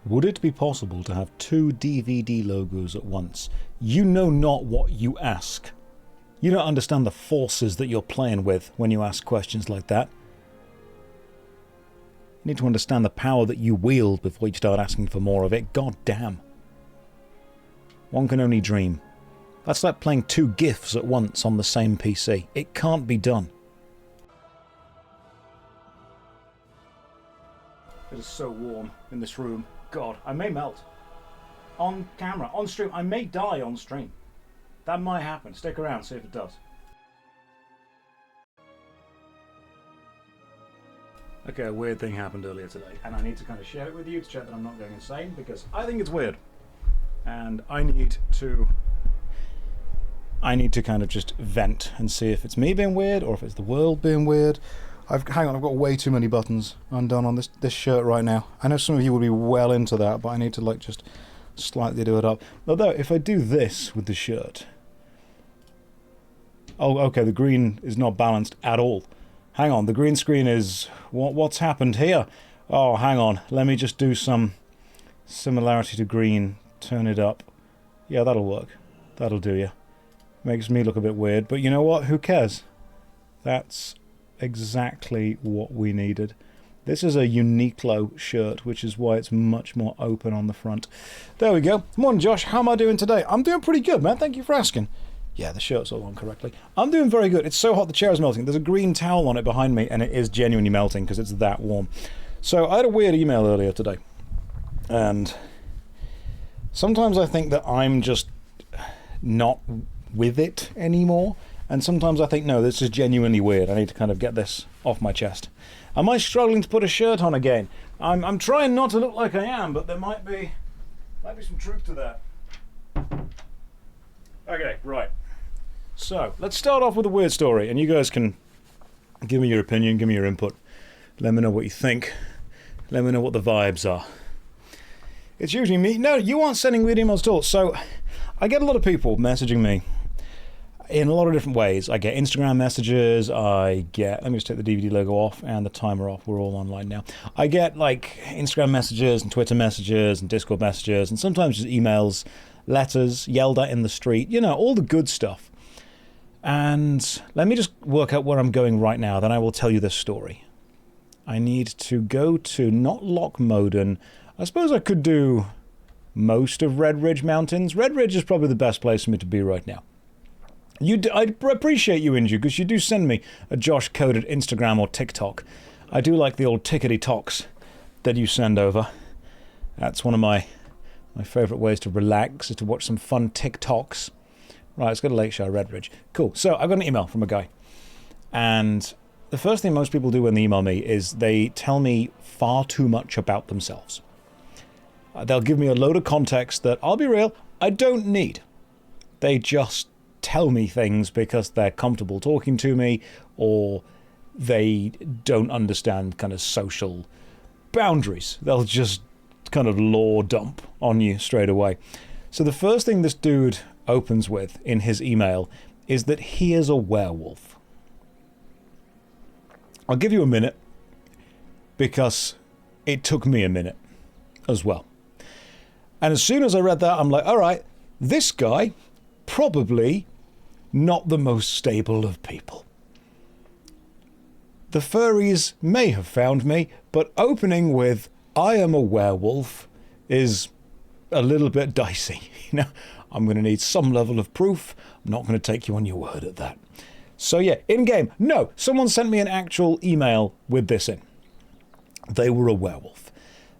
Would it be possible to have two DVD logos at once? You know not what you ask. You don't understand the forces that you're playing with when you ask questions like that. You need to understand the power that you wield before you start asking for more of it. God damn. One can only dream. That's like playing two GIFs at once on the same PC. It can't be done. It is so warm in this room. God, I may melt. On camera, on stream. I may die on stream. That might happen. Stick around, see if it does. Okay, a weird thing happened earlier today, and I need to kind of share it with you to check that I'm not going insane, because I think it's weird. And I need to kind of just vent and see if it's me being weird or if it's the world being weird. Hang on, I've got way too many buttons undone on this shirt right now. I know some of you would be well into that, but I need to like just slightly do it up. Although, if I do this with the shirt... Oh, okay, the green is not balanced at all. Hang on, the green screen is... What's happened here? Oh, hang on, let me just do some similarity to green. Turn it up. Yeah, that'll work. That'll do you. Makes me look a bit weird, but you know what? Who cares? That's exactly what we needed. This is a Uniqlo shirt, which is why it's much more open on the front. There we go. Morning, Josh. How am I doing today? I'm doing pretty good, man. Thank you for asking. Yeah, the shirt's all on correctly. I'm doing very good. It's so hot the chair is melting. There's a green towel on it behind me, and it is genuinely melting because it's that warm. So I had a weird email earlier today, and sometimes I think that I'm just not with it anymore, and sometimes I think, no, this is genuinely weird. I need to kind of get this off my chest. Am I struggling to put a shirt on again? I'm trying not to look like I am, but there might be some truth to that. Okay, right. So, let's start off with a weird story, and you guys can give me your opinion, give me your input. Let me know what you think. Let me know what the vibes are. It's usually me. No, you aren't sending weird emails at all. So, I get a lot of people messaging me in a lot of different ways. I get Instagram messages, let me just take the DVD logo off and the timer off, we're all online now. I get like Instagram messages and Twitter messages and Discord messages and sometimes just emails, letters, yelled at in the street, you know, all the good stuff. And let me just work out where I'm going right now, then I will tell you this story. I need to go to not Lochmoden. I suppose I could do most of Red Ridge Mountains. Red Ridge is probably the best place for me to be right now. I appreciate you, Inju, because you do send me a Josh-coded Instagram or TikTok. I do like the old tickety-talks that you send over. That's one of my favourite ways to relax, is to watch some fun TikToks. Right, let's go to Lakeshire, Red Ridge. Cool. So, I got an email from a guy. And the first thing most people do when they email me is they tell me far too much about themselves. They'll give me a load of context that, I'll be real, I don't need. They just tell me things because they're comfortable talking to me, or they don't understand kind of social boundaries. They'll just kind of lore dump on you straight away. So the first thing this dude opens with in his email is that he is a werewolf. I'll give you a minute, because it took me a minute as well. And as soon as I read that, I'm like, alright, this guy, probably not the most stable of people. The furries may have found me, but opening with, I am a werewolf, is a little bit dicey. You know, I'm going to need some level of proof. I'm not going to take you on your word at that. So yeah, in-game, no, someone sent me an actual email with this in. They were a werewolf.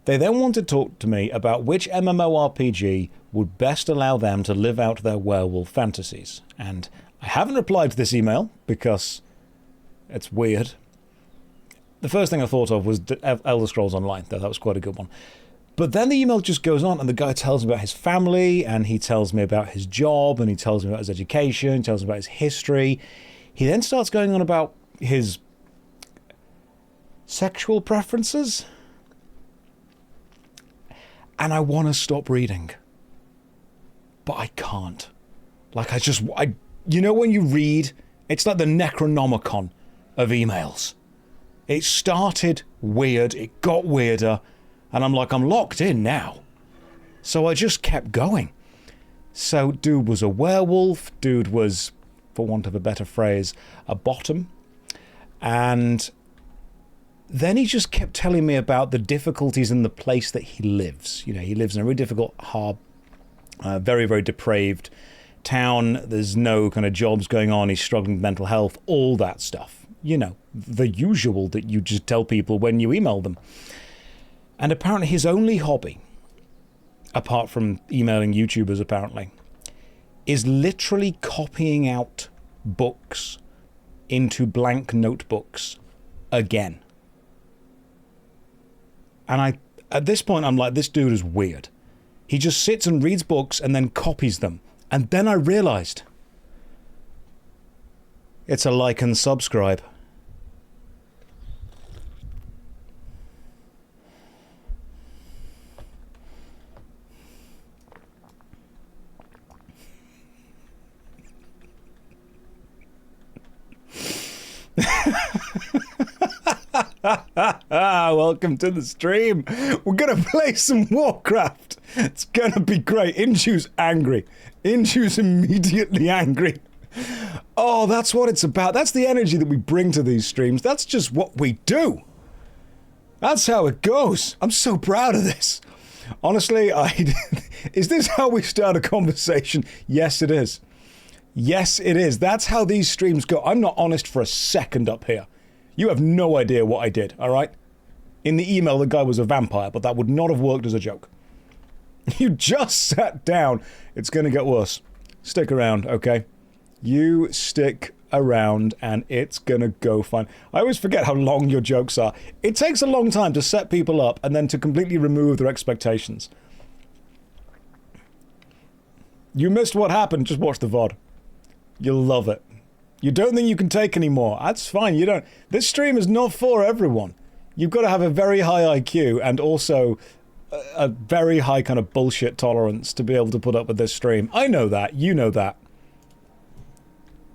They then wanted to talk to me about which MMORPG would best allow them to live out their werewolf fantasies. And I haven't replied to this email because it's weird. The first thing I thought of was Elder Scrolls Online, though that was quite a good one. But then the email just goes on, and the guy tells me about his family, and he tells me about his job, and he tells me about his education, he tells me about his history. He then starts going on about his sexual preferences. And I want to stop reading. But I can't. Like, you know when you read, it's like the Necronomicon of emails. It started weird, it got weirder, And I'm like, I'm locked in now. So I just kept going. So dude was a werewolf. Dude was, for want of a better phrase, a bottom. And then he just kept telling me about the difficulties in the place that he lives. You know, he lives in a really difficult, hard, very, very depraved town. There's no kind of jobs going on. He's struggling with mental health, all that stuff. You know, the usual that you just tell people when you email them. And apparently his only hobby, apart from emailing YouTubers apparently, is literally copying out books into blank notebooks again. And at this point, I'm like, this dude is weird. He just sits and reads books and then copies them. And then I realized it's a like and subscribe. Welcome to the stream. We're gonna play some Warcraft. It's gonna be great. Inchu's angry. Inchu's immediately angry. Oh, that's what it's about. That's the energy that we bring to these streams. That's just what we do. That's how it goes. I'm so proud of this. Honestly, is this how we start a conversation? Yes, it is. Yes, it is. That's how these streams go. I'm not honest for a second up here. You have no idea what I did, all right? In the email, the guy was a vampire, but that would not have worked as a joke. You just sat down. It's going to get worse. Stick around, okay? You stick around, and it's going to go fine. I always forget how long your jokes are. It takes a long time to set people up and then to completely remove their expectations. You missed what happened. Just watch the VOD. You'll love it. You don't think you can take any more. That's fine. You don't. This stream is not for everyone. You've got to have a very high IQ and also a very high kind of bullshit tolerance to be able to put up with this stream. I know that. You know that.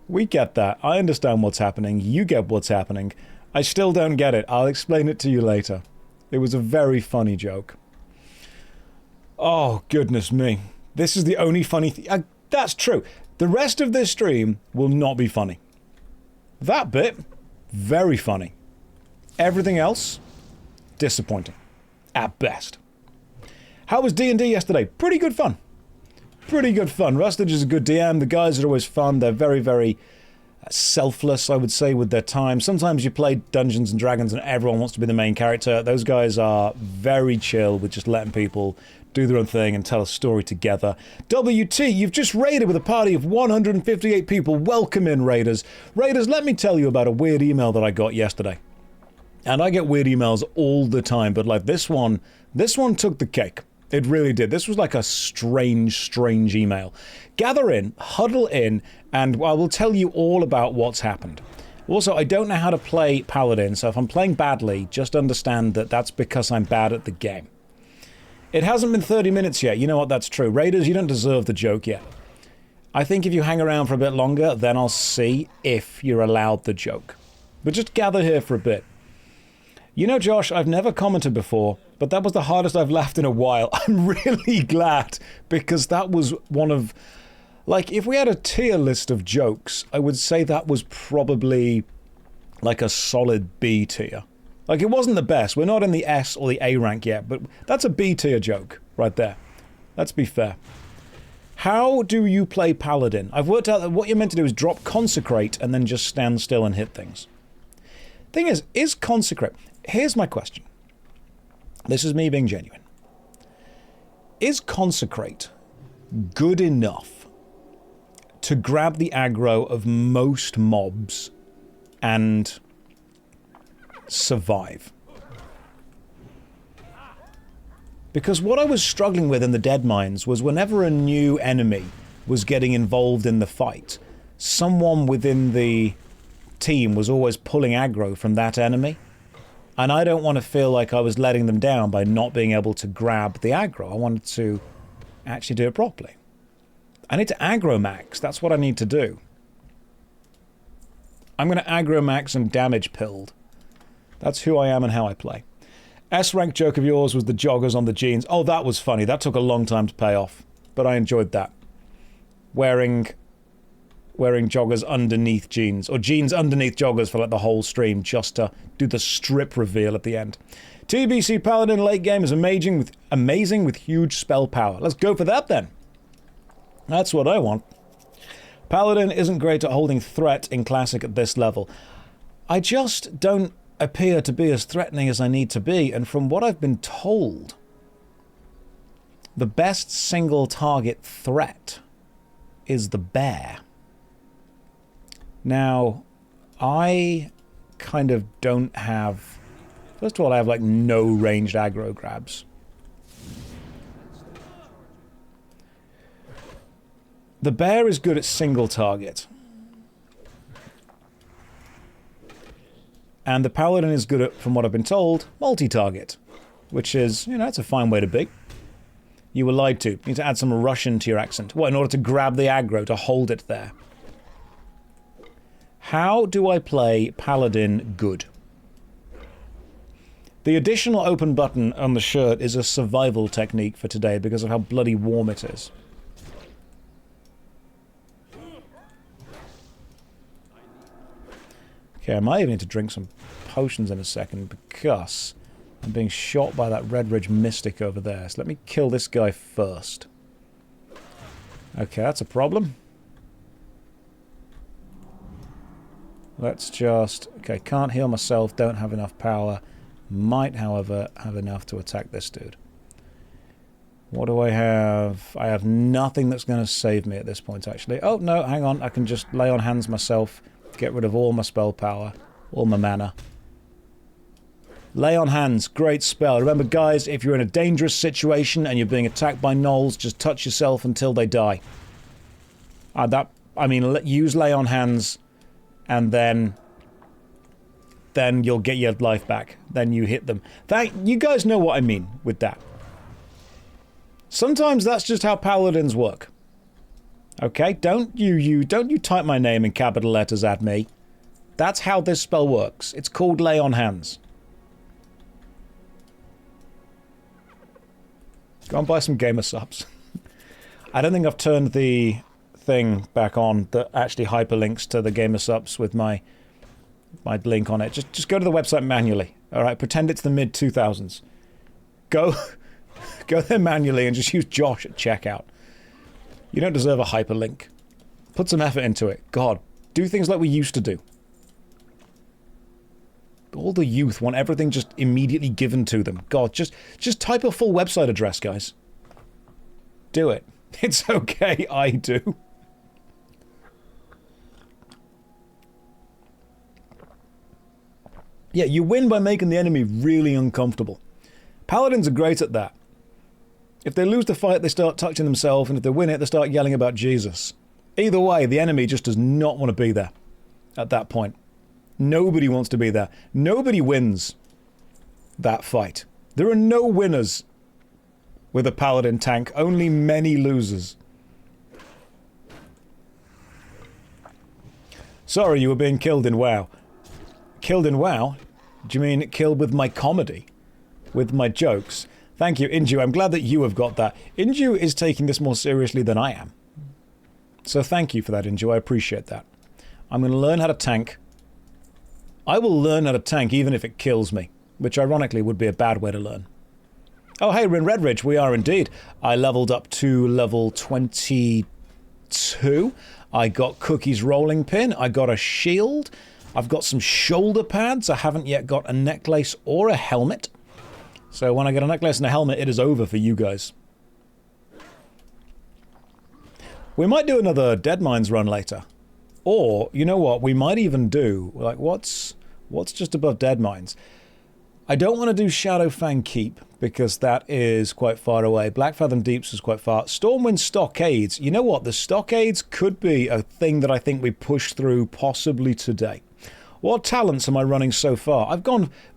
We get that. I understand what's happening. You get what's happening. I still don't get it. I'll explain it to you later. It was a very funny joke. Oh, goodness me. This is the only funny thing. That's true. The rest of this stream will not be funny. That bit, very funny. Everything else, disappointing. At best. How was D&D yesterday? Pretty good fun. Pretty good fun. Rustage is a good DM. The guys are always fun. They're very, very selfless, I would say, with their time. Sometimes you play Dungeons and Dragons and everyone wants to be the main character. Those guys are very chill with just letting people do their own thing and tell a story together. WT, you've just raided with a party of 158 people. Welcome in, Raiders. Raiders, let me tell you about a weird email that I got yesterday. And I get weird emails all the time, but like this one took the cake. It really did. This was like a strange email. Gather in, huddle in, and I will tell you all about what's happened. Also, I don't know how to play Paladin, so if I'm playing badly, just understand that that's because I'm bad at the game. It hasn't been 30 minutes yet. You know what? That's true. Raiders, you don't deserve the joke yet. I think if you hang around for a bit longer, then I'll see if you're allowed the joke. But just gather here for a bit. You know, Josh, I've never commented before, but that was the hardest I've laughed in a while. I'm really glad, because that was one of... Like, if we had a tier list of jokes, I would say that was probably like a solid B tier. Like, it wasn't the best. We're not in the S or the A rank yet, but that's a B tier joke right there. Let's be fair. How do you play Paladin? I've worked out that what you're meant to do is drop Consecrate and then just stand still and hit things. Thing is Consecrate... Here's my question. This is me being genuine. Is Consecrate good enough to grab the aggro of most mobs and survive? Because what I was struggling with in the Dead Mines was whenever a new enemy was getting involved in the fight, someone within the team was always pulling aggro from that enemy. And I don't want to feel like I was letting them down by not being able to grab the aggro. I wanted to actually do it properly. I need to aggro max. That's what I need to do. I'm going to aggro max and damage pilled. That's who I am and how I play. S-rank joke of yours was the joggers on the jeans. Oh, that was funny. That took a long time to pay off, but I enjoyed that. Wearing joggers underneath jeans, or jeans underneath joggers for like the whole stream, just to do the strip reveal at the end. TBC Paladin late game is amazing with huge spell power. Let's go for that then. That's what I want. Paladin isn't great at holding threat in Classic at this level. I just don't appear to be as threatening as I need to be, and from what I've been told, the best single target threat is the bear. Now, I kind of don't have... First of all, I have like no ranged aggro grabs. The bear is good at single target. And the paladin is good at, from what I've been told, multi-target. Which is, you know, it's a fine way to be. You were lied to. You need to add some Russian to your accent. What, in order to grab the aggro, to hold it there? How do I play paladin good? The additional open button on the shirt is a survival technique for today because of how bloody warm it is. Okay, I might even need to drink some potions in a second because I'm being shot by that Red Ridge Mystic over there. So let me kill this guy first. Okay, that's a problem. Let's just... Okay, can't heal myself, don't have enough power. Might, however, have enough to attack this dude. What do I have? I have nothing that's going to save me at this point, actually. Oh, no, hang on. I can just lay on hands myself. Get rid of all my spell power. All my mana. Lay on hands. Great spell. Remember, guys, if you're in a dangerous situation and you're being attacked by gnolls, just touch yourself until they die. Use lay on hands, and then you'll get your life back. Then you hit them. You guys know what I mean with that. Sometimes that's just how paladins work. Okay, don't you type my name in capital letters at me. That's how this spell works. It's called lay on hands. Go and buy some gamer subs. I don't think I've turned the thing back on that actually hyperlinks to the gamer subs with my link on it. Just go to the website manually. Alright, pretend it's the mid-2000s. Go there manually and just use Josh at checkout. You don't deserve a hyperlink. Put some effort into it. God, do things like we used to do. All the youth want everything just immediately given to them. God, just type a full website address, guys. Do it. It's okay, I do. Yeah, you win by making the enemy really uncomfortable. Paladins are great at that. If they lose the fight, they start touching themselves, and if they win it, they start yelling about Jesus. Either way, the enemy just does not want to be there at that point. Nobody wants to be there. Nobody wins that fight. There are no winners with a paladin tank, only many losers. Sorry, you were being killed in WoW. Killed in WoW? Do you mean killed with my comedy? With my jokes? Thank you, Inju. I'm glad that you have got that. Inju is taking this more seriously than I am. So thank you for that, Inju. I appreciate that. I'm going to learn how to tank. I will learn how to tank even if it kills me, which ironically would be a bad way to learn. Oh, hey, we're in Red Ridge. We are indeed. I leveled up to level 22. I got Cookie's rolling pin. I got a shield. I've got some shoulder pads. I haven't yet got a necklace or a helmet. So when I get a necklace and a helmet, it is over for you guys. We might do another Dead Mines run later. Or, you know what, we might even do, like, what's just above Dead Mines? I don't want to do Shadowfang Keep, because that is quite far away. Blackfathom Deeps is quite far. Stormwind Stockades, you know what, the Stockades could be a thing that I think we push through possibly today. What talents am I running so far?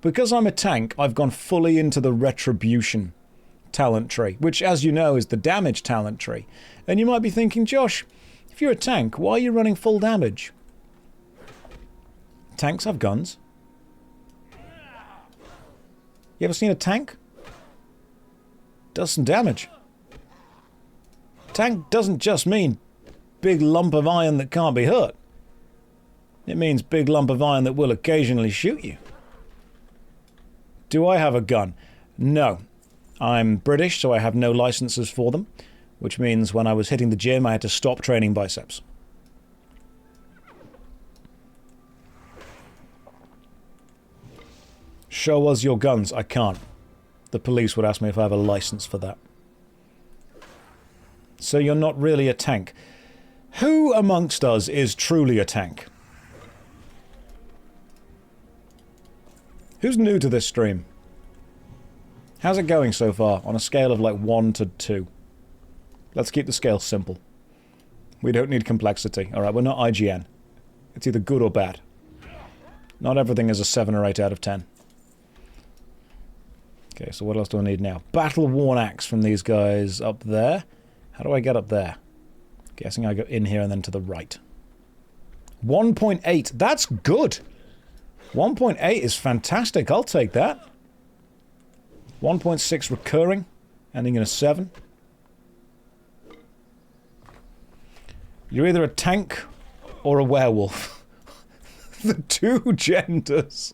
Because I'm a tank, I've gone fully into the Retribution talent tree, which, as you know, is the damage talent tree. And you might be thinking, Josh, if you're a tank, why are you running full damage? Tanks have guns. You ever seen a tank? Does some damage. Tank doesn't just mean big lump of iron that can't be hurt. It means big lump of iron that will occasionally shoot you. Do I have a gun? No. I'm British, so I have no licenses for them, which means when I was hitting the gym, I had to stop training biceps. Show us your guns. I can't. The police would ask me if I have a license for that. So you're not really a tank. Who amongst us is truly a tank? Who's new to this stream? How's it going so far, on a scale of like 1 to 2? Let's keep the scale simple. We don't need complexity. Alright, we're not IGN. It's either good or bad. Not everything is a 7 or 8 out of 10. Okay, so what else do I need now? Battle-worn axe from these guys up there. How do I get up there? Guessing I go in here and then to the right. 1.8. That's good! 1.8 is fantastic. I'll take that. 1.6 recurring, ending in a 7. You're either a tank or a werewolf. The two genders.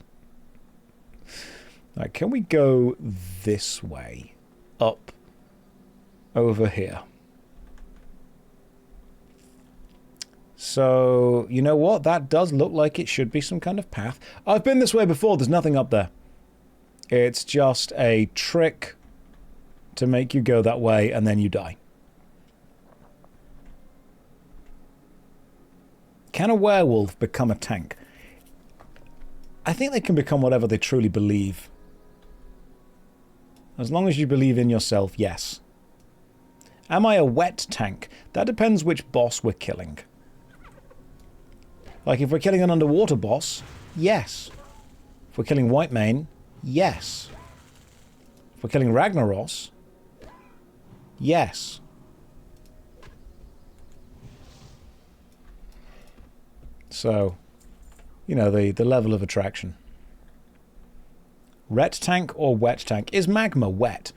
Right, can we go this way? Up. Over here. So, you know what? That does look like it should be some kind of path. I've been this way before. There's nothing up there. It's just a trick to make you go that way and then you die. Can a werewolf become a tank? I think they can become whatever they truly believe. As long as you believe in yourself, yes. Am I a wet tank? That depends which boss we're killing. Like, if we're killing an underwater boss, yes. If we're killing Whitemane, yes. If we're killing Ragnaros, yes. So, you know, the level of attraction. Ret tank or wet tank? Is magma wet?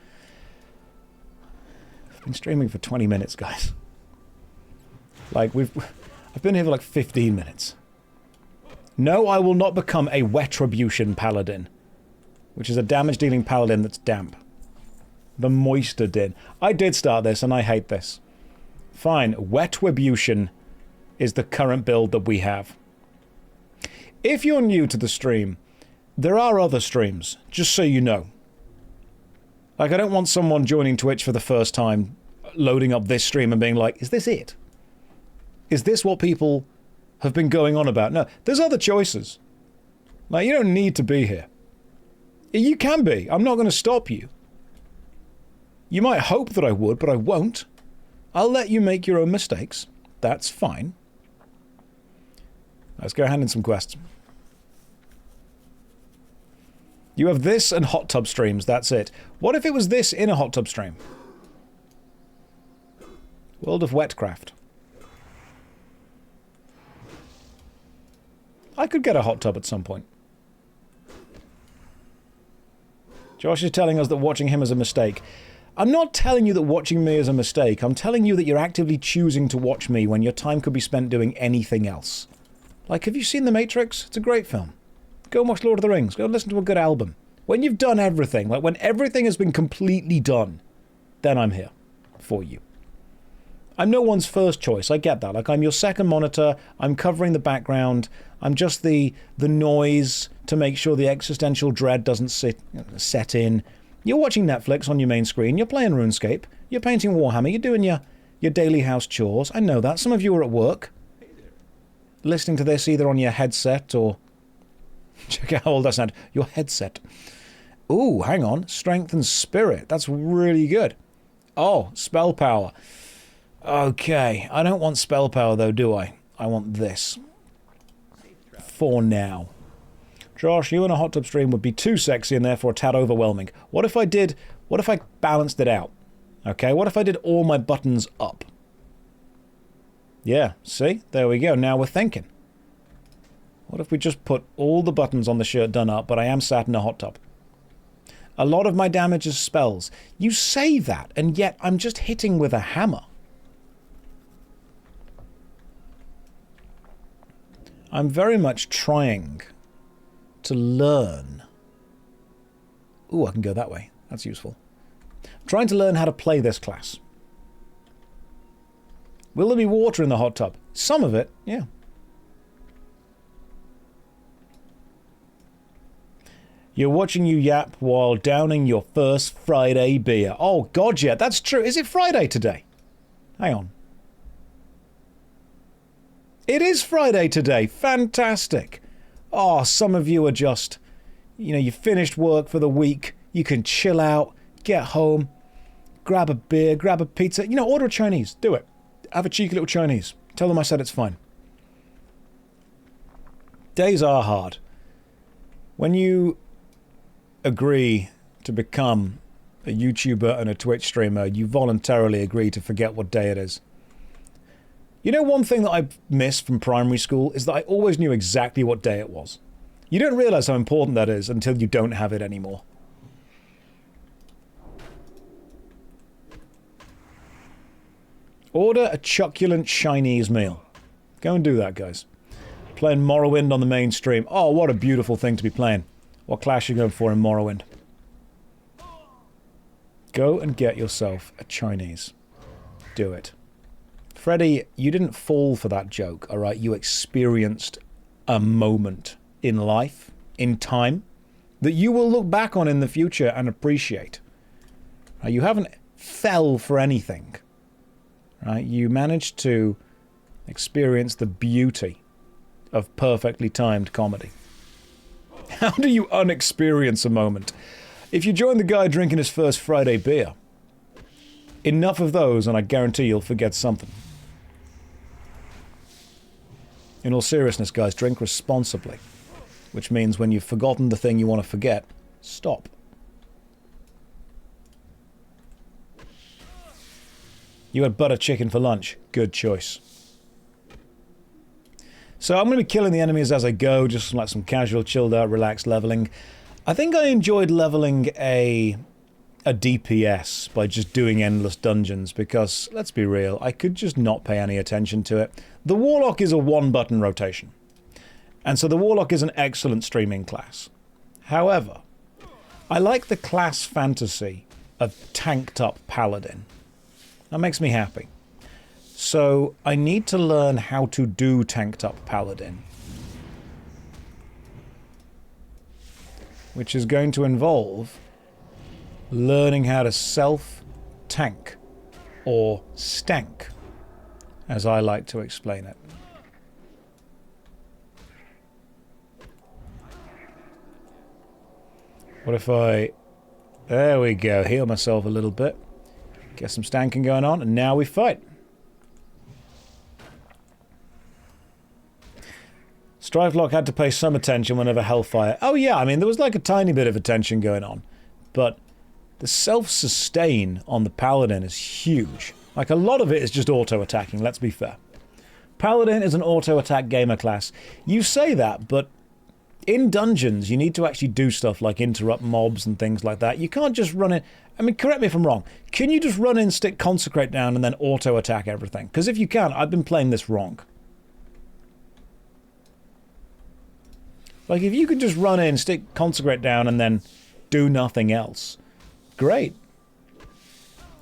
I've been streaming for 20 minutes, guys. Like, I've been here for like 15 minutes. No, I will not become a Wetribution Paladin, which is a damage-dealing paladin that's damp. The Moister Din. I did start this, and I hate this. Fine, Wetribution is the current build that we have. If you're new to the stream, there are other streams, just so you know. Like, I don't want someone joining Twitch for the first time, loading up this stream and being like, is this it? Is this what people have been going on about? No, there's other choices. Like, you don't need to be here. You can be. I'm not going to stop you. You might hope that I would, but I won't. I'll let you make your own mistakes. That's fine. Let's go hand in some quests. You have this and hot tub streams, that's it. What if it was this in a hot tub stream? World of Wetcraft. I could get a hot tub at some point. Josh is telling us that watching him is a mistake. I'm not telling you that watching me is a mistake. I'm telling you that you're actively choosing to watch me when your time could be spent doing anything else. Like, have you seen The Matrix? It's a great film. Go and watch Lord of the Rings. Go and listen to a good album. When you've done everything, like when everything has been completely done, then I'm here for you. I'm no one's first choice, I get that. Like, I'm your second monitor, I'm covering the background, I'm just the noise to make sure the existential dread doesn't set in. You're watching Netflix on your main screen, you're playing RuneScape, you're painting Warhammer, you're doing your daily house chores. I know that. Some of you are at work, listening to this either on your headset or... Check out how old I sound. Your headset. Ooh, hang on. Strength and spirit. That's really good. Oh, spell power. Okay. I don't want spell power, though, do I? I want this. For now. Josh, you in a hot tub stream would be too sexy and therefore a tad overwhelming. What if I balanced it out? Okay, what if I did all my buttons up? Yeah, see? There we go. Now we're thinking. What if we just put all the buttons on the shirt done up, but I am sat in a hot tub? A lot of my damage is spells. You say that, and yet I'm just hitting with a hammer. I'm very much trying to learn. Ooh, I can go that way. That's useful. I'm trying to learn how to play this class. Will there be water in the hot tub? Some of it, yeah. You're watching you yap while downing your first Friday beer. Oh, God, yeah, that's true. Is it Friday today? Hang on. It is Friday today. Fantastic. Oh, some of you are just, you know, you finished work for the week. You can chill out, get home, grab a beer, grab a pizza. You know, order a Chinese. Do it. Have a cheeky little Chinese. Tell them I said it's fine. Days are hard. When you agree to become a YouTuber and a Twitch streamer, you voluntarily agree to forget what day it is. You know, one thing that I miss from primary school is that I always knew exactly what day it was. You don't realize how important that is until you don't have it anymore. Order a succulent Chinese meal. Go and do that, guys. Playing Morrowind on the main stream. Oh, what a beautiful thing to be playing. What class are you going for in Morrowind? Go and get yourself a Chinese. Do it. Freddy, you didn't fall for that joke, alright? You experienced a moment in life, in time, that you will look back on in the future and appreciate. You haven't fell for anything. Right? You managed to experience the beauty of perfectly timed comedy. How do you unexperience a moment? If you join the guy drinking his first Friday beer, enough of those and I guarantee you'll forget something. In all seriousness, guys, drink responsibly. Which means when you've forgotten the thing you want to forget, stop. You had butter chicken for lunch. Good choice. So I'm going to be killing the enemies as I go, just like some casual, chilled out, relaxed leveling. I think I enjoyed leveling a DPS by just doing endless dungeons because, let's be real, I could just not pay any attention to it. The Warlock is a one-button rotation. And so the Warlock is an excellent streaming class. However, I like the class fantasy of tanked-up Paladin. That makes me happy. So I need to learn how to do tanked-up Paladin. Which is going to involve learning how to self-tank, or stank, as I like to explain it. What if I... There we go, heal myself a little bit. Get some stanking going on, and now we fight. Strifelock had to pay some attention whenever Hellfire... Oh yeah, I mean, there was like a tiny bit of attention going on. But the self-sustain on the Paladin is huge. Like, a lot of it is just auto-attacking, let's be fair. Paladin is an auto-attack gamer class. You say that, but in dungeons, you need to actually do stuff like interrupt mobs and things like that. You can't just run in... I mean, correct me if I'm wrong. Can you just run in, stick Consecrate down, and then auto-attack everything? Because if you can, I've been playing this wrong. Like, if you could just run in, stick Consecrate down, and then do nothing else. Great.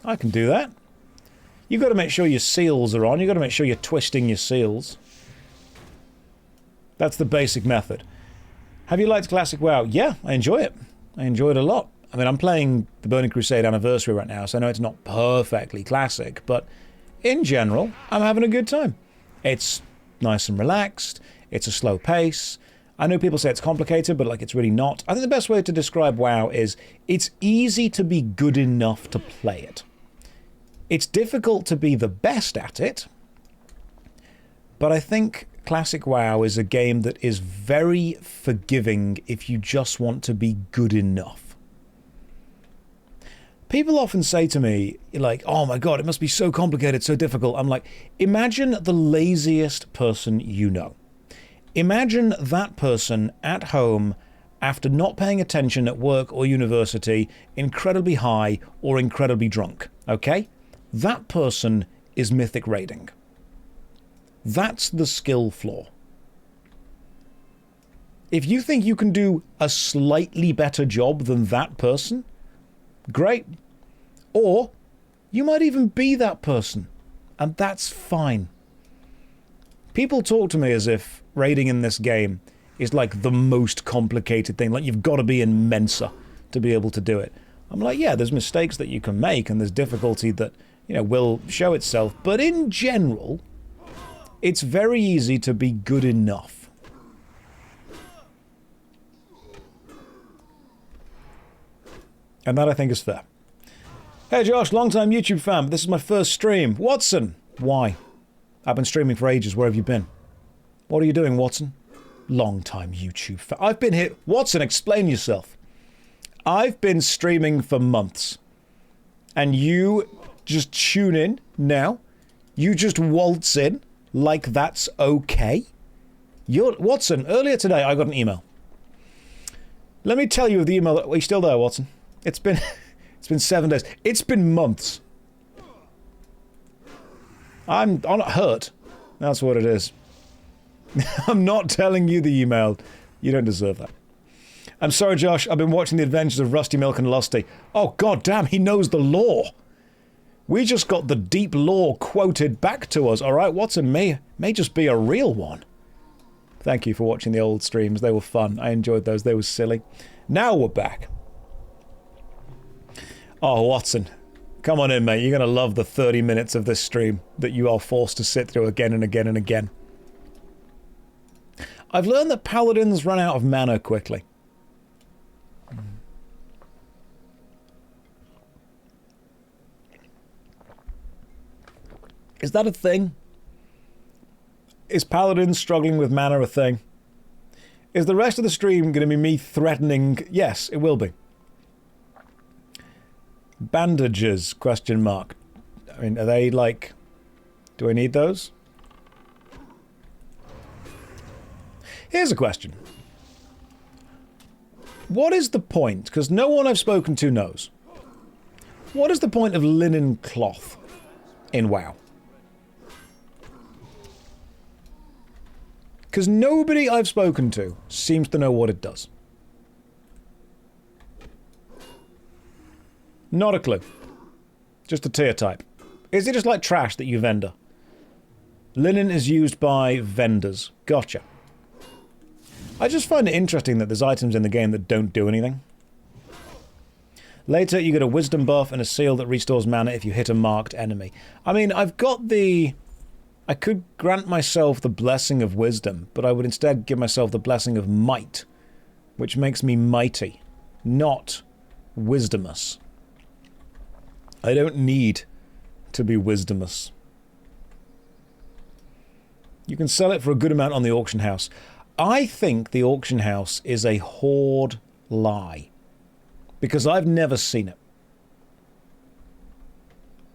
I can do that. You've got to make sure your seals are on. You've got to make sure you're twisting your seals. That's the basic method. Have you liked Classic WoW? Yeah, I enjoy it. I enjoy it a lot. I mean, I'm playing the Burning Crusade Anniversary right now, so I know it's not perfectly classic, but in general, I'm having a good time. It's nice and relaxed. It's a slow pace. I know people say it's complicated, but like, it's really not. I think the best way to describe WoW is it's easy to be good enough to play it. It's difficult to be the best at it, but I think Classic WoW is a game that is very forgiving if you just want to be good enough. People often say to me, like, oh my god, it must be so complicated, so difficult. I'm like, imagine the laziest person you know. Imagine that person at home after not paying attention at work or university, incredibly high or incredibly drunk, okay? That person is mythic raiding. That's the skill flaw. If you think you can do a slightly better job than that person, great. Or you might even be that person, and that's fine. People talk to me as if raiding in this game is like the most complicated thing, like you've got to be in Mensa to be able to do it. I'm like, yeah, there's mistakes that you can make and there's difficulty that, you know, will show itself, but in general, it's very easy to be good enough. And that I think is fair. Hey Josh, long-time YouTube fan, but this is my first stream. Watson! Why? I've been streaming for ages, where have you been? What are you doing, Watson? Long-time YouTube fan. I've been here... Watson, explain yourself. I've been streaming for months. And you just tune in now? You just waltz in like that's okay? Watson, earlier today I got an email. Let me tell you of the email... Are you still there, Watson? It's been 7 days. It's been months. I'm not hurt. That's what it is. I'm not telling you the email. You don't deserve that. I'm sorry, Josh. I've been watching the adventures of Rusty Milk and Lusty. Oh, god damn, he knows the lore. We just got the deep lore quoted back to us. All right, Watson may just be a real one. Thank you for watching the old streams. They were fun. I enjoyed those. They were silly. Now we're back. Oh, Watson. Come on in, mate. You're going to love the 30 minutes of this stream that you are forced to sit through again and again and again. I've learned that paladins run out of mana quickly. Is that a thing? Is paladins struggling with mana a thing? Is the rest of the stream going to be me threatening... Yes, it will be. Bandages, question mark. I mean, are they like... Do I need those? Here's a question. What is the point? Because no one I've spoken to knows. What is the point of linen cloth in WoW? Because nobody I've spoken to seems to know what it does. Not a clue. Just a tier type. Is it just like trash that you vendor? Linen is used by vendors. Gotcha. I just find it interesting that there's items in the game that don't do anything. Later, you get a wisdom buff and a seal that restores mana if you hit a marked enemy. I mean, I've got the... I could grant myself the blessing of wisdom, but I would instead give myself the blessing of might, which makes me mighty, not wisdomous. I don't need to be wisdomous. You can sell it for a good amount on the auction house. I think the auction house is a horde lie, because I've never seen it.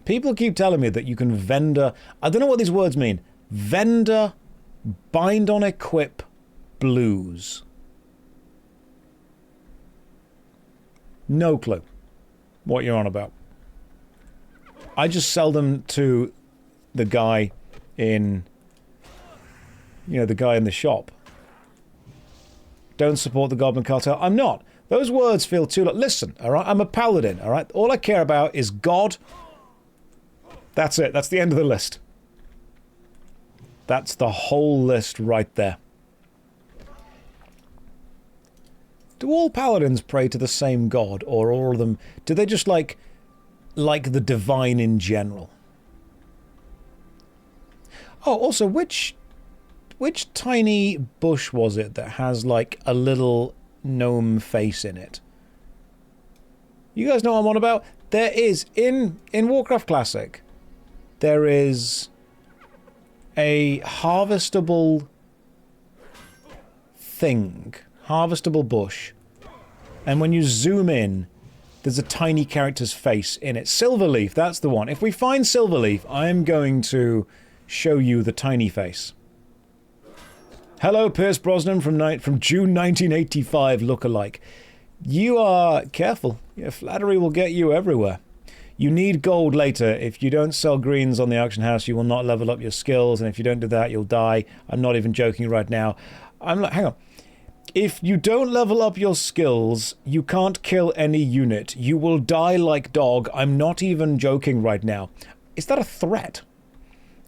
People keep telling me that you can vendor... I don't know what these words mean. Vendor, bind on equip, blues. No clue what you're on about. I just sell them to the guy in... You know, the guy in the shop. Don't support the Goblin Cartel. I'm not. Those words feel too... Listen, alright? I'm a paladin, alright? All I care about is God... That's it. That's the end of the list. That's the whole list right there. Do all paladins pray to the same god, or all of them... Do they just like the divine in general? Oh, also, which tiny bush was it that has, like, a little gnome face in it? You guys know what I'm on about? There is, in Warcraft Classic... There is a harvestable thing, harvestable bush, and when you zoom in, there's a tiny character's face in it. Silverleaf, that's the one. If we find Silverleaf, I am going to show you the tiny face. Hello, Pierce Brosnan from June 1985 lookalike. You are careful. Your flattery will get you everywhere. You need gold later. If you don't sell greens on the auction house, you will not level up your skills, and if you don't do that, you'll die. I'm not even joking right now. I'm like, hang on. If you don't level up your skills, you can't kill any unit. You will die like dog. I'm not even joking right now. Is that a threat?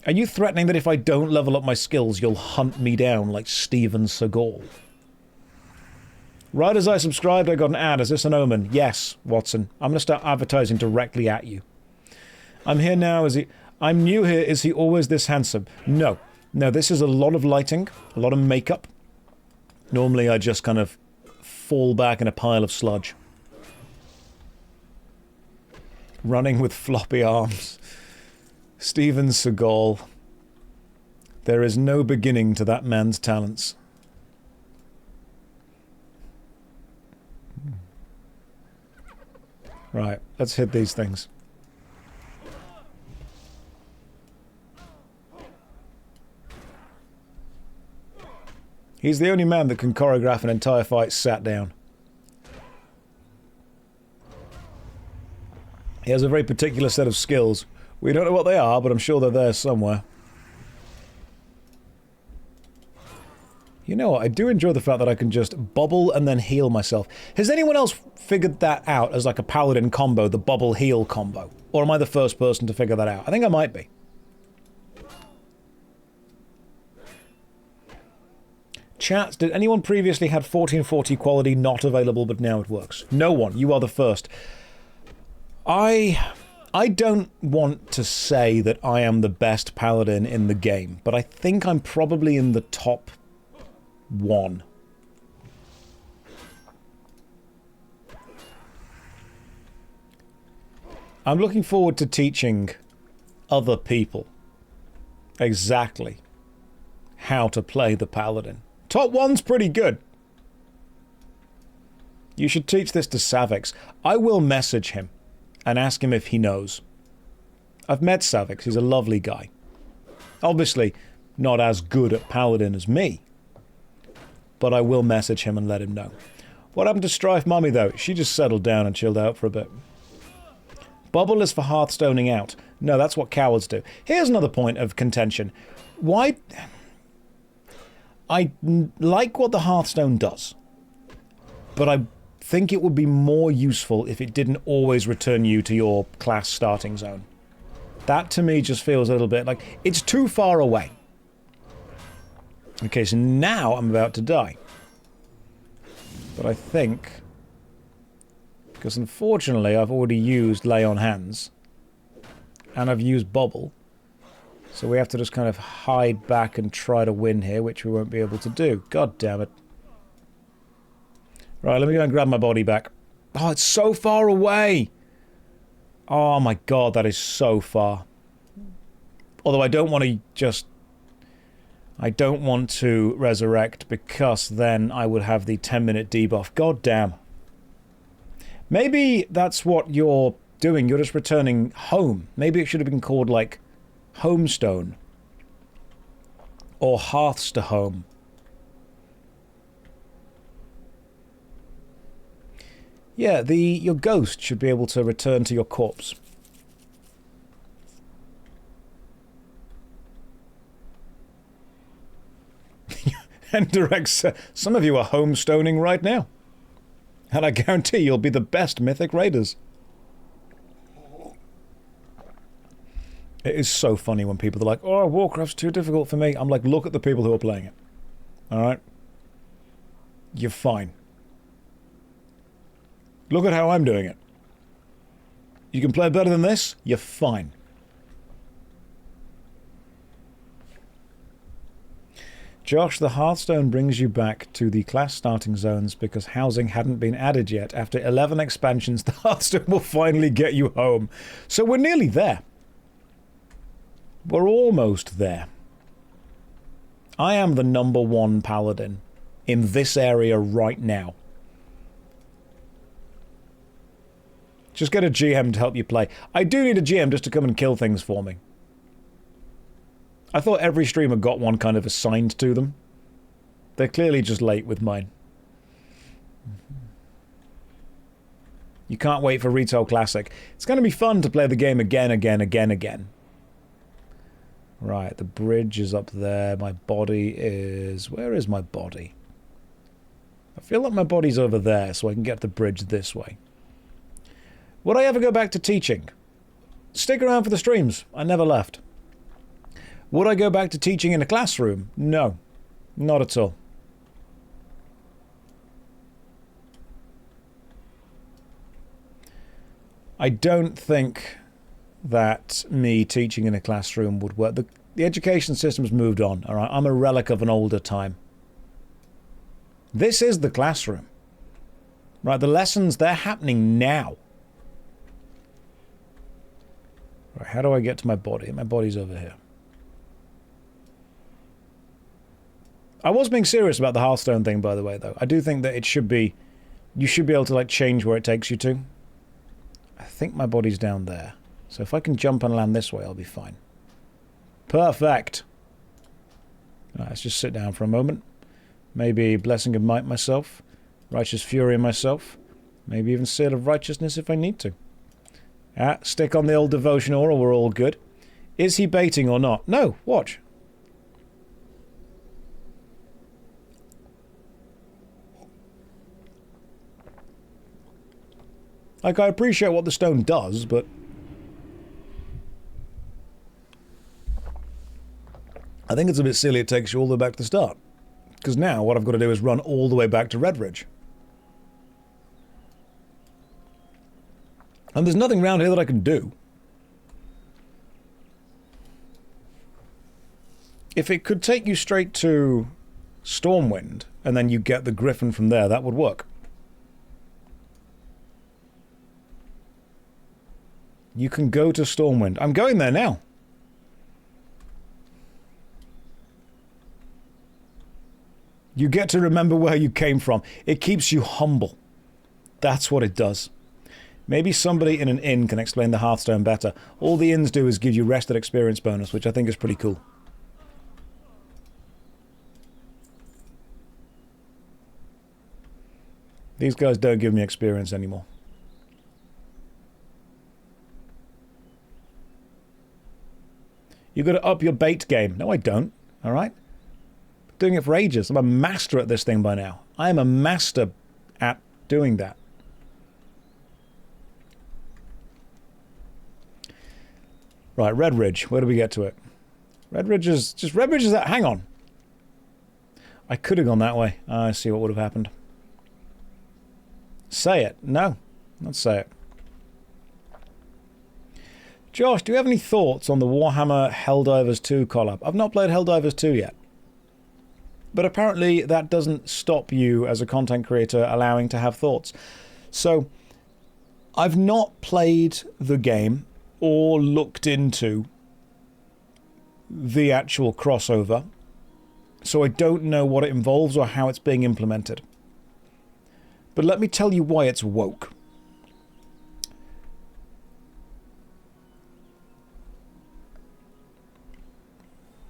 Are you threatening that if I don't level up my skills, you'll hunt me down like Steven Seagal? Right as I subscribed, I got an ad. Is this an omen? Yes, Watson. I'm going to start advertising directly at you. I'm here now. I'm new here. Is he always this handsome? No. No, this is a lot of lighting, a lot of makeup. Normally I just kind of fall back in a pile of sludge. Running with floppy arms. Steven Seagal. There is no beginning to that man's talents. Right, let's hit these things. He's the only man that can choreograph an entire fight sat down. He has a very particular set of skills. We don't know what they are, but I'm sure they're there somewhere. You know what, I do enjoy the fact that I can just bubble and then heal myself. Has anyone else figured that out as like a paladin combo, the bubble heal combo? Or am I the first person to figure that out? I think I might be. Chat, did anyone previously had 1440 quality not available but now it works? No one, you are the first. I don't want to say that I am the best paladin in the game, but I think I'm probably in the top 1. I'm looking forward to teaching other people exactly how to play the paladin. Top 1's pretty good. You should teach this to Savix. I will message him and ask him if he knows. I've met Savix, he's a lovely guy. Obviously, not as good at paladin as me. But I will message him and let him know. What happened to Strife Mummy, though? She just settled down and chilled out for a bit. Bubble is for hearthstoning out. No, that's what cowards do. Here's another point of contention. Why... I like what the Hearthstone does. But I think it would be more useful if it didn't always return you to your class starting zone. That, to me, just feels a little bit like... It's too far away. Okay, so now I'm about to die. But I think... Because unfortunately I've already used Lay on Hands. And I've used Bubble. So we have to just kind of hide back and try to win here, which we won't be able to do. God damn it. Right, let me go and grab my body back. Oh, it's so far away! Oh my god, that is so far. Although I don't want to just... I don't want to resurrect because then I would have the 10-minute debuff. God damn. Maybe that's what you're doing. You're just returning home. Maybe it should have been called, like, Homestone. Or Hearths to Home. Yeah, your ghost should be able to return to your corpse. And direct, some of you are homestoning right now. And I guarantee you'll be the best Mythic Raiders. It is so funny when people are like, oh, Warcraft's too difficult for me. I'm like, look at the people who are playing it. Alright? You're fine. Look at how I'm doing it. You can play better than this? You're fine. Josh, the Hearthstone brings you back to the class starting zones because housing hadn't been added yet. After 11 expansions, the Hearthstone will finally get you home. So we're nearly there. We're almost there. I am the #1 paladin in this area right now. Just get a GM to help you play. I do need a GM just to come and kill things for me. I thought every streamer got one kind of assigned to them. They're clearly just late with mine. You can't wait for Retail Classic. It's going to be fun to play the game again. Right, the bridge is up there. My body is... Where is my body? I feel like my body's over there, so I can get the bridge this way. Would I ever go back to teaching? Stick around for the streams. I never left. Would I go back to teaching in a classroom? No. Not at all. I don't think that me teaching in a classroom would work. The education system's moved on, all right? I'm a relic of an older time. This is the classroom. Right, the lessons, they're happening now. Right, how do I get to my body? My body's over here. I was being serious about the Hearthstone thing, by the way, though. I do think that it should be... You should be able to, like, change where it takes you to. I think my body's down there. So if I can jump and land this way, I'll be fine. Perfect! Right, let's just sit down for a moment. Maybe Blessing of Might myself. Righteous Fury myself. Maybe even Seal of Righteousness if I need to. Ah, stick on the old Devotion Aura, we're all good. Is he baiting or not? No, watch. Like, I appreciate what the stone does, but... I think it's a bit silly it takes you all the way back to the start. Because now what I've got to do is run all the way back to Redridge. And there's nothing around here that I can do. If it could take you straight to Stormwind, and then you get the Griffin from there, that would work. You can go to Stormwind. I'm going there now. You get to remember where you came from. It keeps you humble. That's what it does. Maybe somebody in an inn can explain the Hearthstone better. All the inns do is give you rested experience bonus, which I think is pretty cool. These guys don't give me experience anymore. You got to up your bait game. No, I don't. All right? Doing it for ages. I'm a master at this thing by now. I am a master at doing that. Right, Redridge. Where do we get to it? Redridge is that. Hang on. I could have gone that way. I see what would have happened. Say it. No. Let's say it. Josh, do you have any thoughts on the Warhammer Helldivers 2 collab? I've not played Helldivers 2 yet. But apparently that doesn't stop you as a content creator allowing to have thoughts. So, I've not played the game or looked into the actual crossover. So I don't know what it involves or how it's being implemented. But let me tell you why it's woke.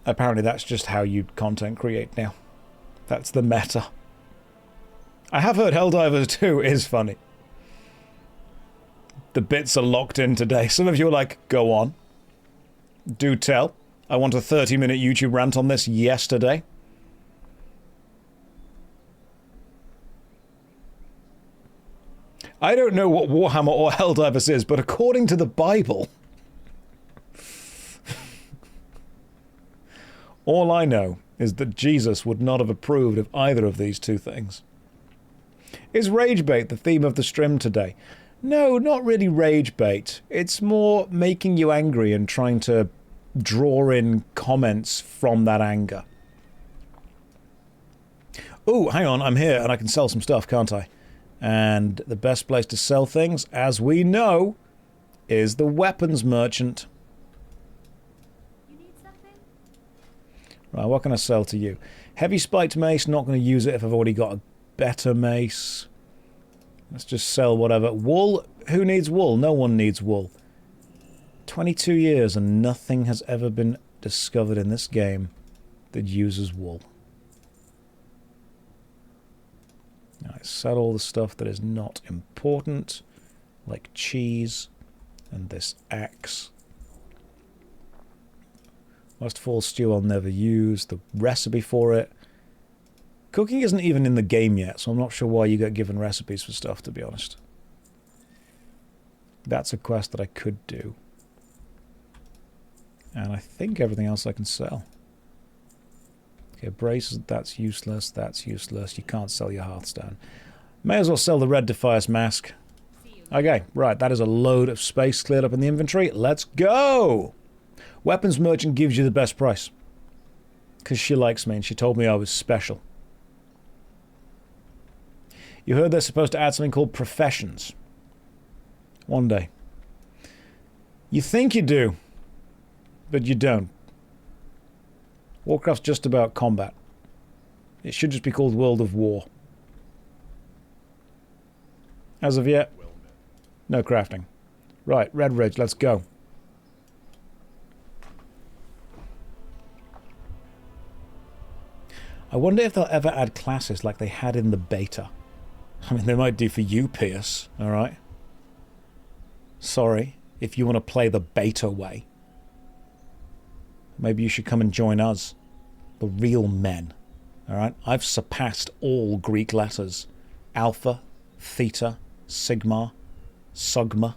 Apparently that's just how you content create now. That's the meta. I have heard Helldivers 2 is funny. The bits are locked in today. Some of you are like, go on. Do tell. I want a 30-minute YouTube rant on this yesterday. I don't know what Warhammer or Helldivers is, but according to the Bible... all I know is that Jesus would not have approved of either of these two things. Is rage bait the theme of the stream today? No, not really rage bait. It's more making you angry and trying to draw in comments from that anger. Oh, hang on, I'm here and I can sell some stuff, can't I? And the best place to sell things, as we know, is the weapons merchant. Right, what can I sell to you? Heavy spiked mace, not going to use it if I've already got a better mace. Let's just sell whatever. Wool? Who needs wool? No one needs wool. 22 years and nothing has ever been discovered in this game that uses wool. I sell all the stuff that is not important, like cheese and this axe. Lustful stew I'll never use. The recipe for it. Cooking isn't even in the game yet, so I'm not sure why you get given recipes for stuff, to be honest. That's a quest that I could do. And I think everything else I can sell. Okay, braces, that's useless, that's useless. You can't sell your Hearthstone. May as well sell the Red Defias mask. Okay, right, that is a load of space cleared up in the inventory. Let's go! Weapons merchant gives you the best price. Because she likes me and she told me I was special. You heard they're supposed to add something called professions. One day. You think you do, but you don't. Warcraft's just about combat. It should just be called World of War. As of yet, no crafting. Right, Red Ridge, let's go. I wonder if they'll ever add classes like they had in the beta. I mean, they might do for you, Pierce, alright? Sorry, if you want to play the beta way. Maybe you should come and join us. The real men. Alright? I've surpassed all Greek letters. Alpha, Theta, Sigma, Sugma,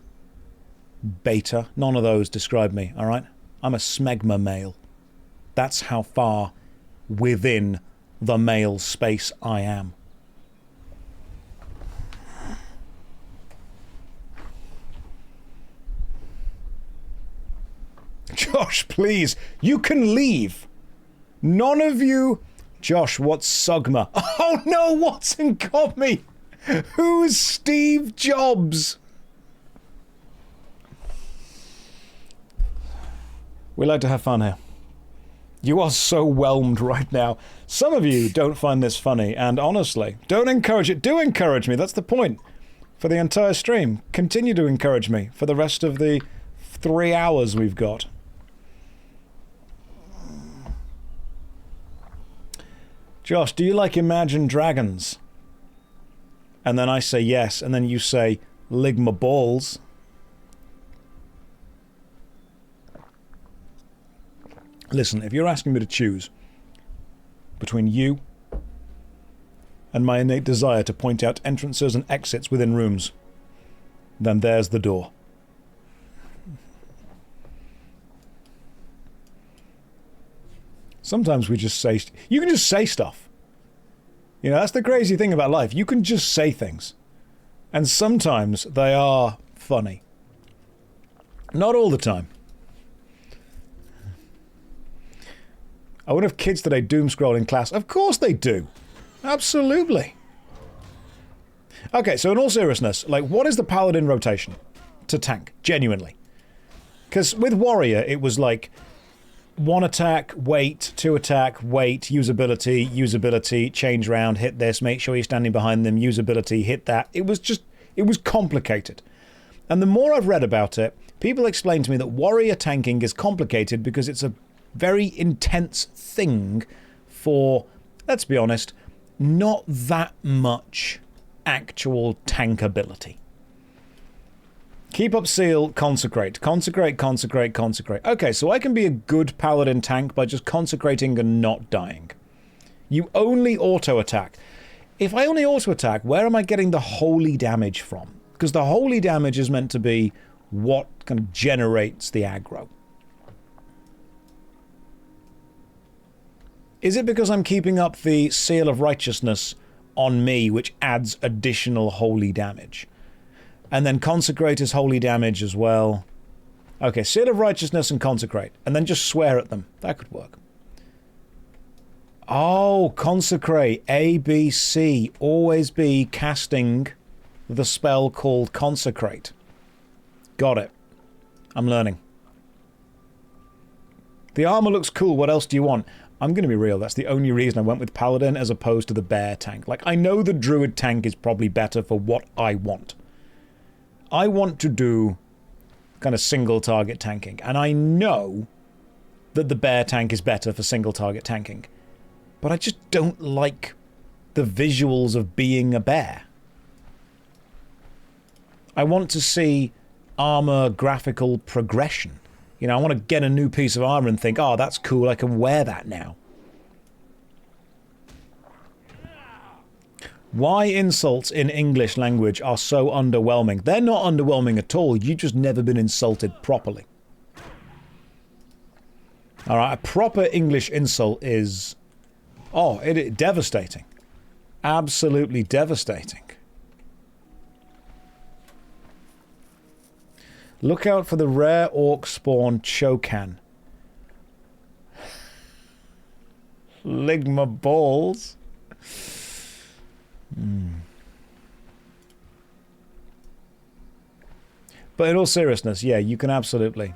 Beta. None of those describe me, alright? I'm a smegma male. That's how far within the male space I am. Josh, please, you can leave. None of you... Josh, what's Sugma? Oh no, Watson got me! Who's Steve Jobs? We like to have fun here. You are so whelmed right now. Some of you don't find this funny, and honestly, don't encourage it. Do encourage me, that's the point. For the entire stream, continue to encourage me for the rest of the 3 hours we've got. Josh, do you like Imagine Dragons? And then I say yes, and then you say, Ligma balls. Listen, if you're asking me to choose between you and my innate desire to point out entrances and exits within rooms, then there's the door. Sometimes we just say... You can just say stuff. You know, that's the crazy thing about life. You can just say things. And sometimes they are funny. Not all the time. I wonder if kids today doom scroll in class. Of course they do. Absolutely. Okay, so in all seriousness, like, what is the paladin rotation to tank? Genuinely. Because with warrior, it was like... 1 attack, wait, 2 attack, wait, usability, change round, hit this, make sure you're standing behind them, usability, hit that. It was complicated. And the more I've read about it, people explain to me that warrior tanking is complicated because it's a very intense thing for, let's be honest, not that much actual tank ability. Keep up seal, consecrate. Consecrate, consecrate, consecrate. Okay, so I can be a good paladin tank by just consecrating and not dying. You only auto-attack. If I only auto-attack, where am I getting the holy damage from? Because the holy damage is meant to be what kind of generates the aggro. Is it because I'm keeping up the seal of righteousness on me, which adds additional holy damage? And then consecrate is holy damage as well. Okay, seal of righteousness and consecrate. And then just swear at them. That could work. Oh, consecrate. A, B, C. Always be casting the spell called consecrate. Got it. I'm learning. The armor looks cool. What else do you want? I'm going to be real. That's the only reason I went with Paladin as opposed to the Bear tank. Like, I know the Druid tank is probably better for what I want. I want to do kind of single target tanking, and I know that the Bear tank is better for single target tanking, but I just don't like the visuals of being a bear. I want to see armor graphical progression. You know, I want to get a new piece of armor and think, oh, that's cool, I can wear that now. Why insults in English language are so underwhelming? They're not underwhelming at all. You've just never been insulted properly. Alright, a proper English insult is... oh, devastating. Absolutely devastating. Look out for the rare orc spawn Chokan. Ligma balls. But in all seriousness, yeah, you can absolutely...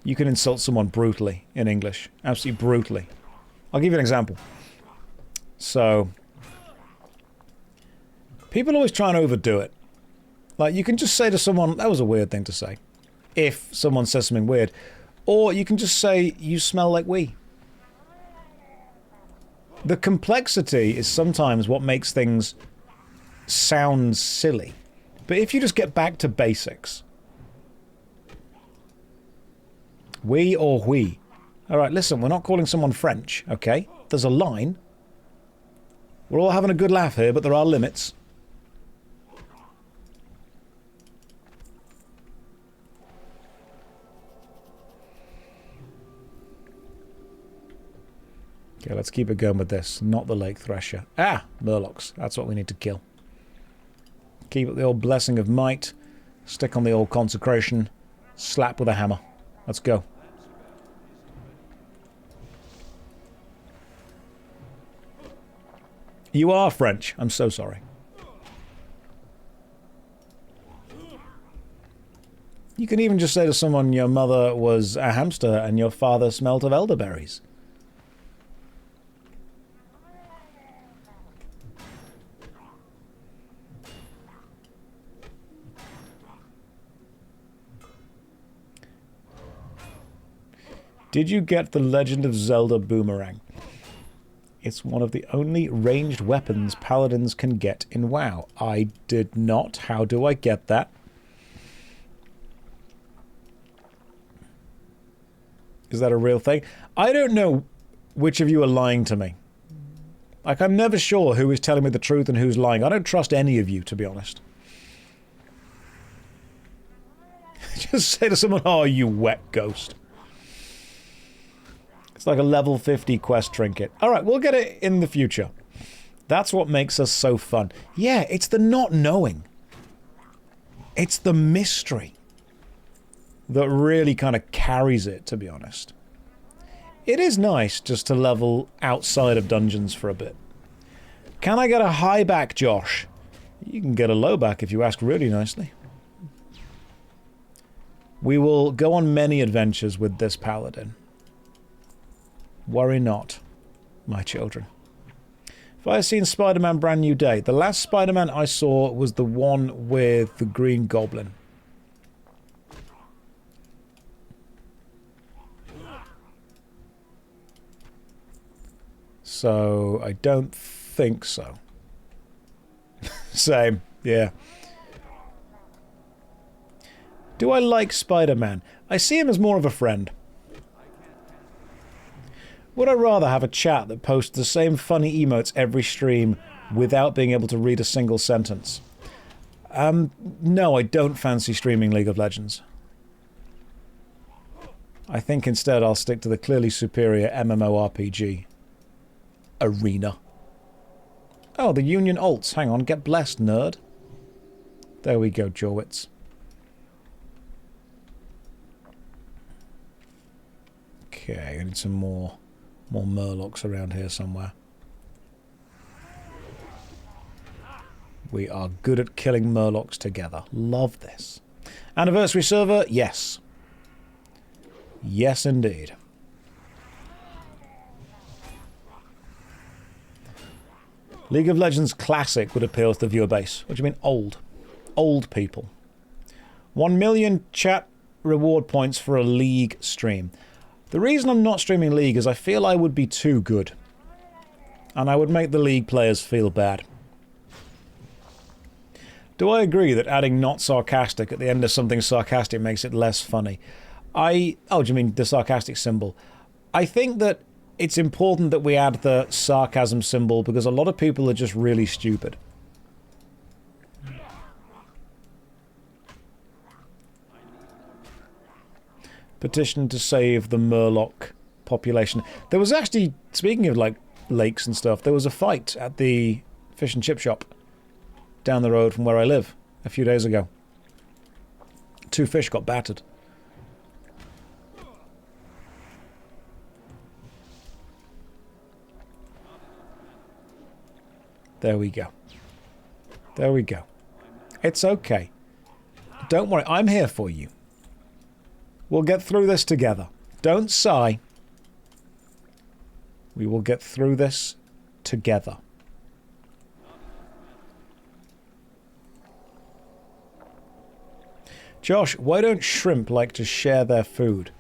you can insult someone brutally in English. Absolutely brutally. I'll give you an example. So... people always try and overdo it. Like, you can just say to someone, that was a weird thing to say. If someone says something weird. Or you can just say, you smell like wee. The complexity is sometimes what makes things sound silly. But if you just get back to basics. We or we. Alright, listen, we're not calling someone French, okay? There's a line. We're all having a good laugh here, but there are limits. Okay, let's keep it going with this. Not the lake thresher. Ah! Murlocs. That's what we need to kill. Keep up the old blessing of might. Stick on the old consecration. Slap with a hammer. Let's go. You are French. I'm so sorry. You can even just say to someone, your mother was a hamster and your father smelt of elderberries. Did you get the Legend of Zelda boomerang? It's one of the only ranged weapons paladins can get in WoW. I did not. How do I get that? Is that a real thing? I don't know which of you are lying to me. Like, I'm never sure who is telling me the truth and who's lying. I don't trust any of you, to be honest. Just say to someone, oh, you wet ghost. It's like a level 50 quest trinket. Alright, we'll get it in the future. That's what makes us so fun. Yeah, it's the not knowing. It's the mystery that really kind of carries it, to be honest. It is nice just to level outside of dungeons for a bit. Can I get a high back, Josh? You can get a low back if you ask really nicely. We will go on many adventures with this paladin. Worry not, my children. If I have seen Spider-Man Brand New Day, the last Spider-Man I saw was the one with the Green Goblin. So, I don't think so. Same, yeah. Do I like Spider-Man? I see him as more of a friend. Would I rather have a chat that posts the same funny emotes every stream without being able to read a single sentence? No, I don't fancy streaming League of Legends. I think instead I'll stick to the clearly superior MMORPG. Arena. Oh, the Union Alts. Hang on, get blessed, nerd. There we go, Jorwitz. Okay, I need some more Murlocs around here somewhere. We are good at killing Murlocs together. Love this. Anniversary server? Yes. Yes, indeed. League of Legends Classic would appeal to the viewer base. What do you mean old? Old people. 1 million chat reward points for a League stream. The reason I'm not streaming League is I feel I would be too good. And I would make the League players feel bad. Do I agree that adding not sarcastic at the end of something sarcastic makes it less funny? Oh, do you mean the sarcastic symbol? I think that it's important that we add the sarcasm symbol because a lot of people are just really stupid. Petition to save the Murloc population. There was actually, speaking of like lakes and stuff, there was a fight at the fish and chip shop down the road from where I live a few days ago. 2 fish got battered. There we go. There we go. It's okay. Don't worry, I'm here for you. We'll get through this together. Don't sigh. We will get through this together. Josh, why don't shrimp like to share their food?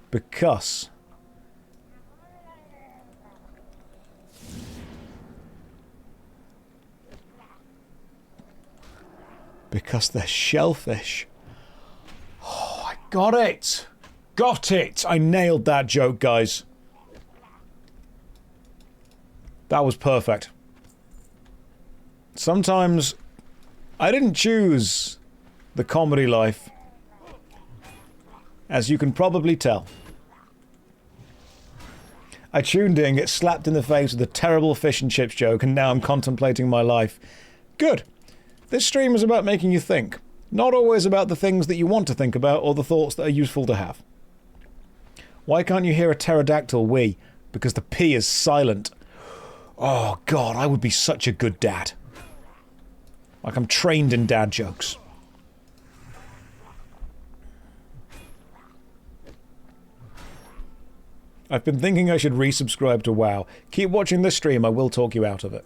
Because they're shellfish. Oh, I got it! Got it! I nailed that joke, guys. That was perfect. Sometimes I didn't choose the comedy life, as you can probably tell. I tuned in, get slapped in the face with a terrible fish and chips joke, and now I'm contemplating my life. Good. This stream is about making you think, not always about the things that you want to think about or the thoughts that are useful to have. Why can't you hear a pterodactyl wee? Because the P is silent. Oh God, I would be such a good dad. Like I'm trained in dad jokes. I've been thinking I should resubscribe to WoW. Keep watching this stream, I will talk you out of it.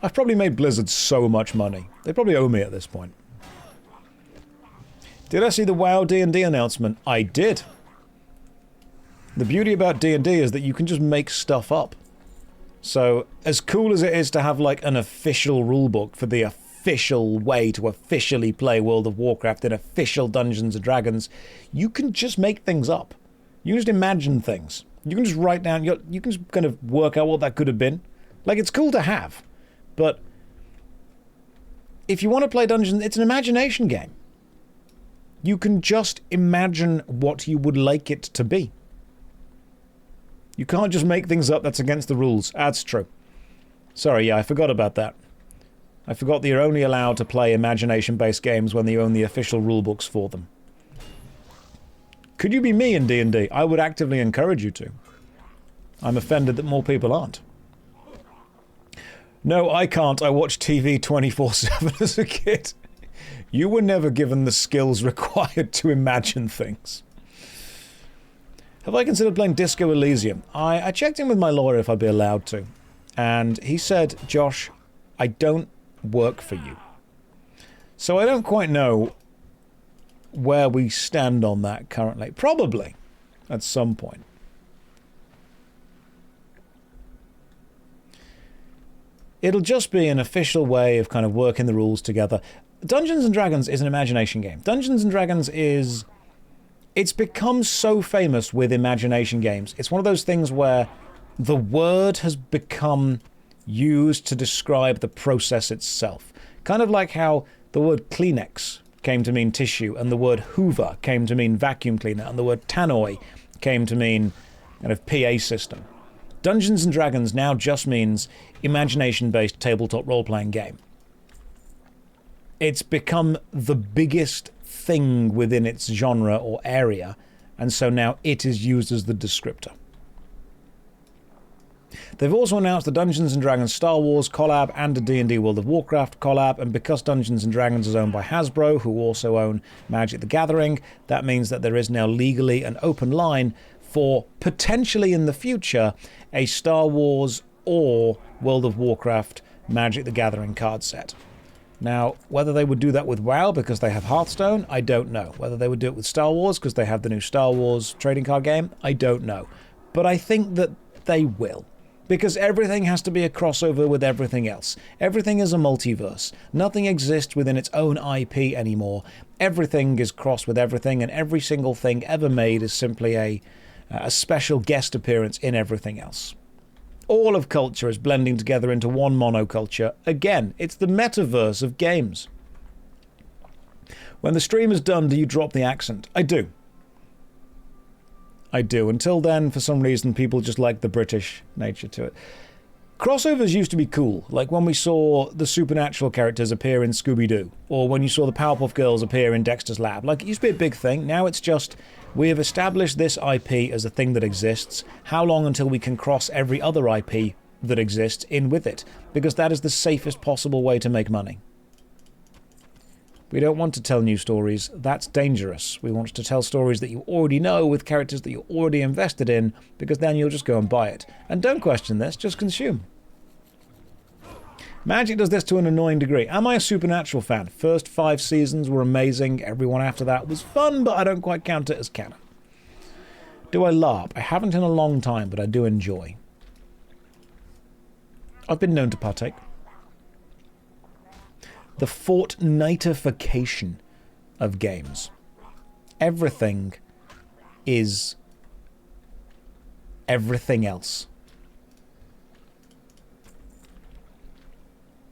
I've probably made Blizzard so much money. They probably owe me at this point. Did I see the WoW D&D announcement? I did. The beauty about D&D is that you can just make stuff up. So, as cool as it is to have like an official rulebook for the official way to officially play World of Warcraft in official Dungeons & Dragons, you can just make things up. You can just imagine things. You can just write down, you can just kind of work out what that could have been. Like, it's cool to have. But if you want to play Dungeons, it's an imagination game. You can just imagine what you would like it to be. You can't just make things up that's against the rules. That's true. Sorry, yeah, I forgot about that. I forgot that you're only allowed to play imagination-based games when you own the official rulebooks for them. Could you be me in D&D? I would actively encourage you to. I'm offended that more people aren't. No, I can't. I watched TV 24/7 as a kid. You were never given the skills required to imagine things. Have I considered playing Disco Elysium? I checked in with my lawyer if I'd be allowed to. And he said, Josh, I don't work for you. So I don't quite know where we stand on that currently. Probably at some point. It'll just be an official way of kind of working the rules together. Dungeons & Dragons is an imagination game. Dungeons & Dragons is... It's become so famous with imagination games. It's one of those things where the word has become used to describe the process itself. Kind of like how the word Kleenex came to mean tissue, and the word Hoover came to mean vacuum cleaner, and the word tannoy came to mean kind of PA system. Dungeons & Dragons now just means imagination-based tabletop role-playing game. It's become the biggest thing within its genre or area, and so now it is used as the descriptor. They've also announced the Dungeons & Dragons Star Wars collab and a D&D World of Warcraft collab, and because Dungeons & Dragons is owned by Hasbro, who also own Magic the Gathering, that means that there is now legally an open line for, potentially in the future, a Star Wars or World of Warcraft Magic the Gathering card set. Now, whether they would do that with WoW because they have Hearthstone, I don't know. Whether they would do it with Star Wars because they have the new Star Wars trading card game, I don't know. But I think that they will. Because everything has to be a crossover with everything else. Everything is a multiverse. Nothing exists within its own IP anymore. Everything is crossed with everything, and every single thing ever made is simply a special guest appearance in everything else. All of culture is blending together into one monoculture. Again, it's the metaverse of games. When the stream is done, do you drop the accent? I do. I do. Until then, for some reason, people just like the British nature to it. Crossovers used to be cool, like when we saw the supernatural characters appear in Scooby-Doo, or when you saw the Powerpuff Girls appear in Dexter's Lab. Like, it used to be a big thing. Now it's just, we have established this IP as a thing that exists. How long until we can cross every other IP that exists in with it? Because that is the safest possible way to make money. We don't want to tell new stories. That's dangerous. We want to tell stories that you already know with characters that you're already invested in, because then you'll just go and buy it. And don't question this, just consume. Magic does this to an annoying degree. Am I a Supernatural fan? First 5 seasons were amazing. Everyone after that was fun, but I don't quite count it as canon. Do I LARP? I haven't in a long time, but I do enjoy. I've been known to partake. The Fortnitification of games. Everything is everything else.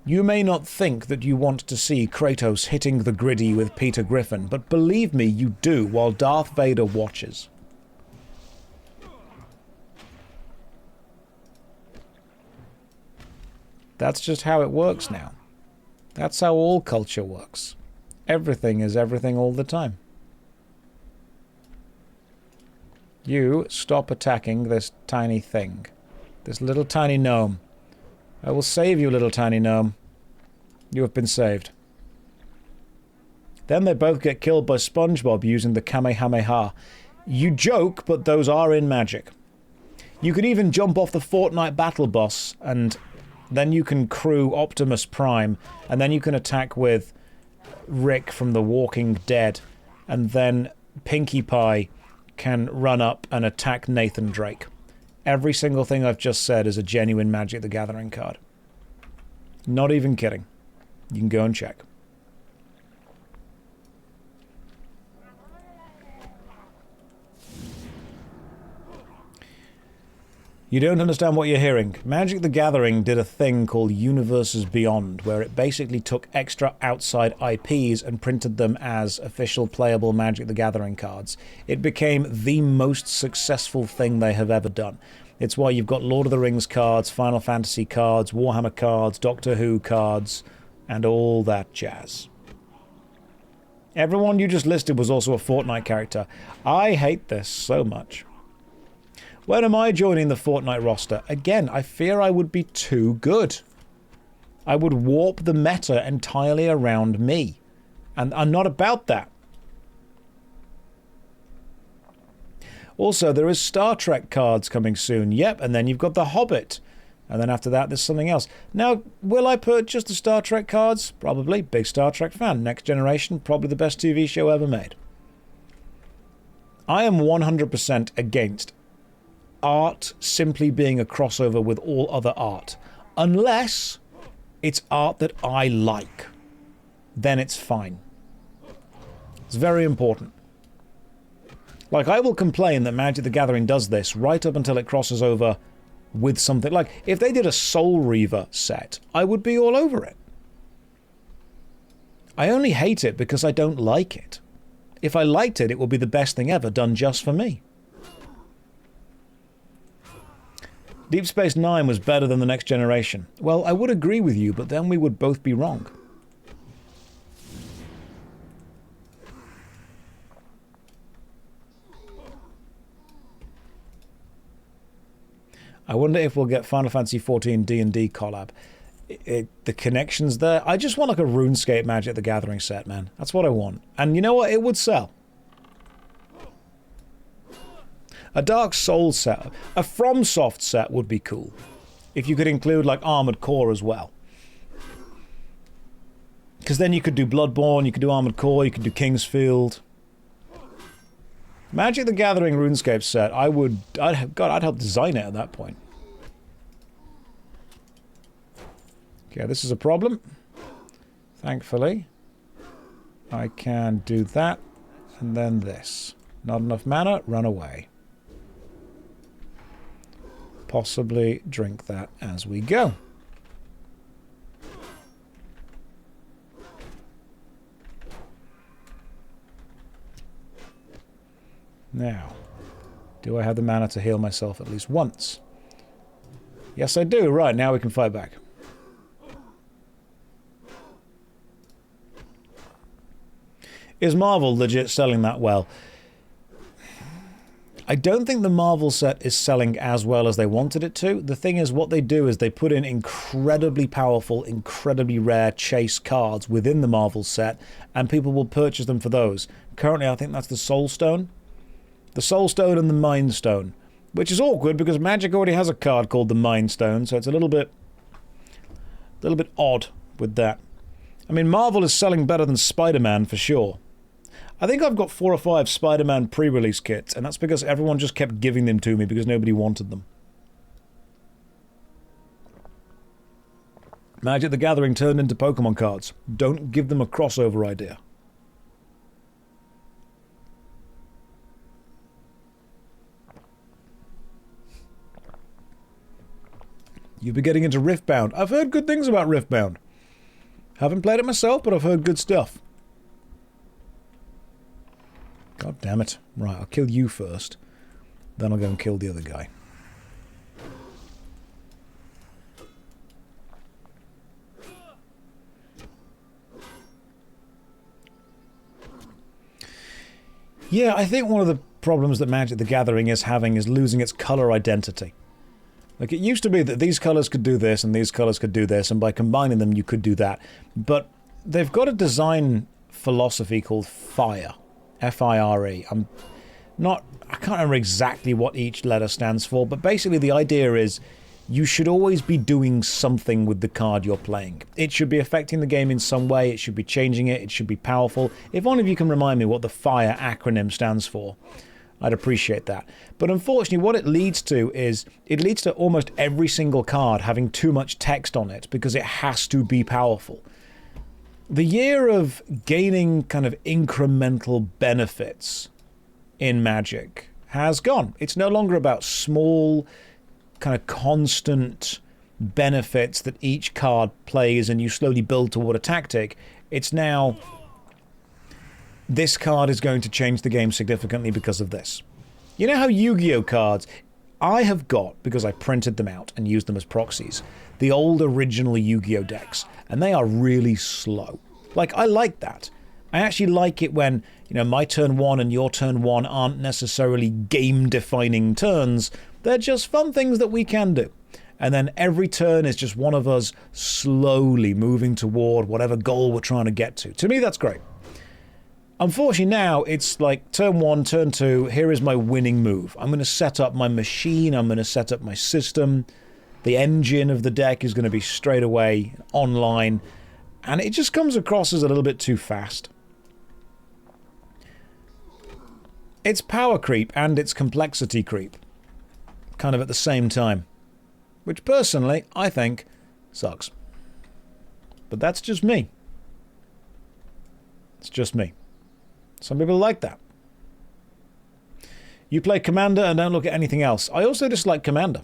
You may not think that you want to see Kratos hitting the griddy with Peter Griffin, but believe me, you do, while Darth Vader watches. That's just how it works now. That's how all culture works. Everything is everything all the time. You stop attacking this tiny thing. This little tiny gnome. I will save you, little tiny gnome. You have been saved. Then they both get killed by SpongeBob using the Kamehameha. You joke, but those are in Magic. You can even jump off the Fortnite battle boss, and then you can crew Optimus Prime, and then you can attack with Rick from The Walking Dead, and then Pinkie Pie can run up and attack Nathan Drake. Every single thing I've just said is a genuine Magic the Gathering card. Not even kidding. You can go and check. You don't understand what you're hearing. Magic the Gathering did a thing called Universes Beyond, where it basically took extra outside IPs and printed them as official playable Magic the Gathering cards. It became the most successful thing they have ever done. It's why you've got Lord of the Rings cards, Final Fantasy cards, Warhammer cards, Doctor Who cards, and all that jazz. Everyone you just listed was also a Fortnite character. I hate this so much. When am I joining the Fortnite roster? Again, I fear I would be too good. I would warp the meta entirely around me. And I'm not about that. Also, there is Star Trek cards coming soon. Yep, and then you've got The Hobbit. And then after that, there's something else. Now, will I purchase the Star Trek cards? Probably. Big Star Trek fan. Next Generation, probably the best TV show ever made. I am 100% against art simply being a crossover with all other art. Unless it's art that I like. Then it's fine. It's very important. Like, I will complain that Magic the Gathering does this right up until it crosses over with something. Like, if they did a Soul Reaver set, I would be all over it. I only hate it because I don't like it. If I liked it, it would be the best thing ever done just for me. Deep Space Nine was better than the Next Generation. Well, I would agree with you, but then we would both be wrong. I wonder if we'll get Final Fantasy XIV D&D collab. The connection's there. I just want like a RuneScape Magic the Gathering set, man. That's what I want. And you know what? It would sell. A Dark Souls set, a FromSoft set would be cool. If you could include like Armored Core as well. Because then you could do Bloodborne, you could do Armored Core, you could do Kingsfield. Magic the Gathering RuneScape set, I'd help design it at that point. Okay, this is a problem. Thankfully, I can do that, and then this. Not enough mana, run away. Possibly drink that as we go. Now, do I have the mana to heal myself at least once? Yes, I do. Right, now we can fight back. Is Marvel legit selling that well? I don't think the Marvel set is selling as well as they wanted it to. The thing is, what they do is they put in incredibly powerful, incredibly rare chase cards within the Marvel set, and people will purchase them for those. Currently, I think that's the Soul Stone. The Soul Stone and the Mind Stone. Which is awkward because Magic already has a card called the Mind Stone, so it's a little bit odd with that. I mean, Marvel is selling better than Spider-Man for sure. I think I've got 4 or 5 Spider-Man pre-release kits, and that's because everyone just kept giving them to me because nobody wanted them. Magic the Gathering turned into Pokemon cards. Don't give them a crossover idea. You'll be getting into Riftbound. I've heard good things about Riftbound. Haven't played it myself, but I've heard good stuff. God damn it. Right, I'll kill you first. Then I'll go and kill the other guy. Yeah, I think one of the problems that Magic the Gathering is having is losing its color identity. Like, it used to be that these colors could do this and these colors could do this, and by combining them you could do that. But they've got a design philosophy called FIRE. F-I-R-E. I can't remember exactly what each letter stands for, but basically the idea is you should always be doing something with the card you're playing. It should be affecting the game in some way, it should be changing it, it should be powerful. If one of you can remind me what the FIRE acronym stands for, I'd appreciate that. But unfortunately, what it leads to is, it leads to almost every single card having too much text on it because it has to be powerful. The year of gaining kind of incremental benefits in Magic has gone. It's no longer about small, kind of constant benefits that each card plays and you slowly build toward a tactic. It's now, this card is going to change the game significantly because of this. You know how Yu-Gi-Oh cards, I have got, because I printed them out and used them as proxies, the old original Yu-Gi-Oh decks, and they are really slow. Like, I like that. I actually like it when, you know, my turn 1 and your turn 1 aren't necessarily game-defining turns. They're just fun things that we can do. And then every turn is just one of us slowly moving toward whatever goal we're trying to get to. To me, that's great. Unfortunately now, it's like turn 1, turn 2, here is my winning move. I'm going to set up my machine, I'm going to set up my system. The engine of the deck is going to be straight away online. And it just comes across as a little bit too fast. It's power creep and it's complexity creep. Kind of at the same time. Which personally, I think, sucks. But that's just me. It's just me. Some people like that. You play Commander and don't look at anything else. I also dislike Commander.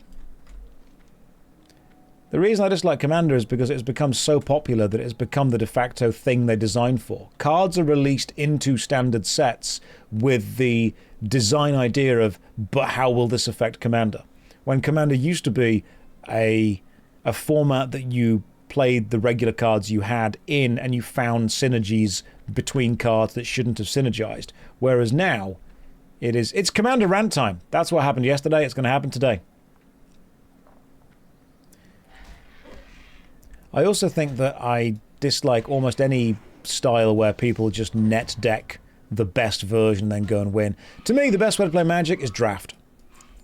The reason I dislike Commander is because it has become so popular that it has become the de facto thing they designed for. Cards are released into standard sets with the design idea of, but how will this affect Commander? When Commander used to be a format that you played the regular cards you had in and you found synergies between cards that shouldn't have synergized. Whereas now, it's Commander rant time. That's what happened yesterday, it's going to happen today. I also think that I dislike almost any style where people just net deck the best version and then go and win. To me, the best way to play Magic is Draft.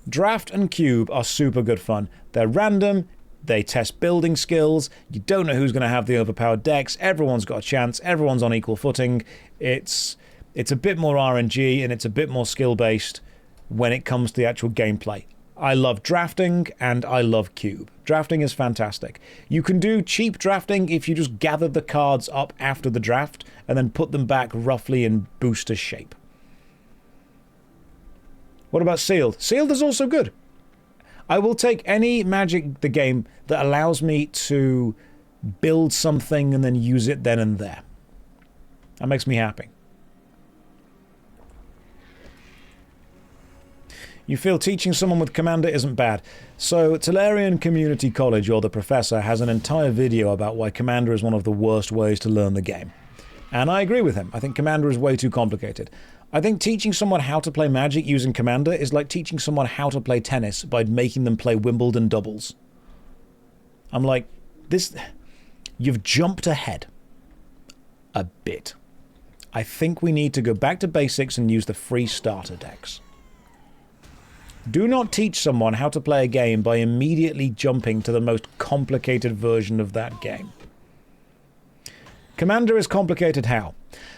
Draft and Cube are super good fun. They're random, they test building skills, you don't know who's going to have the overpowered decks, everyone's got a chance, everyone's on equal footing. It's a bit more RNG and it's a bit more skill-based when it comes to the actual gameplay. I love drafting, and I love cube. Drafting is fantastic. You can do cheap drafting if you just gather the cards up after the draft and then put them back roughly in booster shape. What about sealed? Sealed is also good. I will take any Magic the game that allows me to build something and then use it then and there. That makes me happy. You feel teaching someone with Commander isn't bad. So, Tolarian Community College, or the professor, has an entire video about why Commander is one of the worst ways to learn the game. And I agree with him. I think Commander is way too complicated. I think teaching someone how to play Magic using Commander is like teaching someone how to play tennis by making them play Wimbledon doubles. I'm like, this... You've jumped ahead a bit. I think we need to go back to basics and use the free starter decks. Do not teach someone how to play a game by immediately jumping to the most complicated version of that game. Commander is complicated how?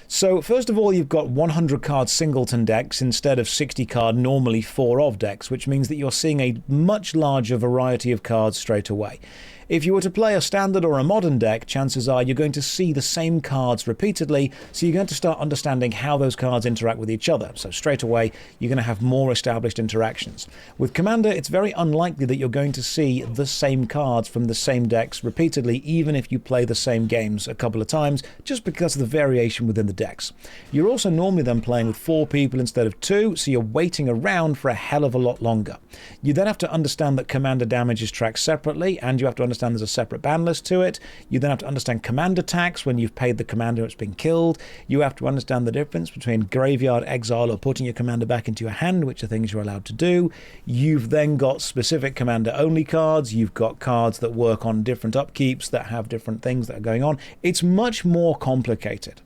So, first of all, you've got 100 card singleton decks instead of 60 card normally 4 of decks, which means that you're seeing a much larger variety of cards straight away. If you were to play a standard or a modern deck, chances are you're going to see the same cards repeatedly, so you're going to start understanding how those cards interact with each other. So straight away, you're going to have more established interactions. With Commander, it's very unlikely that you're going to see the same cards from the same decks repeatedly, even if you play the same games a couple of times, just because of the variation within the decks. You're also normally then playing with 4 people instead of 2, so you're waiting around for a hell of a lot longer. You then have to understand that Commander damage is tracked separately, and you have to understand there's a separate ban list to it. You then have to understand command attacks when you've paid the commander that's been killed. You have to understand the difference between graveyard, exile, or putting your commander back into your hand, which are things you're allowed to do. You've then got specific commander-only cards. You've got cards that work on different upkeeps that have different things that are going on. It's much more complicated.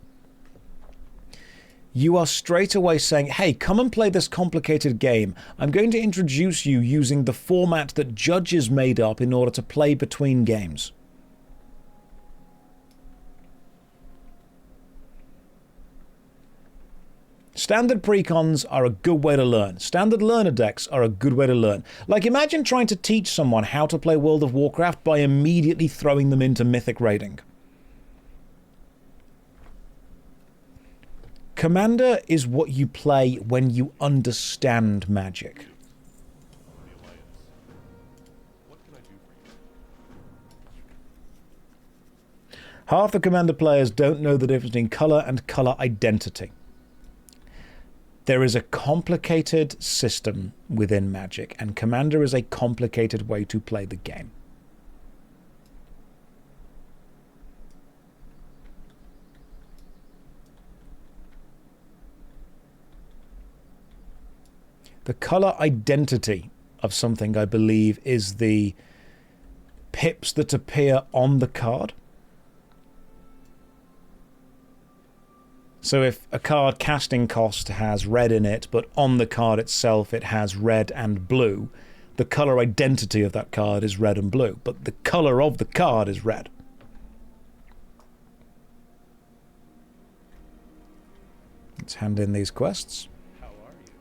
You are straight away saying, hey, come and play this complicated game. I'm going to introduce you using the format that judges made up in order to play between games. Standard precons are a good way to learn. Standard learner decks are a good way to learn. Like, imagine trying to teach someone how to play World of Warcraft by immediately throwing them into Mythic raiding. Commander is what you play when you understand Magic. Half the Commander players don't know the difference between color and color identity. There is a complicated system within Magic, and Commander is a complicated way to play the game. The color identity of something, I believe, is the pips that appear on the card. So if a card casting cost has red in it, but on the card itself it has red and blue, the color identity of that card is red and blue, but the color of the card is red. Let's hand in these quests.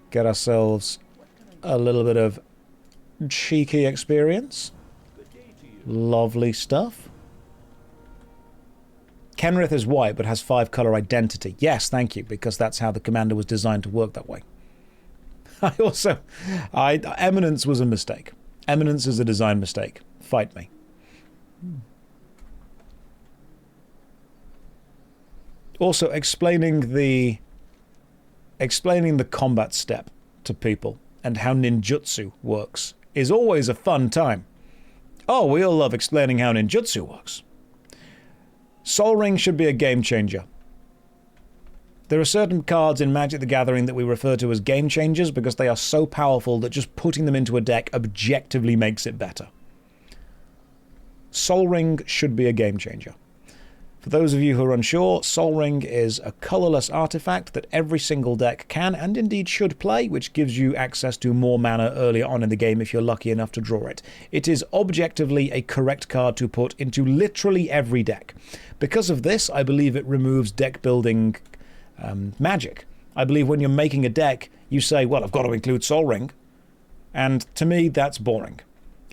Get ourselves a little bit of cheeky experience. Lovely stuff. Kenrith is white but has 5 color identity. Yes, thank you, because that's how the commander was designed to work that way. Eminence was a mistake. Eminence is a design mistake. Fight me. Also, explaining the combat step to people and how ninjutsu works is always a fun time. Oh, we all love explaining how ninjutsu works. Sol Ring should be a game changer. There are certain cards in Magic the Gathering that we refer to as game changers because they are so powerful that just putting them into a deck objectively makes it better. Sol Ring should be a game changer. For those of you who are unsure, Sol Ring is a colorless artifact that every single deck can and indeed should play, which gives you access to more mana earlier on in the game if you're lucky enough to draw it. It is objectively a correct card to put into literally every deck. Because of this, I believe it removes deck building magic. I believe when you're making a deck, you say, well, I've got to include Sol Ring. And to me, that's boring.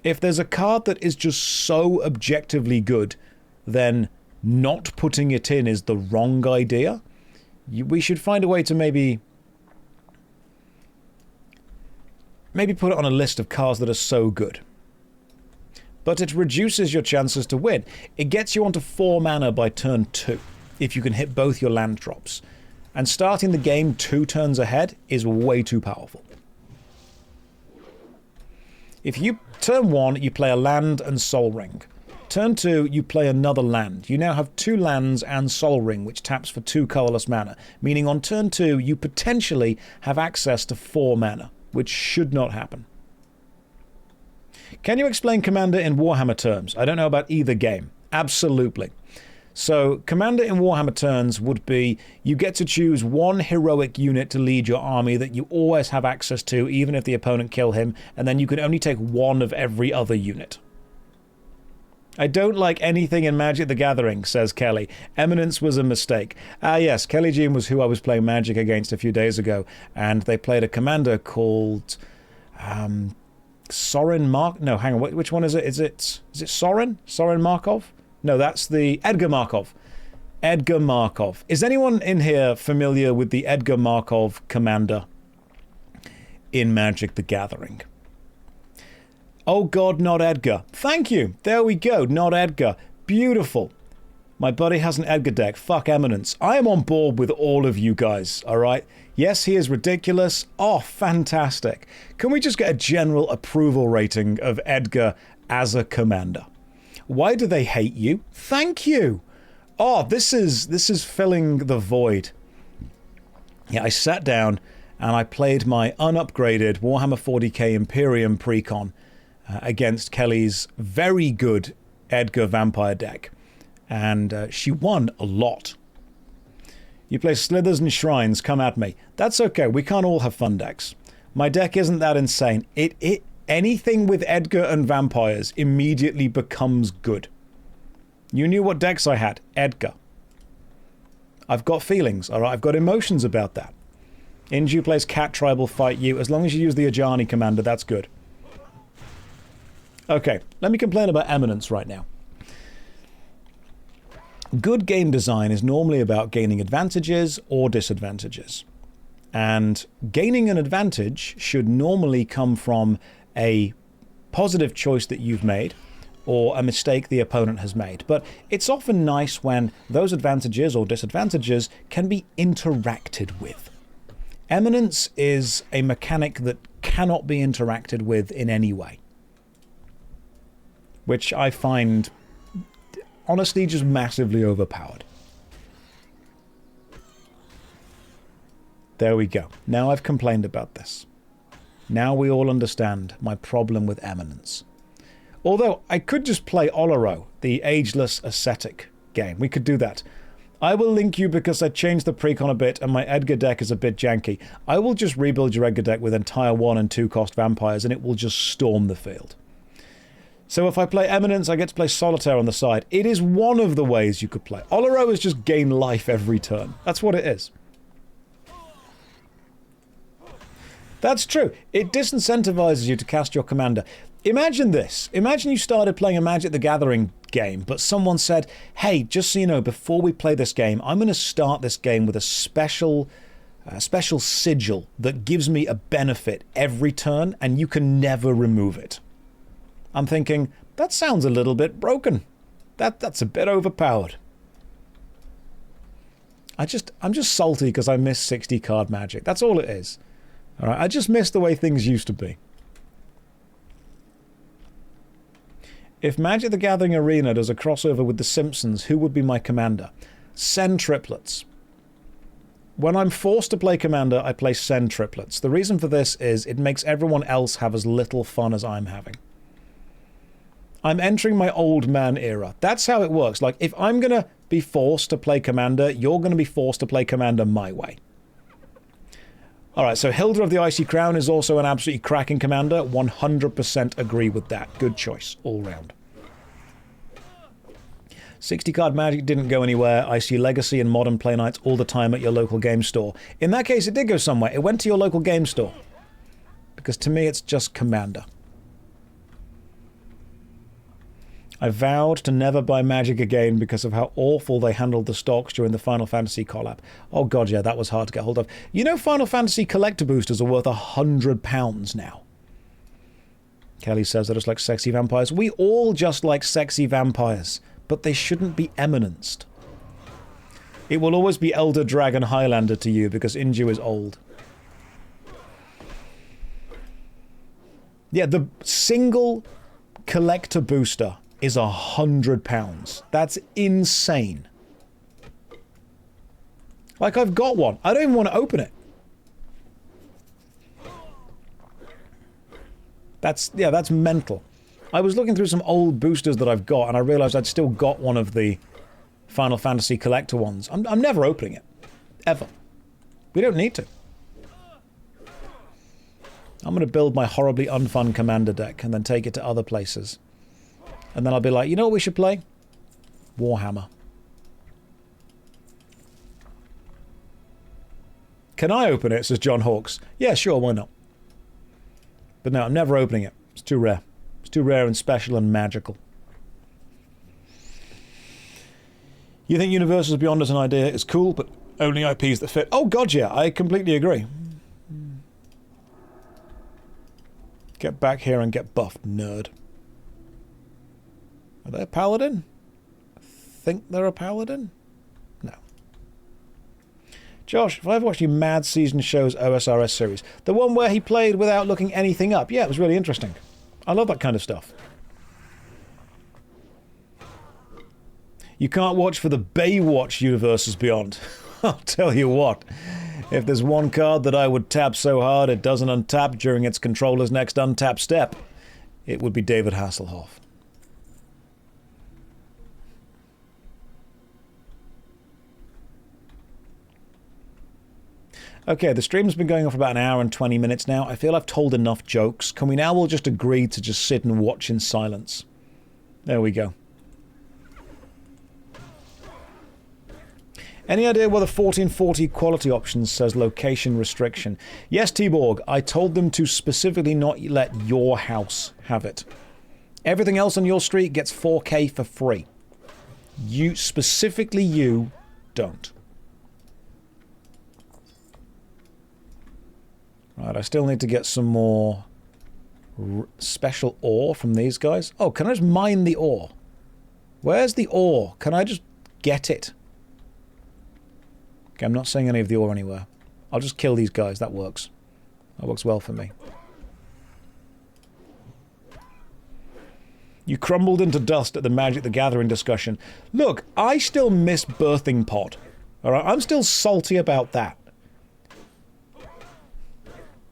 If there's a card that is just so objectively good, then not putting it in is the wrong idea. We should find a way to maybe put it on a list of cards that are so good. But it reduces your chances to win. It gets you onto 4 mana by turn 2, if you can hit both your land drops. And starting the game 2 turns ahead is way too powerful. If you turn 1, you play a land and Soul Ring. Turn 2, you play another land. You now have 2 lands and Soul Ring, which taps for 2 colorless mana, meaning on turn 2, you potentially have access to 4 mana, which should not happen. Can you explain Commander in Warhammer terms? I don't know about either game. Absolutely. So, Commander in Warhammer terms would be, you get to choose 1 heroic unit to lead your army that you always have access to, even if the opponent kill him, and then you can only take 1 of every other unit. I don't like anything in Magic the Gathering, says Kelly. Eminence was a mistake. Yes, Kelly Jean was who I was playing Magic against a few days ago, and they played a commander called Sorin Mark. No, hang on. Which one is it? Is it Sorin? Sorin Markov? No, that's the Edgar Markov. Edgar Markov. Is anyone in here familiar with the Edgar Markov commander in Magic the Gathering? Oh God, not Edgar. Thank you. There we go. Not Edgar. Beautiful. My buddy has an Edgar deck. Fuck Eminence. I am on board with all of you guys, alright? Yes, he is ridiculous. Oh, fantastic. Can we just get a general approval rating of Edgar as a commander? Why do they hate you? Thank you. Oh, this is filling the void. Yeah, I sat down and I played my unupgraded Warhammer 40k Imperium Precon against Kelly's very good Edgar Vampire deck. And she won a lot. You play Slithers and Shrines, come at me. That's okay, we can't all have fun decks. My deck isn't that insane. Anything with Edgar and vampires immediately becomes good. You knew what decks I had. Edgar. I've got feelings, alright? I've got emotions about that. Inju plays Cat Tribe will fight you. As long as you use the Ajani commander, that's good. Okay, let me complain about Eminence right now. Good game design is normally about gaining advantages or disadvantages. And gaining an advantage should normally come from a positive choice that you've made or a mistake the opponent has made. But it's often nice when those advantages or disadvantages can be interacted with. Eminence is a mechanic that cannot be interacted with in any way, which I find honestly just massively overpowered. There we go. Now I've complained about this. Now we all understand my problem with Eminence. Although I could just play Oloro, the ageless ascetic game. We could do that. I will link you because I changed the precon a bit and my Edgar deck is a bit janky. I will just rebuild your Edgar deck with entire 1 and 2 cost vampires and it will just storm the field. So if I play Eminence, I get to play Solitaire on the side. It is one of the ways you could play. Oloro is just gain life every turn. That's what it is. That's true. It disincentivizes you to cast your commander. Imagine this. Imagine you started playing a Magic the Gathering game, but someone said, hey, just so you know, before we play this game, I'm going to start this game with a special sigil that gives me a benefit every turn, and you can never remove it. I'm thinking, that sounds a little bit broken. That's a bit overpowered. I'm just salty because I miss 60 card Magic. That's all it is. All right, I just miss the way things used to be. If Magic the Gathering Arena does a crossover with The Simpsons, who would be my commander? Send triplets. When I'm forced to play commander, I play Send triplets. The reason for this is it makes everyone else have as little fun as I'm having. I'm entering my old man era. That's how it works. Like, if I'm going to be forced to play commander, you're going to be forced to play commander my way. Alright, so Hilda of the Icy Crown is also an absolutely cracking commander. 100% agree with that. Good choice, all round. 60 card Magic didn't go anywhere. I see Legacy and Modern Play Nights all the time at your local game store. In that case, it did go somewhere. It went to your local game store. because to me it's just Commander. I vowed to never buy Magic again because of how awful they handled the stocks during the Final Fantasy collab. Oh god, yeah, that was hard to get hold of. You know, Final Fantasy collector boosters are worth £100 now. Kelly says that it's like sexy vampires. We all just like sexy vampires, but they shouldn't be eminenced. It will always be Elder Dragon Highlander to you because Inju is old. Yeah, the single collector booster is £100. That's insane. Like, I've got one. I don't even want to open it. That's mental. I was looking through some old boosters that I've got, and I realized I'd still got one of the Final Fantasy collector ones. I'm never opening it. Ever. We don't need to. I'm going to build my horribly unfun commander deck and then take it to other places. And then I'll be like, you know what we should play? Warhammer. Can I open it? Says John Hawkes. Yeah, sure, why not? But no, I'm never opening it. It's too rare. It's too rare and special and magical. You think Universes Beyond as an idea is cool, but only IPs that fit. Oh god, yeah, I completely agree. Get back here and get buffed, nerd. Are they a paladin? I think they're a paladin? No. Josh, if I ever watched your Mad Season Show's OSRS series, the one where he played without looking anything up, yeah, it was really interesting. I love that kind of stuff. You can't watch for the Baywatch Universes Beyond. I'll tell you what, if there's one card that I would tap so hard it doesn't untap during its controller's next untap step, it would be David Hasselhoff. Okay, the stream's been going on for about an hour and 20 minutes now. I feel I've told enough jokes. Can we now all just agree to just sit and watch in silence? There we go. Any idea whether 1440 quality options says location restriction? Yes, T-Borg, I told them to specifically not let your house have it. Everything else on your street gets 4K for free. You, specifically you, don't. Right, I still need to get some more special ore from these guys. Oh, can I just mine the ore? Where's the ore? Can I just get it? Okay, I'm not saying any of the ore anywhere. I'll just kill these guys. That works. That works well for me. You crumbled into dust at the Magic the Gathering discussion. Look, I still miss Birthing Pod. Alright, I'm still salty about that.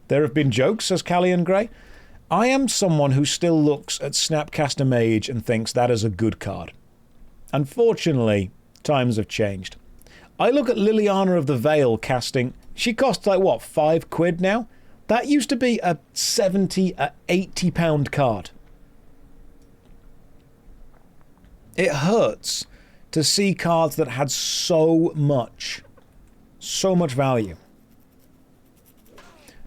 There have been jokes, says Callian Grey. I am someone who still looks at Snapcaster Mage and thinks that is a good card. Unfortunately, times have changed. I look at Liliana of the Vale casting. She costs like, what, £5 now? That used to be a 70, a £80 card. It hurts to see cards that had so much value.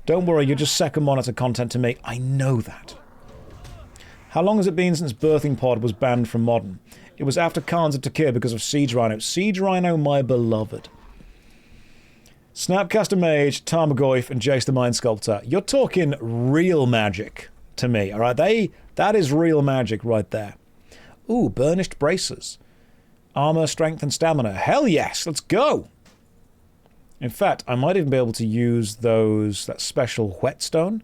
Don't worry, you're just second monitor content to me. I know that. How long has it been since Birthing Pod was banned from Modern? It was after Khans of Takir because of Siege Rhino. Siege Rhino, my beloved. Snapcaster Mage, Tarmogoyf, and Jace the Mind Sculptor. You're talking real magic to me, alright? That is real magic right there. Ooh, Burnished Bracers. Armor, Strength, and Stamina. Hell yes, let's go! In fact, I might even be able to use that special whetstone.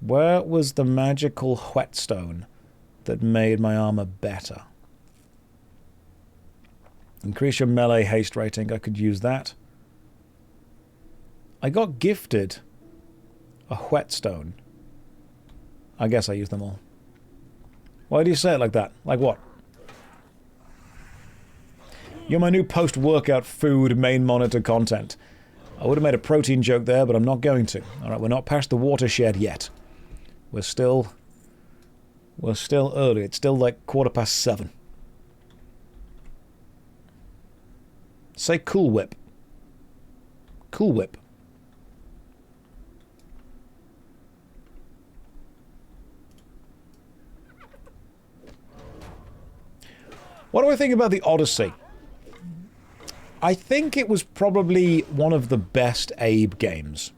Where was the magical whetstone that made my armor better? Increase your melee haste rating. I could use that. I got gifted a whetstone. I guess I used them all. Why do you say it like that? Like what? You're my new post-workout food main monitor content. I would have made a protein joke there, but I'm not going to. Alright, we're not past the watershed yet. We're still early. It's still like 7:15. Say Cool Whip. Cool Whip. What do I think about the Odyssey? I think it was probably one of the best Abe games.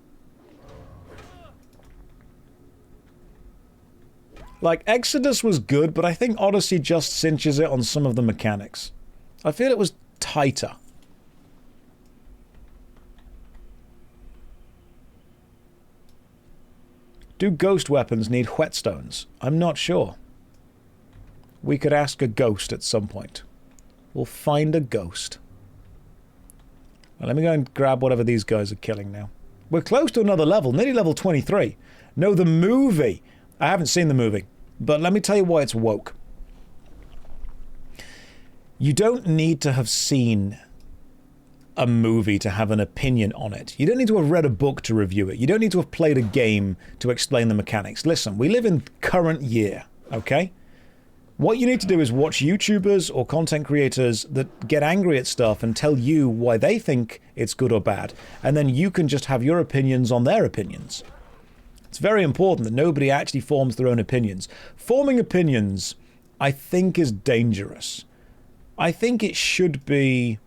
Like, Exodus was good, but I think Odyssey just cinches it on some of the mechanics. I feel it was tighter. Do ghost weapons need whetstones? I'm not sure. We could ask a ghost at some point. We'll find a ghost. Well, let me go and grab whatever these guys are killing now. We're close to another level, nearly level 23. No, the movie. I haven't seen the movie, but let me tell you why it's woke. You don't need to have seen a movie to have an opinion on it. You don't need to have read a book to review it. You don't need to have played a game to explain the mechanics. Listen, we live in current year, okay? What you need to do is watch YouTubers or content creators that get angry at stuff and tell you why they think it's good or bad, and then you can just have your opinions on their opinions. It's very important that nobody actually forms their own opinions. Forming opinions, I think, is dangerous. I think it should be...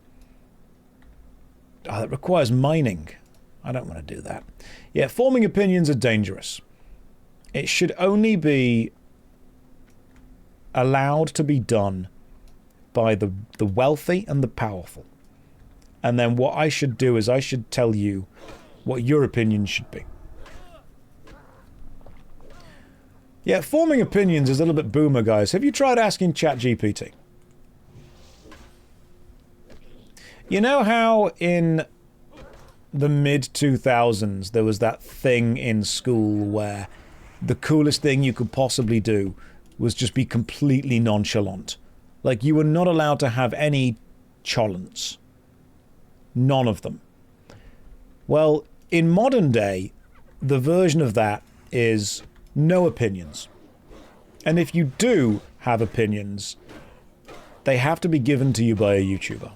Oh, that requires mining. I don't want to do that. Yeah, forming opinions are dangerous. It should only be allowed to be done by the wealthy and the powerful. And then what I should do is I should tell you what your opinion should be. Yeah, forming opinions is a little bit boomer, guys. Have you tried asking ChatGPT? You know how in the mid-2000s there was that thing in school where the coolest thing you could possibly do was just be completely nonchalant? Like, you were not allowed to have any cholents. None of them. Well, in modern day, the version of that is no opinions. And if you do have opinions, they have to be given to you by a YouTuber.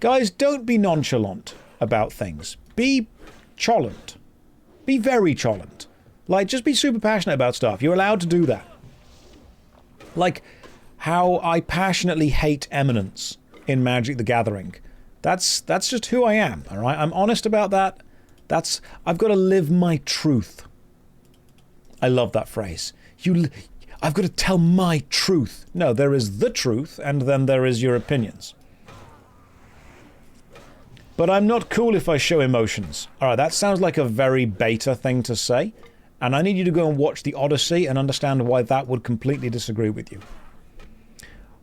Guys, don't be nonchalant about things. Be cholent. Be very cholent. Like, just be super passionate about stuff. You're allowed to do that. Like, how I passionately hate Eminence in Magic the Gathering. That's just who I am, alright? I'm honest about that. I've got to live my truth. I love that phrase. I've got to tell my truth. No, there is the truth, and then there is your opinions. But I'm not cool if I show emotions. Alright, that sounds like a very beta thing to say, and I need you to go and watch the Odyssey and understand why that would completely disagree with you.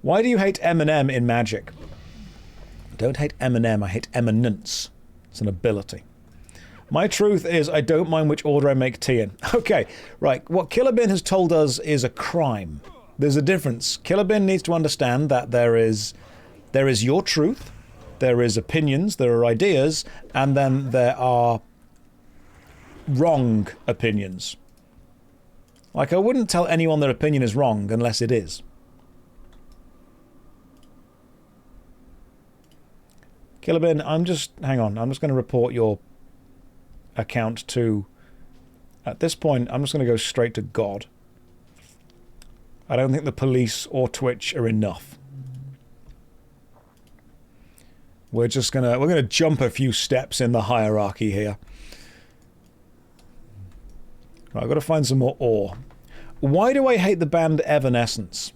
Why do you hate Eminem in Magic? I don't hate Eminem, I hate eminence. It's an ability. My truth is I don't mind which order I make tea in. Okay, right, what Killer Bin has told us is a crime. There's a difference. Killer Bin needs to understand that there is your truth, there is opinions, there are ideas, and then there are wrong opinions. Like, I wouldn't tell anyone their opinion is wrong unless it is. Killer Bin, hang on, I'm just going to report your account to, at this point, I'm just going to go straight to God. I don't think the police or Twitch are enough. We're gonna jump a few steps in the hierarchy here. Right, I've got to find some more ore. Why do I hate the band Evanescence?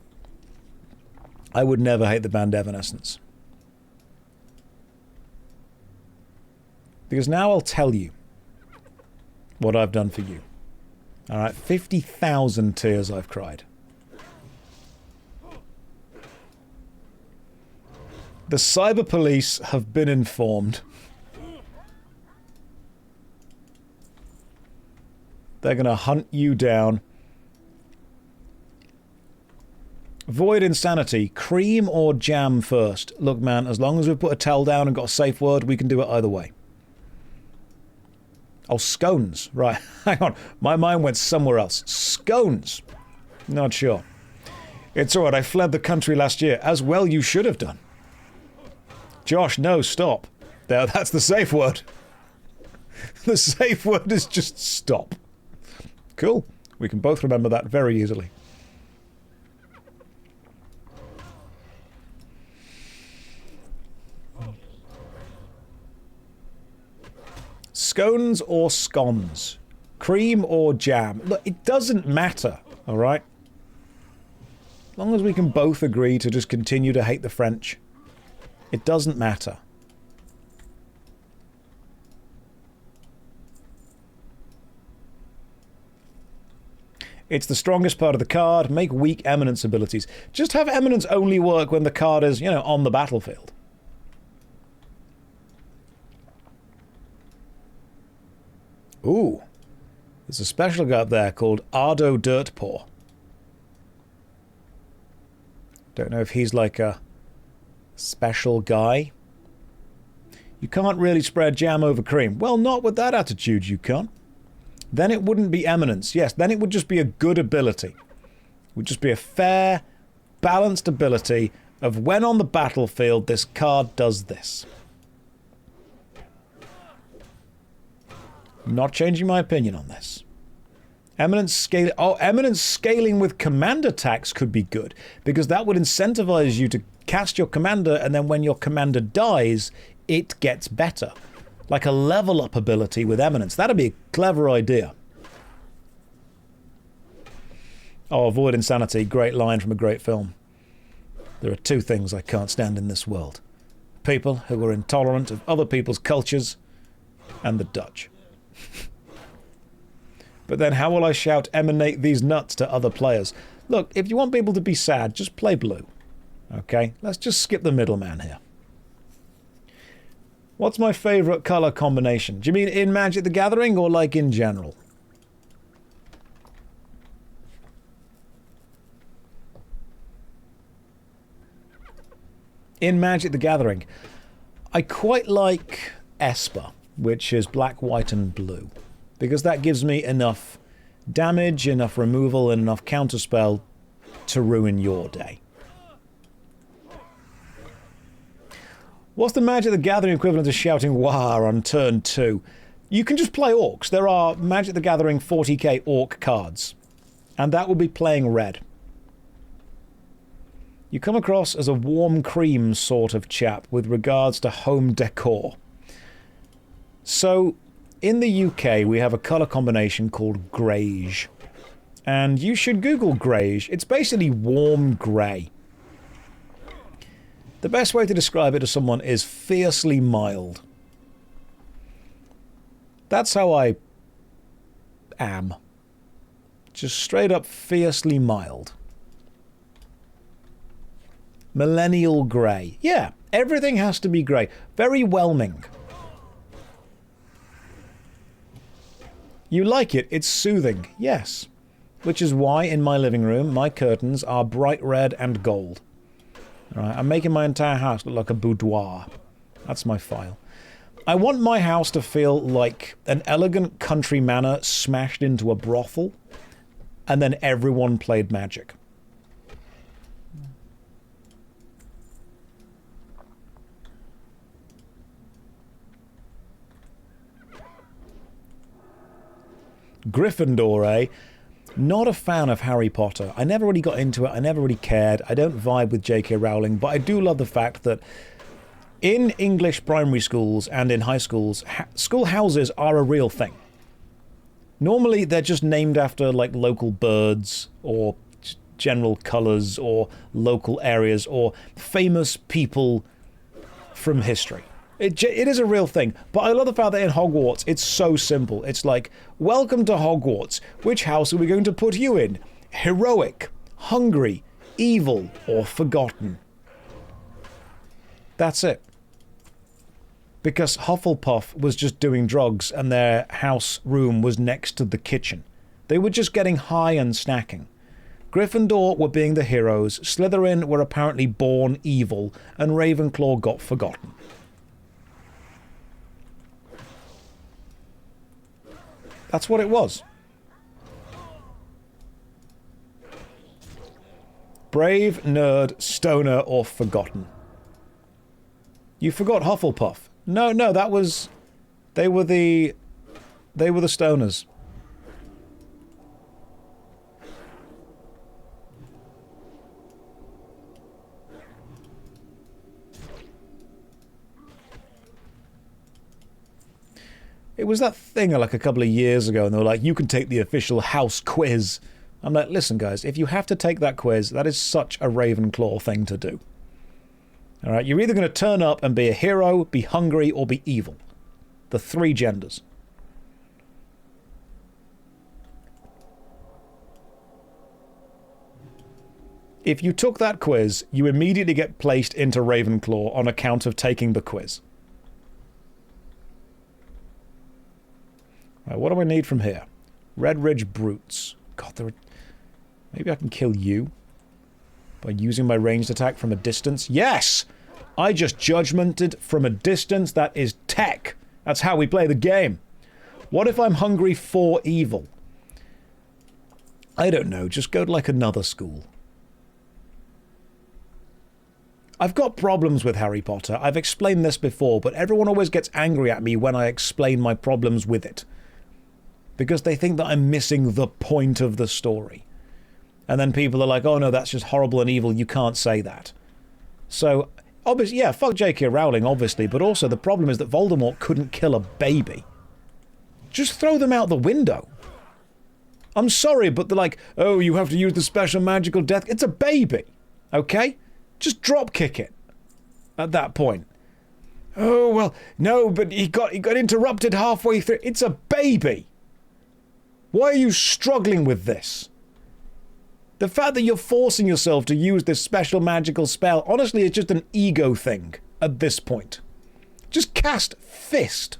I would never hate the band Evanescence. Because now I'll tell you what I've done for you. Alright, 50,000 tears I've cried. The cyber police have been informed. They're gonna hunt you down. Void Insanity, cream or jam first? Look, man, as long as we've put a towel down and got a safe word, we can do it either way. Oh, scones. Right, hang on. My mind went somewhere else. Scones. Not sure. It's alright, I fled the country last year. As well you should have done. Josh, no, stop. That's the safe word. The safe word is just stop. Cool. We can both remember that very easily. Scones or scones? Cream or jam? Look, it doesn't matter, alright? As long as we can both agree to just continue to hate the French, it doesn't matter. It's the strongest part of the card. Make weak eminence abilities. Just have eminence only work when the card is, you know, on the battlefield. Ooh. There's a special guy up there called Ardo Dirtpaw. Don't know if he's like a special guy. You can't really spread jam over cream. Well, not with that attitude, you can't. Then it wouldn't be eminence. Yes, then it would just be a good ability. It would just be a fair, balanced ability of when on the battlefield this card does this. Not changing my opinion on this. Eminence scaling. Oh, eminence scaling with commander tax could be good, because that would incentivize you to cast your commander, and then when your commander dies, it gets better. Like a level up ability with eminence. That'd be a clever idea. Oh, avoid insanity. Great line from a great film. There are two things I can't stand in this world. People who are intolerant of other people's cultures, and the Dutch. But then how will I shout emanate these nuts to other players? Look, if you want people to be sad, just play blue. Okay? Let's just skip the middleman here. What's my favourite colour combination? Do you mean in Magic the Gathering or like in general? In Magic the Gathering, I quite like Esper, which is black, white and blue. Because that gives me enough damage, enough removal and enough counterspell to ruin your day. What's the Magic the Gathering equivalent to shouting "Wah" on turn 2? You can just play orcs. There are Magic the Gathering 40k orc cards. And that would be playing red. You come across as a warm cream sort of chap with regards to home decor. So, in the UK, we have a colour combination called greige. And you should Google greige. It's basically warm grey. The best way to describe it to someone is fiercely mild. That's how I am. Just straight up fiercely mild. Millennial grey. Yeah, everything has to be grey. Very whelming. You like it, it's soothing. Yes. Which is why in my living room, my curtains are bright red and gold. Alright, I'm making my entire house look like a boudoir. That's my file. I want my house to feel like an elegant country manor smashed into a brothel, and then everyone played Magic. Gryffindor, eh? Not a fan of Harry Potter. I never really got into it. I never really cared. I don't vibe with J.K. Rowling, but I do love the fact that in English primary schools and in high schools, schoolhouses are a real thing. Normally, they're just named after, like, local birds or general colours or local areas or famous people from history. It is a real thing, but I love the fact that in Hogwarts, it's so simple. It's like, welcome to Hogwarts. Which house are we going to put you in? Heroic, hungry, evil, or forgotten? That's it. Because Hufflepuff was just doing drugs and their house room was next to the kitchen. They were just getting high and snacking. Gryffindor were being the heroes, Slytherin were apparently born evil, and Ravenclaw got forgotten. That's what it was. Brave, nerd, stoner, or forgotten. You forgot Hufflepuff. No, that was... They were the stoners. It was that thing like a couple of years ago, and they were like, you can take the official house quiz. I'm like, listen, guys, if you have to take that quiz, that is such a Ravenclaw thing to do. All right, you're either going to turn up and be a hero, be hungry, or be evil. The three genders. If you took that quiz, you immediately get placed into Ravenclaw on account of taking the quiz. Right, what do I need from here? Red Ridge Brutes. God, there are... Maybe I can kill you by using my ranged attack from a distance. Yes! I just judgmented from a distance. That is tech. That's how we play the game. What if I'm hungry for evil? I don't know. Just go to like another school. I've got problems with Harry Potter. I've explained this before, but everyone always gets angry at me when I explain my problems with it. Because they think that I'm missing the point of the story. And then people are like, oh no, that's just horrible and evil, you can't say that. So, obviously, yeah, fuck J.K. Rowling, obviously, but also the problem is that Voldemort couldn't kill a baby. Just throw them out the window. I'm sorry, but they're like, oh, you have to use the special magical death. It's a baby, okay? Just drop kick it at that point. Oh, well, no, but he got interrupted halfway through. It's a baby. Why are you struggling with this? The fact that you're forcing yourself to use this special magical spell, honestly, it's just an ego thing at this point. Just cast Fist.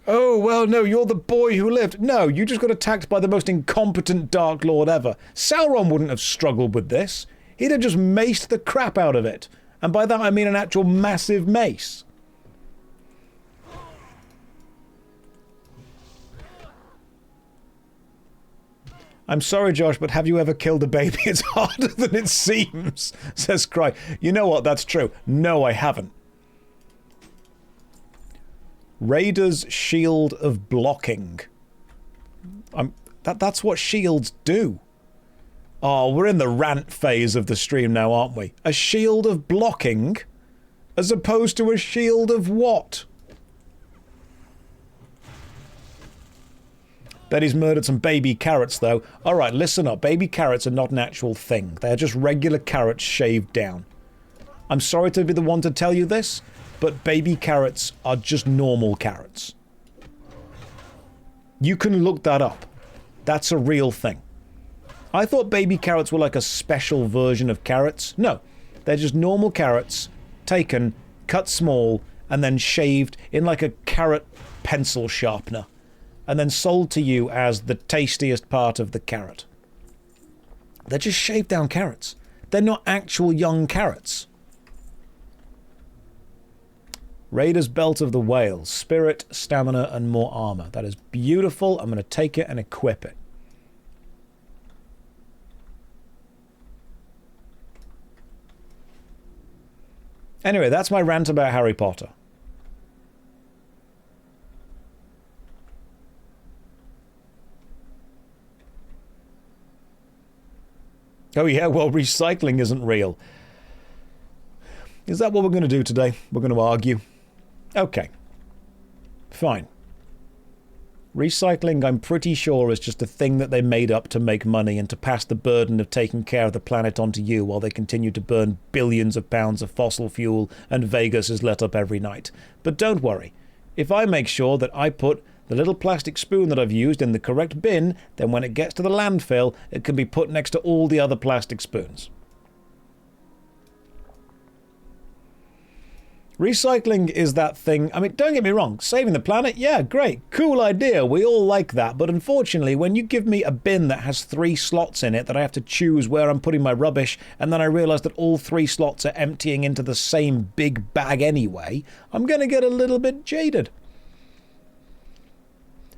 Oh, well, no, you're the boy who lived. No, you just got attacked by the most incompetent Dark Lord ever. Sauron wouldn't have struggled with this. He'd have just maced the crap out of it. And by that I mean an actual massive mace. I'm sorry, Josh, but have you ever killed a baby? It's harder than it seems, says Cry. You know what? That's true. No, I haven't. Raider's Shield of Blocking. That's what shields do. Oh, we're in the rant phase of the stream now, aren't we? A shield of blocking as opposed to a shield of what? Bet he's murdered some baby carrots, though. Alright, listen up. Baby carrots are not an actual thing. They are just regular carrots shaved down. I'm sorry to be the one to tell you this, but baby carrots are just normal carrots. You can look that up. That's a real thing. I thought baby carrots were like a special version of carrots. No, they're just normal carrots, taken, cut small, and then shaved in like a carrot pencil sharpener. And then sold to you as the tastiest part of the carrot. They're just shaved down carrots. They're not actual young carrots. Raider's Belt of the Whale. Spirit, stamina, and more armor. That is beautiful. I'm going to take it and equip it. Anyway, that's my rant about Harry Potter. Oh yeah, well, recycling isn't real. Is that what we're going to do today? We're going to argue? Okay. Fine. Recycling, I'm pretty sure, is just a thing that they made up to make money and to pass the burden of taking care of the planet onto you while they continue to burn billions of pounds of fossil fuel and Vegas is lit up every night. But don't worry. If I make sure that I put the little plastic spoon that I've used in the correct bin, then when it gets to the landfill, it can be put next to all the other plastic spoons. Recycling is that thing. I mean, don't get me wrong, saving the planet, yeah, great, cool idea, we all like that, but unfortunately, when you give me a bin that has 3 slots in it that I have to choose where I'm putting my rubbish, and then I realise that all 3 slots are emptying into the same big bag anyway, I'm going to get a little bit jaded.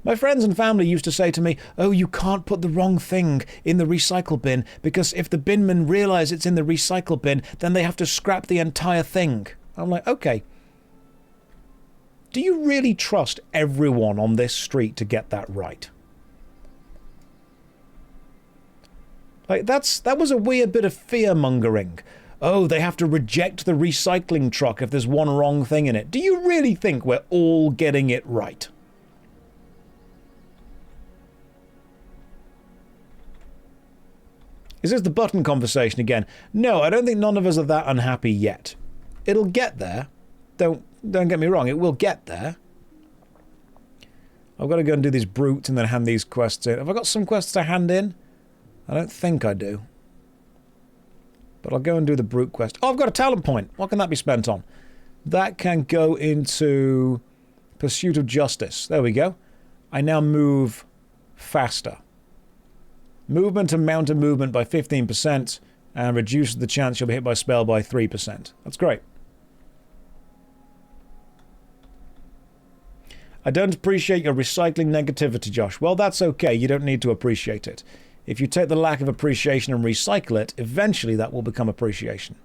My friends and family used to say to me, oh, you can't put the wrong thing in the recycle bin, because if the binmen realise it's in the recycle bin, then they have to scrap the entire thing. I'm like, okay. Do you really trust everyone on this street to get that right? Like, that was a weird bit of fear-mongering. Oh, they have to reject the recycling truck if there's one wrong thing in it. Do you really think we're all getting it right? Is this the button conversation again? No, I don't think none of us are that unhappy yet. It'll get there. Don't get me wrong, it will get there. I've got to go and do these brutes and then hand these quests in. Have I got some quests to hand in? I don't think I do. But I'll go and do the brute quest. Oh, I've got a talent point. What can that be spent on? That can go into Pursuit of Justice. There we go. I now move faster. Movement and mountain movement by 15% and reduces the chance you'll be hit by spell by 3%. That's great. I don't appreciate your recycling negativity, Josh. Well, that's okay. You don't need to appreciate it. If you take the lack of appreciation and recycle it, eventually that will become appreciation.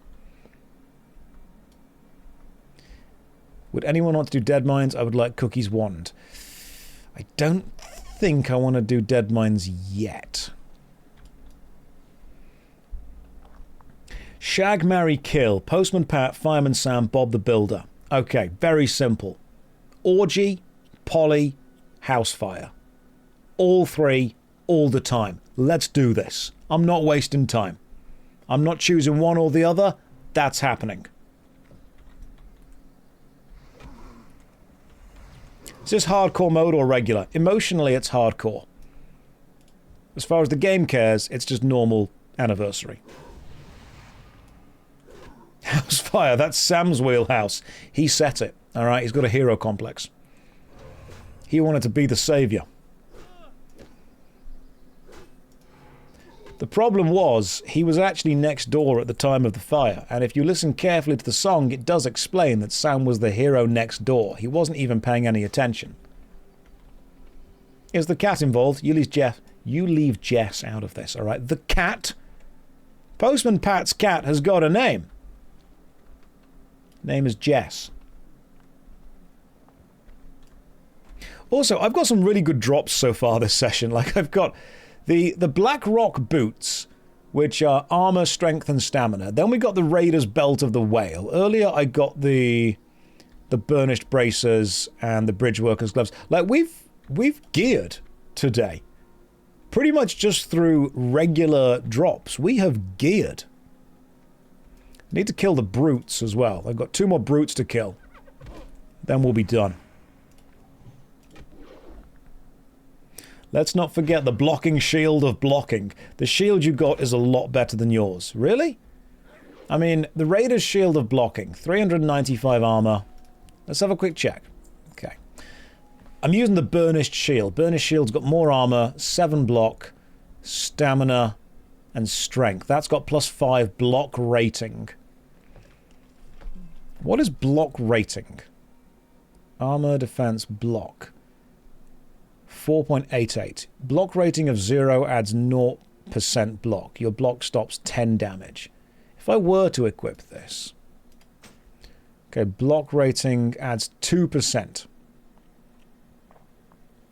Would anyone want to do Dead Mines? I would like Cookie's Wand. I don't think I want to do Dead Mines yet. Shag, marry, kill. Postman Pat, Fireman Sam, Bob the Builder. Okay, very simple. Orgy, poly, house fire. All three, all the time. Let's do this. I'm not wasting time. I'm not choosing one or the other. That's happening. Is this hardcore mode or regular? Emotionally, it's hardcore. As far as the game cares, it's just normal anniversary. House fire, that's Sam's wheelhouse. He set it, alright? He's got a hero complex. He wanted to be the savior. The problem was, he was actually next door at the time of the fire, and if you listen carefully to the song, it does explain that Sam was the hero next door. He wasn't even paying any attention. Is the cat involved? You leave Jess out of this, alright? The cat? Postman Pat's cat has got a name. Name is Jess. Also, I've got some really good drops so far this session. Like, I've got the Black Rock boots, which are armor, strength, and stamina. Then we got the Raider's Belt of the Whale. Earlier, I got the burnished bracers and the bridge workers gloves. Like, we've geared today. Pretty much just through regular drops. We have geared. Need to kill the brutes as well. I've got 2 more brutes to kill. Then we'll be done. Let's not forget the blocking shield of blocking. The shield you got is a lot better than yours. Really? I mean, the Raider's shield of blocking. 395 armor. Let's have a quick check. Okay. I'm using the burnished shield. Burnished shield's got more armor, 7 block, stamina, and strength. That's got +5 block rating. What is block rating? Armor, defense, block. 4.88. Block rating of 0 adds 0% block. Your block stops 10 damage. If I were to equip this... Okay, block rating adds 2%.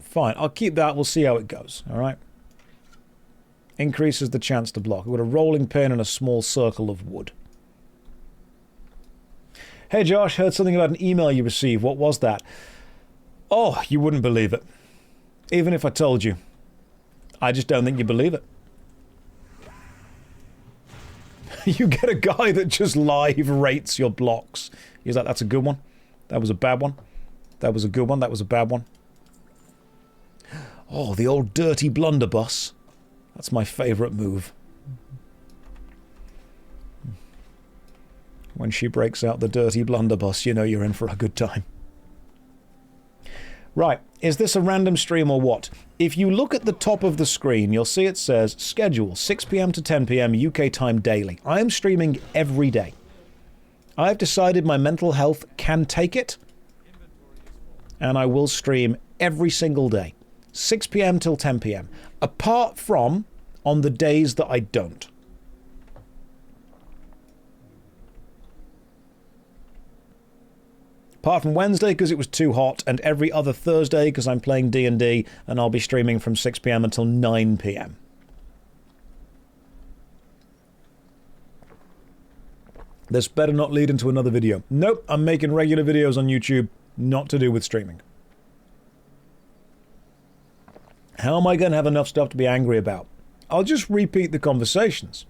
Fine, I'll keep that. We'll see how it goes, alright? Increases the chance to block. We've got a rolling pin and a small circle of wood. Hey Josh, heard something about an email you received. What was that? Oh, you wouldn't believe it. Even if I told you. I just don't think you believe it. You get a guy that just live rates your blocks. He's like, that's a good one. That was a bad one. That was a good one. That was a bad one. Oh, the old dirty blunderbuss. That's my favourite move. When she breaks out the dirty blunderbuss, you know you're in for a good time. Right, is this a random stream or what? If you look at the top of the screen, you'll see it says schedule 6 PM to 10 PM UK time daily. I am streaming every day. I've decided my mental health can take it, and I will stream every single day. 6 PM till 10 PM. Apart from on the days that I don't. Apart from Wednesday because it was too hot, and every other Thursday because I'm playing D&D, and I'll be streaming from 6 PM until 9 PM. This better not lead into another video. Nope, I'm making regular videos on YouTube, not to do with streaming. How am I going to have enough stuff to be angry about? I'll just repeat the conversations.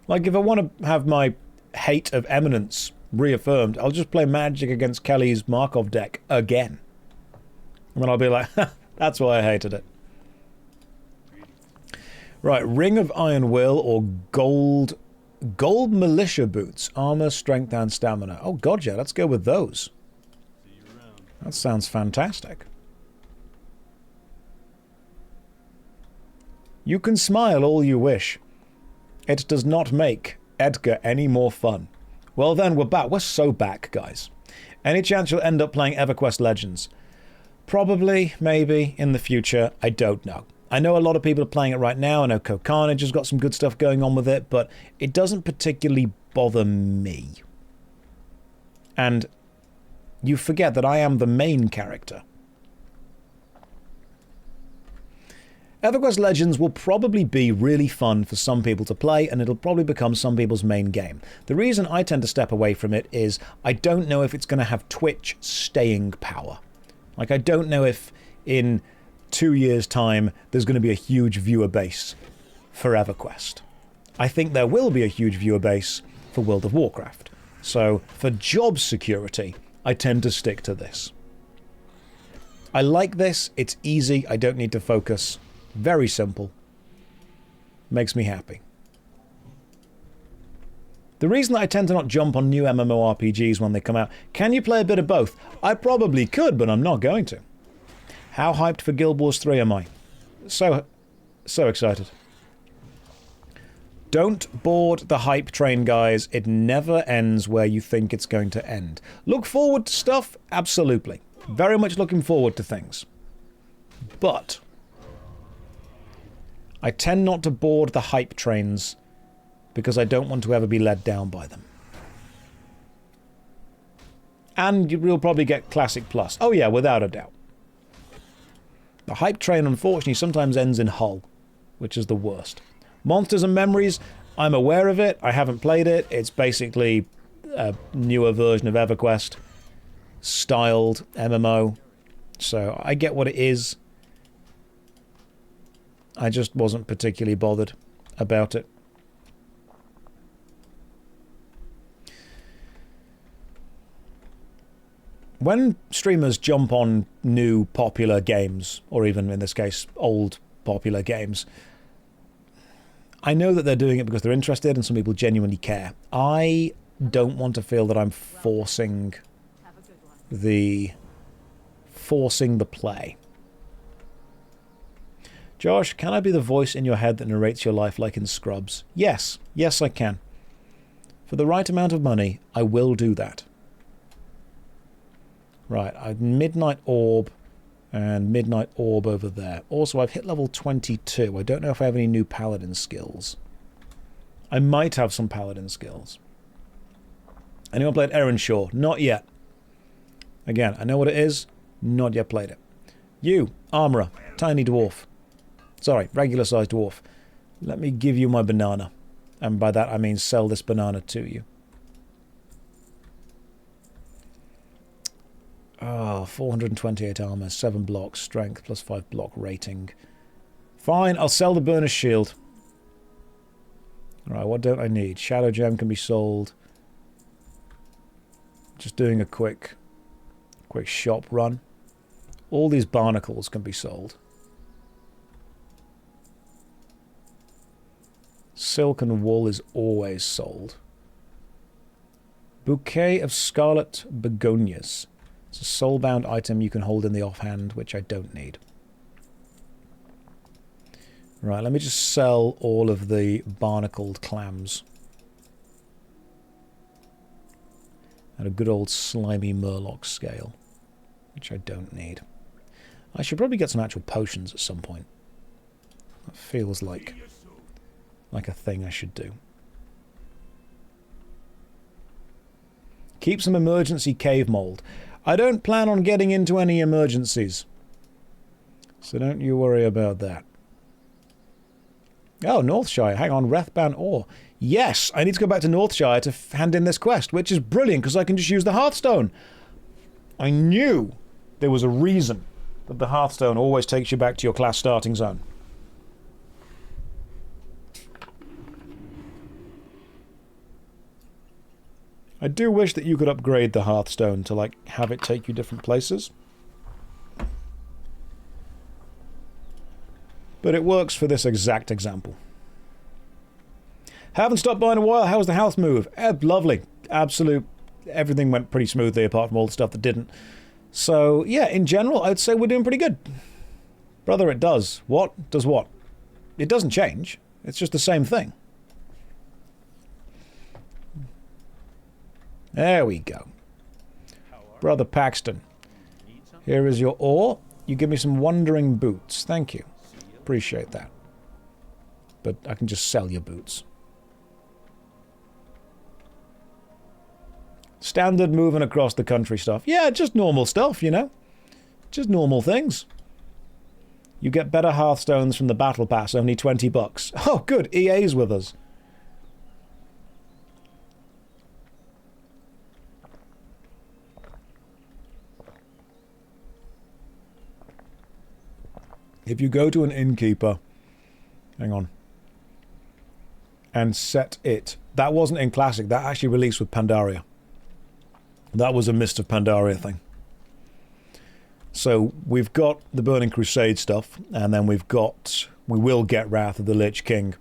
Like, if I want to have my hate of Eminence reaffirmed, I'll just play Magic against Kelly's Markov deck again. And then I'll be like, that's why I hated it. Right, Ring of Iron Will or Gold Militia Boots. Armor, Strength, and Stamina. Oh god, yeah, let's go with those. That sounds fantastic. You can smile all you wish. It does not make Edgar any more fun. Well then, we're back. We're so back, guys. Any chance you'll end up playing EverQuest Legends? Probably, maybe, in the future. I don't know. I know a lot of people are playing it right now. I know Carnage has got some good stuff going on with it, but it doesn't particularly bother me. And you forget that I am the main character. EverQuest Legends will probably be really fun for some people to play, and it'll probably become some people's main game. The reason I tend to step away from it is I don't know if it's going to have Twitch staying power. Like, I don't know if in 2 years' time there's going to be a huge viewer base for EverQuest. I think there will be a huge viewer base for World of Warcraft. So, for job security, I tend to stick to this. I like this. It's easy. I don't need to focus. Very simple. Makes me happy. The reason that I tend to not jump on new MMORPGs when they come out, can you play a bit of both? I probably could, but I'm not going to. How hyped for Guild Wars 3 am I? So excited. Don't board the hype train, guys. It never ends where you think it's going to end. Look forward to stuff? Absolutely. Very much looking forward to things. But I tend not to board the hype trains because I don't want to ever be led down by them. And you'll probably get Classic Plus. Oh yeah, without a doubt. The hype train, unfortunately, sometimes ends in Hull, which is the worst. Monsters and Memories, I'm aware of it. I haven't played it. It's basically a newer version of EverQuest, styled MMO. So I get what it is. I just wasn't particularly bothered about it. When streamers jump on new popular games, or even in this case, old popular games, I know that they're doing it because they're interested and some people genuinely care. I don't want to feel that I'm forcing the play. Josh, can I be the voice in your head that narrates your life like in Scrubs? Yes. Yes, I can. For the right amount of money, I will do that. Right, I've Midnight Orb and Midnight Orb over there. Also, I've hit level 22. I don't know if I have any new Paladin skills. I might have some Paladin skills. Anyone played Erenshaw? Not yet. Again, I know what it is. Not yet played it. You, Armourer, Tiny Dwarf. Sorry, regular-sized dwarf. Let me give you my banana. And by that I mean sell this banana to you. Oh, 428 armor, 7 blocks, strength, plus 5 block rating. Fine, I'll sell the burnished shield. Alright, what don't I need? Shadow gem can be sold. Just doing a quick shop run. All these barnacles can be sold. Silk and wool is always sold. Bouquet of scarlet begonias. It's a soul-bound item you can hold in the offhand, which I don't need. Right, let me just sell all of the barnacled clams. And a good old slimy murloc scale, which I don't need. I should probably get some actual potions at some point. That feels like a thing I should do. Keep some emergency cave mold. I don't plan on getting into any emergencies, so don't you worry about that. Oh, Northshire. Hang on, Wrathbound Ore. Yes, I need to go back to Northshire to hand in this quest, which is brilliant because I can just use the Hearthstone. I knew there was a reason that the Hearthstone always takes you back to your class starting zone. I do wish that you could upgrade the Hearthstone to, like, have it take you different places. But it works for this exact example. Haven't stopped by in a while. How was the house move? Lovely. Absolute. Everything went pretty smoothly apart from all the stuff that didn't. So, yeah, in general, I'd say we're doing pretty good. Brother, it does. What? Does what? It doesn't change. It's just the same thing. There we go. Brother Paxton. Here is your ore. You give me some wandering boots. Thank you. Appreciate that. But I can just sell your boots. Standard moving across the country stuff. Yeah, just normal stuff, you know? Just normal things. You get better Hearthstones from the Battle Pass, only $20. Oh, good. EA's with us. If you go to an innkeeper, hang on, and set it, that wasn't in Classic, that actually released with Pandaria. That was a Mist of Pandaria thing. So we've got the Burning Crusade stuff, and then we will get Wrath of the Lich King.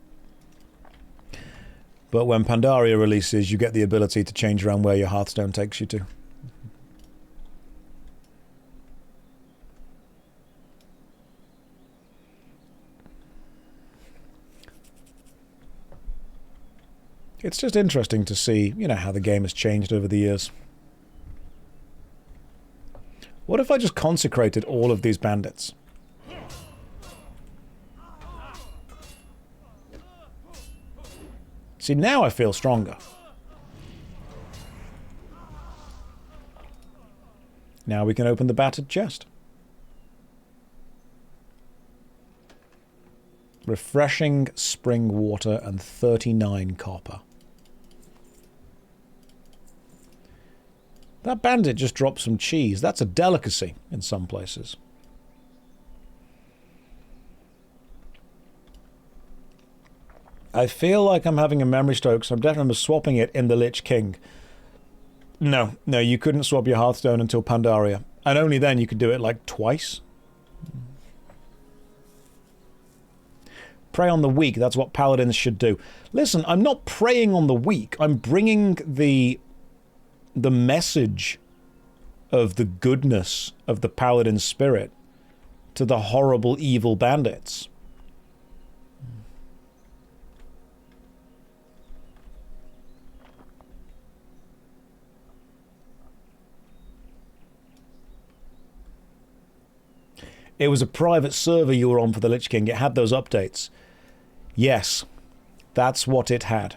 But when Pandaria releases, you get the ability to change around where your Hearthstone takes you to. It's just interesting to see, you know, how the game has changed over the years. What if I just consecrated all of these bandits? See, now I feel stronger. Now we can open the battered chest. Refreshing spring water and 39 copper. That bandit just dropped some cheese. That's a delicacy in some places. I feel like I'm having a memory stroke, so I'm definitely swapping it in the Lich King. No, you couldn't swap your Hearthstone until Pandaria. And only then you could do it like twice. Prey on the weak, that's what paladins should do. Listen, I'm not preying on the weak. I'm bringing the message of the goodness of the paladin spirit to the horrible, evil bandits. It was a private server you were on for the Lich King. It had those updates. Yes, that's what it had.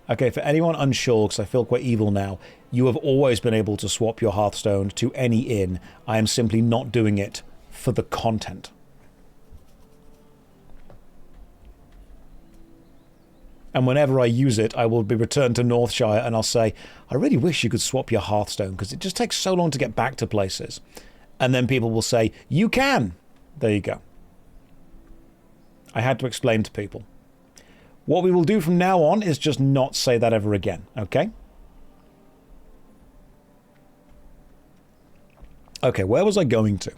Okay, for anyone unsure, because I feel quite evil now, you have always been able to swap your Hearthstone to any inn. I am simply not doing it for the content. And whenever I use it, I will be returned to Northshire and I'll say, I really wish you could swap your Hearthstone because it just takes so long to get back to places. And then people will say, you can. There you go. I had to explain to people. What we will do from now on is just not say that ever again, okay? Okay, where was I going to?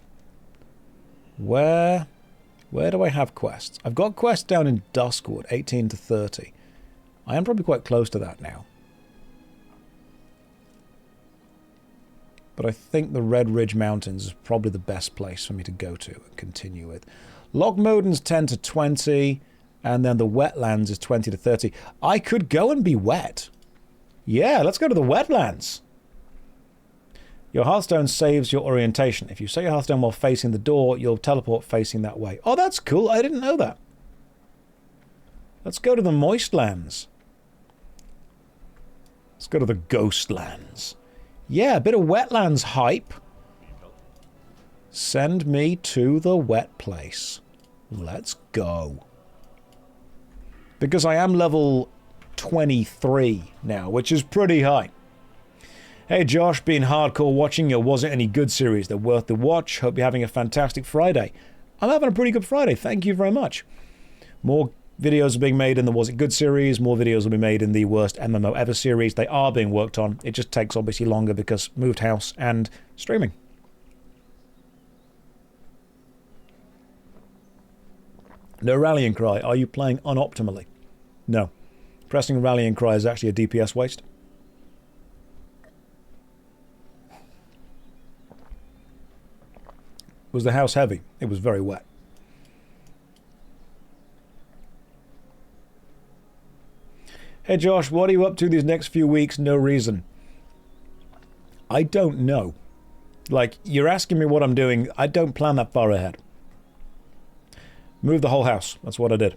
Where do I have quests? I've got quests down in Duskwood, 18 to 30. I am probably quite close to that now. But I think the Red Ridge Mountains is probably the best place for me to go to and continue with. Lochmoden's 10 to 20, and then the Wetlands is 20 to 30. I could go and be wet. Yeah, let's go to the Wetlands. Your Hearthstone saves your orientation. If you set your Hearthstone while facing the door, you'll teleport facing that way. Oh, that's cool. I didn't know that. Let's go to the Moistlands. Let's go to the Ghostlands. Yeah, a bit of Wetlands hype. Send me to the wet place. Let's go. Because I am level 23 now, which is pretty high. Hey Josh, been hardcore watching your Was It Any Good series. They're worth the watch. Hope you're having a fantastic Friday. I'm having a pretty good Friday, thank you very much. More videos are being made in the Was It Good series. More videos will be made in the Worst MMO Ever series. They are being worked on. It just takes obviously longer because moved house and streaming. No rallying cry. Are you playing unoptimally? No. Pressing rallying cry is actually a DPS waste. Was the house heavy? It was very wet. Hey Josh, what are you up to these next few weeks? No reason. I don't know. Like, you're asking me what I'm doing. I don't plan that far ahead. Move the whole house. That's what I did.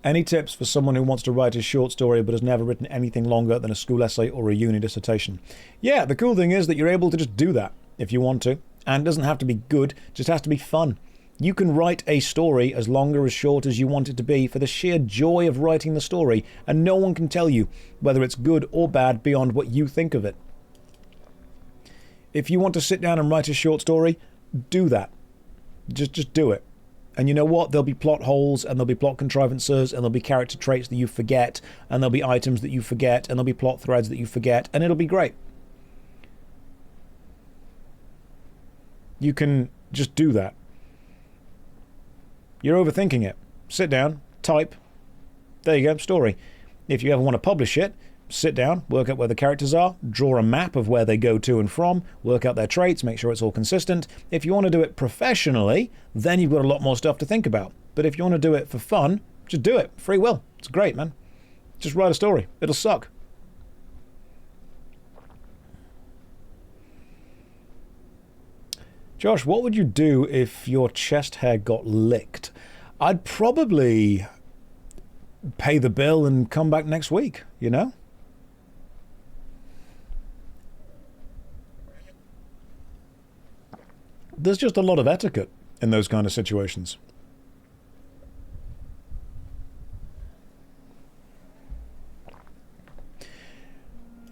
Any tips for someone who wants to write a short story but has never written anything longer than a school essay or a uni dissertation? Yeah, the cool thing is that you're able to just do that if you want to. And it doesn't have to be good, it just has to be fun. You can write a story as long or as short as you want it to be for the sheer joy of writing the story, and no one can tell you whether it's good or bad beyond what you think of it. If you want to sit down and write a short story, do that. Just do it. And you know what? There'll be plot holes, and there'll be plot contrivances, and there'll be character traits that you forget, and there'll be items that you forget, and there'll be plot threads that you forget, and it'll be great. You can just do that. You're overthinking it. Sit down, type. There you go, story. If you ever want to publish it, sit down, work out where the characters are, draw a map of where they go to and from, work out their traits, make sure it's all consistent. If you want to do it professionally, then you've got a lot more stuff to think about. But if you want to do it for fun, just do it. Free will. It's great, man. Just write a story. It'll suck. Josh, what would you do if your chest hair got licked? I'd probably pay the bill and come back next week, you know? There's just a lot of etiquette in those kind of situations.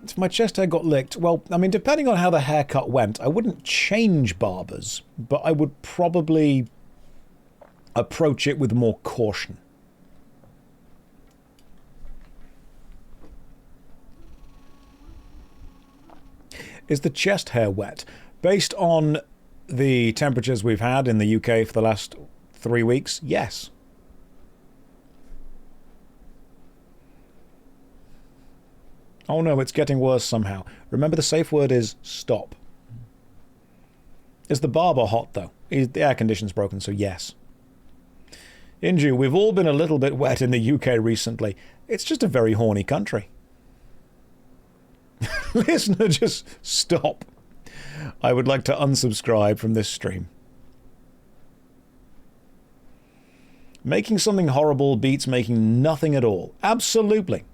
If my chest hair got licked, well, I mean, depending on how the haircut went, I wouldn't change barbers, but I would probably approach it with more caution. Is the chest hair wet? Based on the temperatures we've had in the UK for the last 3 weeks, yes. Oh no, it's getting worse somehow. Remember, the safe word is stop. Is the barber hot though? The air conditioning's broken, so yes. Inju, we've all been a little bit wet in the UK recently. It's just a very horny country. Listener, just stop. I would like to unsubscribe from this stream. Making something horrible beats making nothing at all. Absolutely.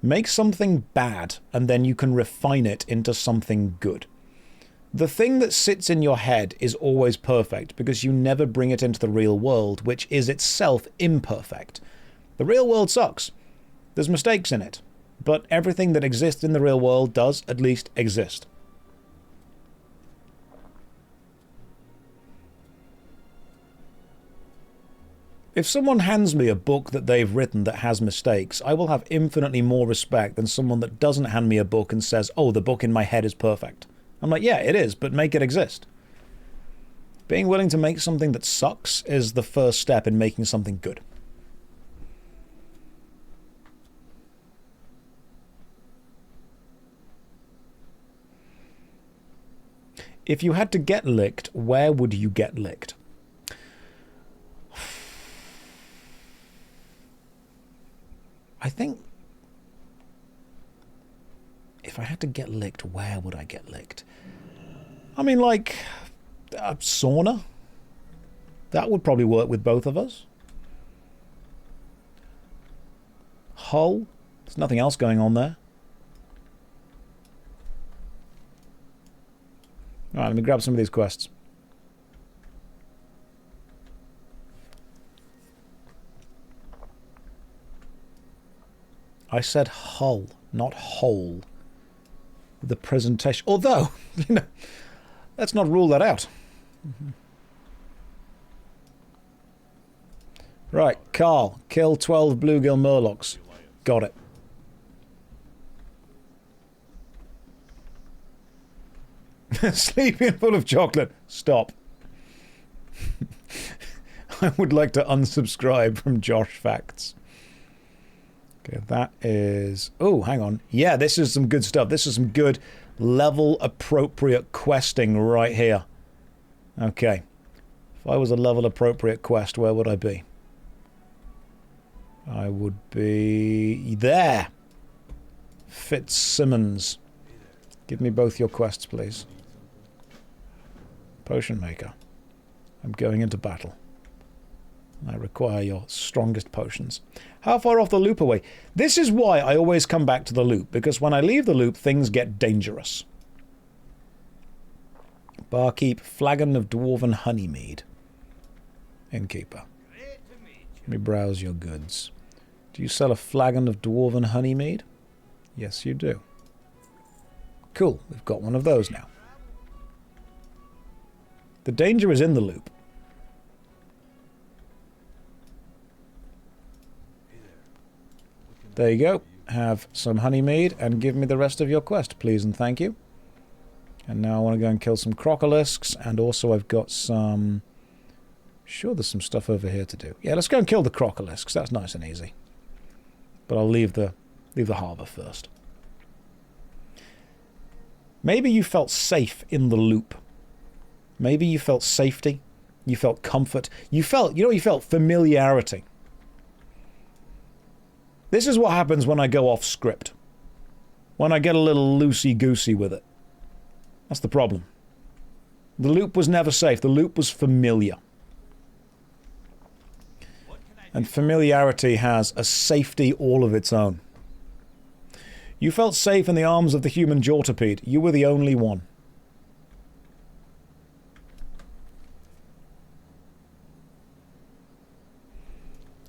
Make something bad, and then you can refine it into something good. The thing that sits in your head is always perfect, because you never bring it into the real world, which is itself imperfect. The real world sucks. There's mistakes in it. But everything that exists in the real world does at least exist. If someone hands me a book that they've written that has mistakes, I will have infinitely more respect than someone that doesn't hand me a book and says, oh, the book in my head is perfect. I'm like, yeah, it is, but make it exist. Being willing to make something that sucks is the first step in making something good. If you had to get licked, where would you get licked? I think if I had to get licked, where would I get licked? I mean, like a sauna. That would probably work with both of us. Hull. There's nothing else going on there. Alright, let me grab some of these quests. I said hull, not hole. The presentation. Although, you know, let's not rule that out. Right, Carl, kill 12 bluegill murlocs. Got it. Sleeping full of chocolate. Stop. I would like to unsubscribe from Josh Facts. Okay, that is... Oh, hang on. Yeah, this is some good stuff. This is some good level-appropriate questing right here. Okay. If I was a level-appropriate quest, where would I be? I would be... there! Fitzsimmons. Give me both your quests, please. Potion maker. I'm going into battle. I require your strongest potions. How far off the loop away? This is why I always come back to the loop, because when I leave the loop, things get dangerous. Barkeep, flagon of dwarven honeymead. Innkeeper. Let me browse your goods. Do you sell a flagon of dwarven honeymead? Yes, you do. Cool, we've got one of those now. The danger is in the loop. There you go. Have some honeymead and give me the rest of your quest, please and thank you. And now I want to go and kill some crocolisks, and also I've got some... Sure, there's some stuff over here to do. Yeah, let's go and kill the crocolisks. That's nice and easy. But I'll leave the harbour first. Maybe you felt safe in the loop. Maybe you felt safety. You felt comfort. You felt, you felt familiarity. This is what happens when I go off script. When I get a little loosey-goosey with it. That's the problem. The loop was never safe. The loop was familiar. And familiarity has a safety all of its own. You felt safe in the arms of the human Jortipede. You were the only one.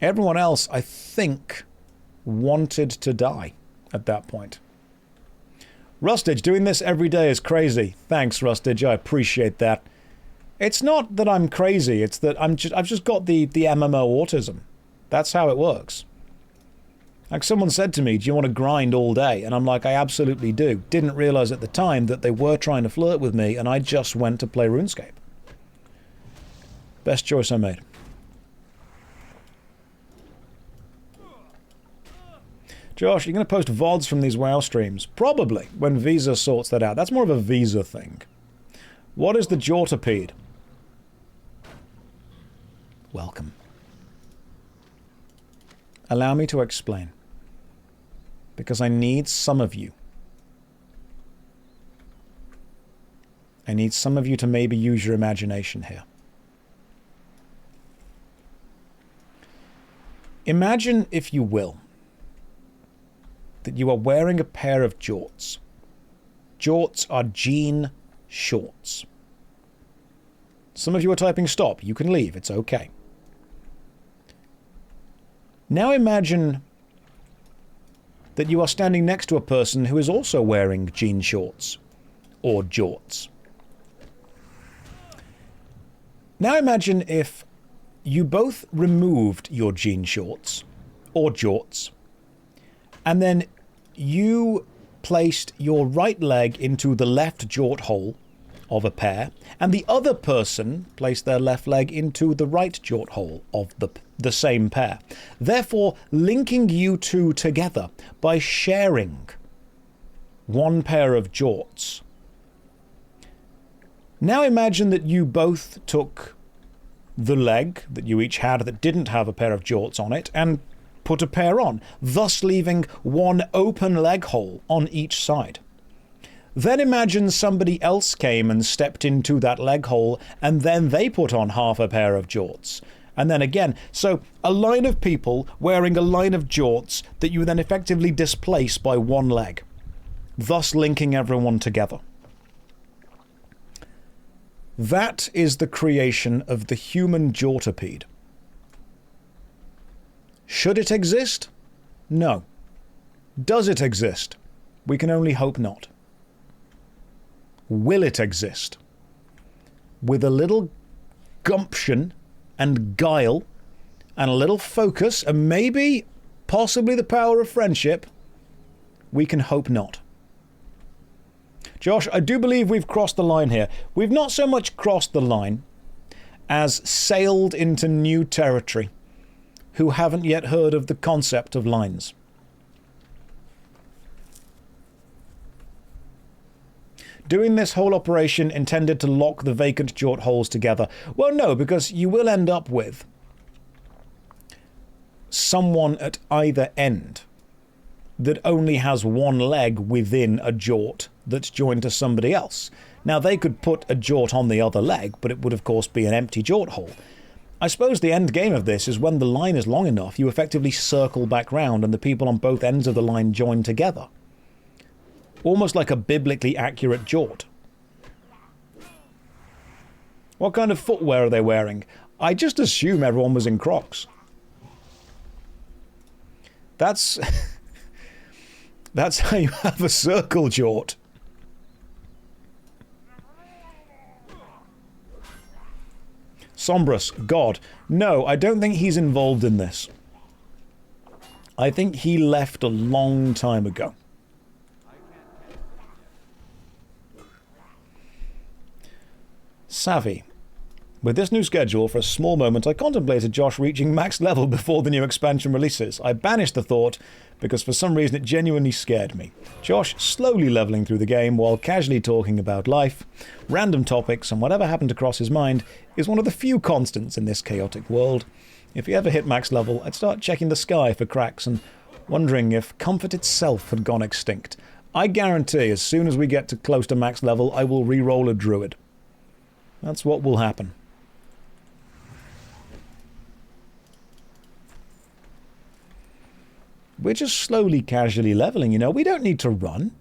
Everyone else, I think, wanted to die at that point. Rustage, doing this every day is crazy. Thanks, Rustage. I appreciate that. It's not that I'm crazy. It's that I've just got the MMO autism. That's how it works. Like someone said to me, do you want to grind all day? And I'm like, I absolutely do. Didn't realize at the time that they were trying to flirt with me, and I just went to play RuneScape. Best choice I made. Josh, you're going to post VODs from these WoW streams? Probably, when Visa sorts that out. That's more of a Visa thing. What is the Jortipede? Welcome. Allow me to explain. Because I need some of you. I need some of you to maybe use your imagination here. Imagine, if you will, that you are wearing a pair of jorts. Jorts are jean shorts. Some of you are typing stop. You can leave. It's okay. Now imagine that you are standing next to a person who is also wearing jean shorts or jorts. Now imagine if you both removed your jean shorts or jorts, and then you placed your right leg into the left jort hole of a pair, and the other person placed their left leg into the right jort hole of the same pair, therefore linking you two together by sharing one pair of jorts. Now imagine that you both took the leg that you each had that didn't have a pair of jorts on it and put a pair on, thus leaving one open leg hole on each side. Then imagine somebody else came and stepped into that leg hole, and then they put on half a pair of jorts. And then again, so a line of people wearing a line of jorts that you then effectively displace by one leg, thus linking everyone together. That is the creation of the human jortipede. Should it exist? No. Does it exist? We can only hope not. Will it exist? With a little gumption and guile and a little focus and maybe, possibly the power of friendship, we can hope not. Josh, I do believe we've crossed the line here. We've not so much crossed the line as sailed into new territory who haven't yet heard of the concept of lines. Doing this whole operation intended to lock the vacant jort holes together. Well, no, because you will end up with someone at either end that only has one leg within a jort that's joined to somebody else. Now, they could put a jort on the other leg, but it would, of course, be an empty jort hole. I suppose the end game of this is when the line is long enough, you effectively circle back round and the people on both ends of the line join together. Almost like a biblically accurate jort. What kind of footwear are they wearing? I just assume everyone was in Crocs. That's... That's how you have a circle jort. Sombrous, God. No, I don't think he's involved in this. I think he left a long time ago. Savvy. With this new schedule, for a small moment I contemplated Josh reaching max level before the new expansion releases. I banished the thought because for some reason it genuinely scared me. Josh slowly leveling through the game while casually talking about life, random topics and whatever happened to cross his mind is one of the few constants in this chaotic world. If he ever hit max level, I'd start checking the sky for cracks and wondering if comfort itself had gone extinct. I guarantee as soon as we get to close to max level I will re-roll a druid. That's what will happen. We're just slowly, casually leveling, you know. We don't need to run.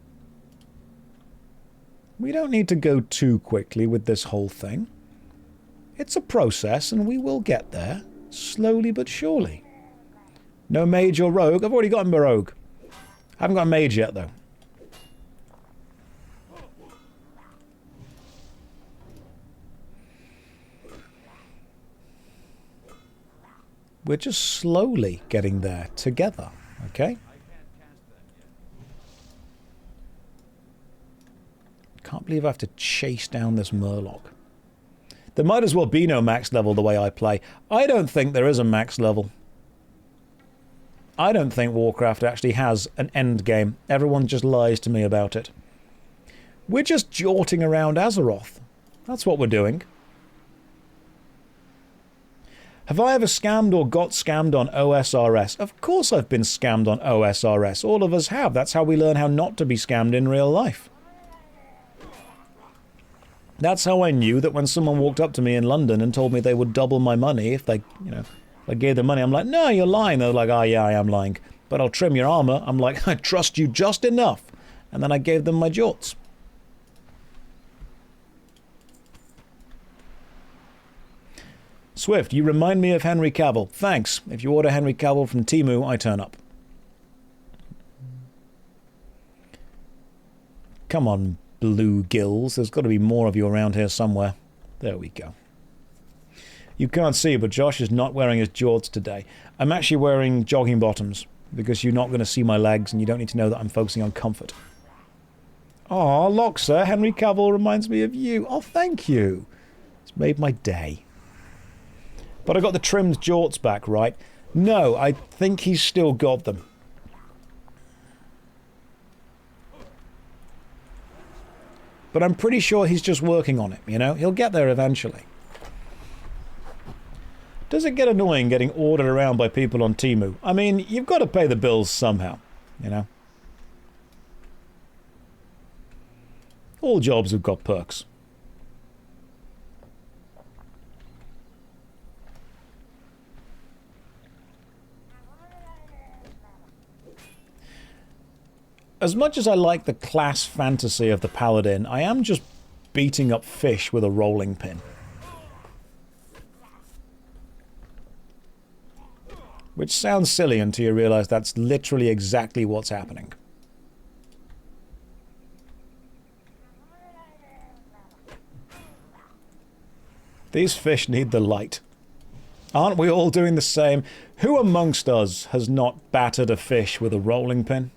We don't need to go too quickly with this whole thing. It's a process, and we will get there. Slowly but surely. No mage or rogue. I've already got a rogue. Haven't got a mage yet, though. We're just slowly getting there together. Okay? Can't believe I have to chase down this Murloc. There might as well be no max level the way I play. I don't think there is a max level. I don't think Warcraft actually has an end game. Everyone just lies to me about it. We're just jorting around Azeroth. That's what we're doing. Have I ever scammed or got scammed on OSRS? Of course I've been scammed on OSRS. All of us have. That's how we learn how not to be scammed in real life. That's how I knew that when someone walked up to me in London and told me they would double my money if they, you know, I gave them money. I'm like, no, you're lying. They're like, oh yeah, I am lying. But I'll trim your armor. I'm like, I trust you just enough. And then I gave them my jorts. Swift, you remind me of Henry Cavill. Thanks. If you order Henry Cavill from Temu, I turn up. Come on, blue gills. There's got to be more of you around here somewhere. There we go. You can't see, but Josh is not wearing his jorts today. I'm actually wearing jogging bottoms because you're not going to see my legs and you don't need to know that I'm focusing on comfort. Aw, Loxer, Henry Cavill reminds me of you. Oh, thank you. It's made my day. But I got the trimmed jorts back, right? No, I think he's still got them. But I'm pretty sure he's just working on it, you know? He'll get there eventually. Does it get annoying getting ordered around by people on Temu? I mean, you've got to pay the bills somehow, you know? All jobs have got perks. As much as I like the class fantasy of the Paladin, I am just beating up fish with a rolling pin. Which sounds silly until you realize that's literally exactly what's happening. These fish need the light. Aren't we all doing the same? Who amongst us has not battered a fish with a rolling pin?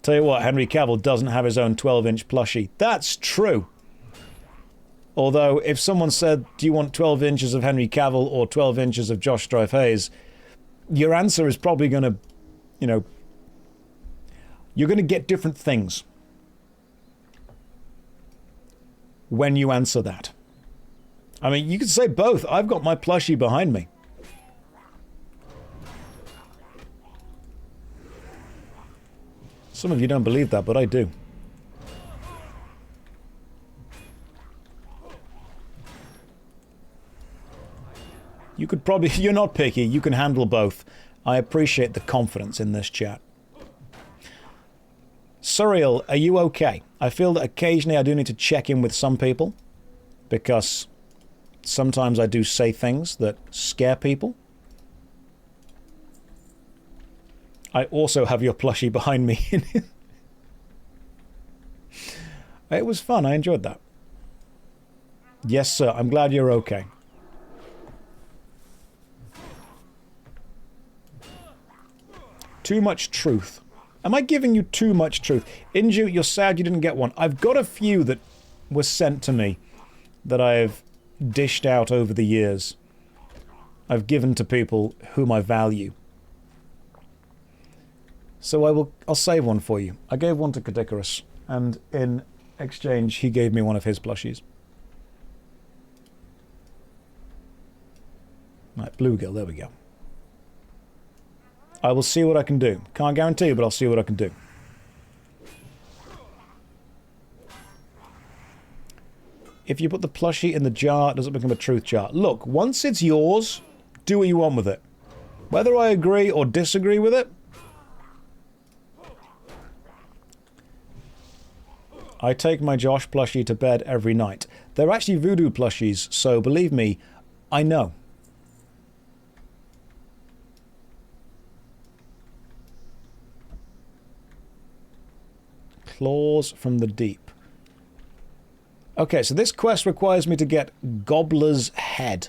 Tell you what, Henry Cavill doesn't have his own 12-inch plushie. That's true. Although, if someone said, do you want 12 inches of Henry Cavill or 12 inches of JoshStrifeHayes, your answer is probably going to, you know, you're going to get different things when you answer that. I mean, you could say both. I've got my plushie behind me. Some of you don't believe that, but I do. You could probably... You're not picky. You can handle both. I appreciate the confidence in this chat. Surreal, are you okay? I feel that occasionally I do need to check in with some people, because sometimes I do say things that scare people. I also have your plushie behind me. It was fun. I enjoyed that. Yes, sir. I'm glad you're okay. Too much truth. Am I giving you too much truth? Inju, you're sad you didn't get one. I've got a few that were sent to me that I've dished out over the years. I've given to people whom I value. So I'll save one for you. I gave one to Kadikarus, and in exchange he gave me one of his plushies. Right, bluegill, there we go. I will see what I can do. Can't guarantee, but I'll see what I can do. If you put the plushie in the jar, does it become a truth jar? Look, once it's yours, do what you want with it. Whether I agree or disagree with it, I take my Josh plushie to bed every night. They're actually voodoo plushies, so believe me, I know. Claws from the deep. Okay, so this quest requires me to get Gobbler's Head.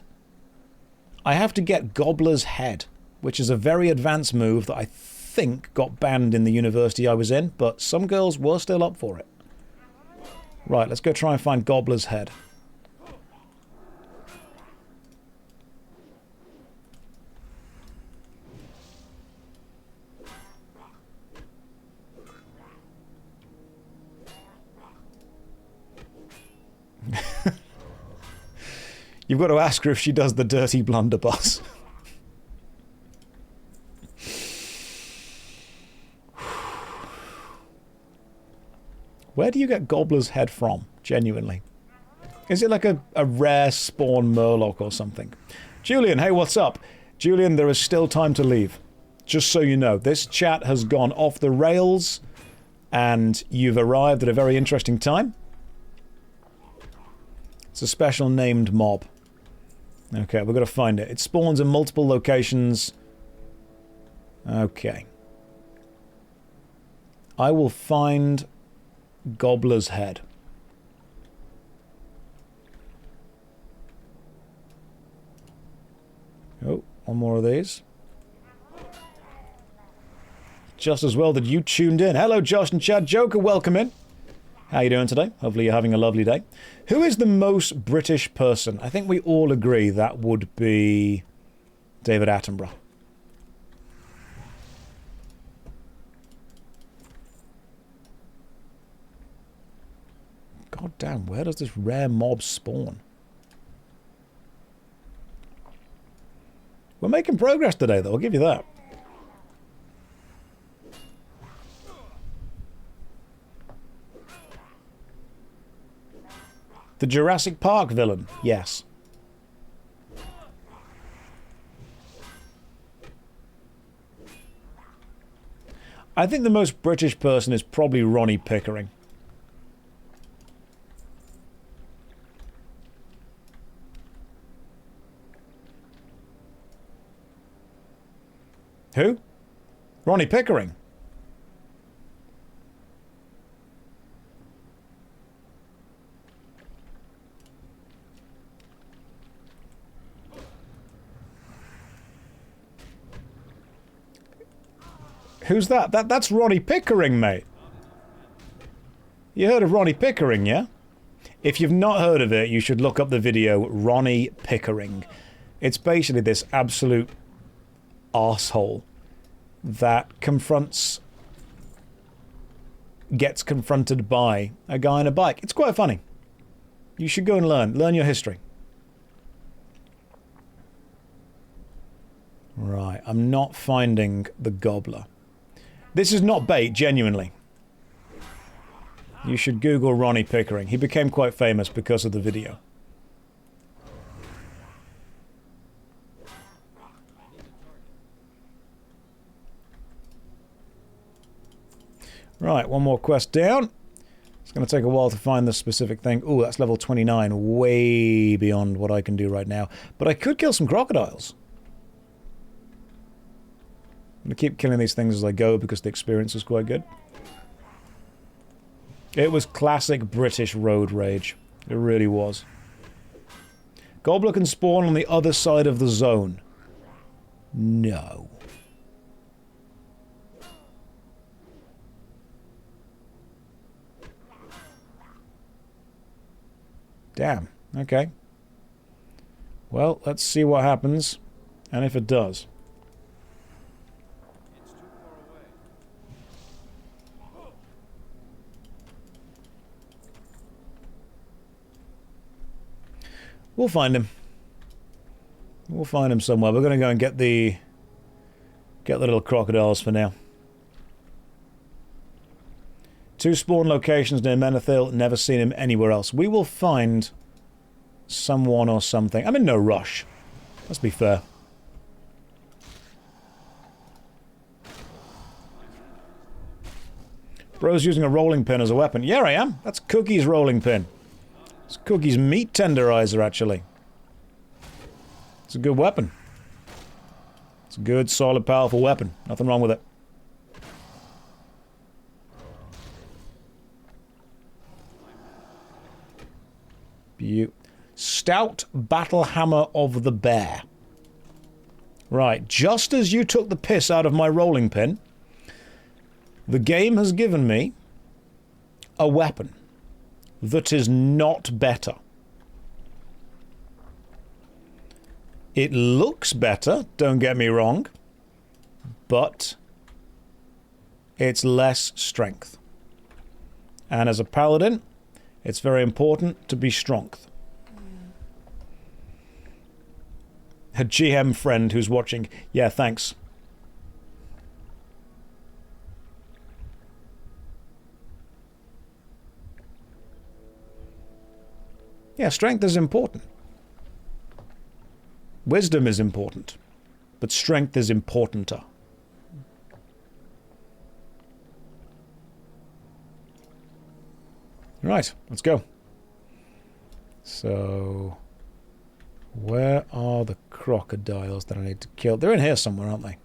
I have to get Gobbler's Head, which is a very advanced move that I think got banned in the university I was in, but some girls were still up for it. Right, let's go try and find Gobbler's Head. You've got to ask her if she does the dirty blunderbuss. Where do you get Gobbler's Head from, genuinely? Is it like a rare spawn murloc or something? Julian, hey, what's up? Julian, there is still time to leave. Just so you know, this chat has gone off the rails, and you've arrived at a very interesting time. It's a special named mob. Okay, we've got to find it. It spawns in multiple locations. Okay. I will find Gobbler's Head. Oh, one more of these. Just as well that you tuned in. Hello, Josh and Chad. Joker, welcome in. How you doing today? Hopefully you're having a lovely day. Who is the most British person? I think we all agree that would be David Attenborough. God damn, where does this rare mob spawn? We're making progress today, though, I'll give you that. The Jurassic Park villain, yes. I think the most British person is probably Ronnie Pickering. Who? Ronnie Pickering. Who's that? That's Ronnie Pickering, mate. You heard of Ronnie Pickering, yeah? If you've not heard of it, you should look up the video Ronnie Pickering. It's basically this absolute arsehole that gets confronted by a guy on a bike. It's quite funny. You should go and learn your history. Right, I'm not finding the gobbler. This is not bait, genuinely. You should Google Ronnie Pickering. He became quite famous because of the video. Right, one more quest down. It's going to take a while to find the specific thing. Ooh, that's level 29. Way beyond what I can do right now. But I could kill some crocodiles. I'm going to keep killing these things as I go because the experience is quite good. It was classic British road rage. It really was. Gobbler can spawn on the other side of the zone. No. Damn. Okay. Well, let's see what happens. And if it does. We'll find him. We'll find him somewhere. We're going to go and get the little crocodiles for now. 2 spawn locations near Menethil. Never seen him anywhere else. We will find someone or something. I'm in no rush. Let's be fair. Bro's using a rolling pin as a weapon. Yeah, I am. That's Cookie's rolling pin. It's Cookie's meat tenderizer, actually. It's a good weapon. It's a good, solid, powerful weapon. Nothing wrong with it. Stout battle hammer of the bear. Right, just as you took the piss out of my rolling pin, the game has given me a weapon that is not better. It looks better, don't get me wrong, but it's less strength. And as a paladin, it's very important to be strong. A GM friend who's watching. Yeah, thanks. Yeah, strength is important. Wisdom is important. But strength is importanter. Right, let's go. So, where are the crocodiles that I need to kill? They're in here somewhere, aren't they?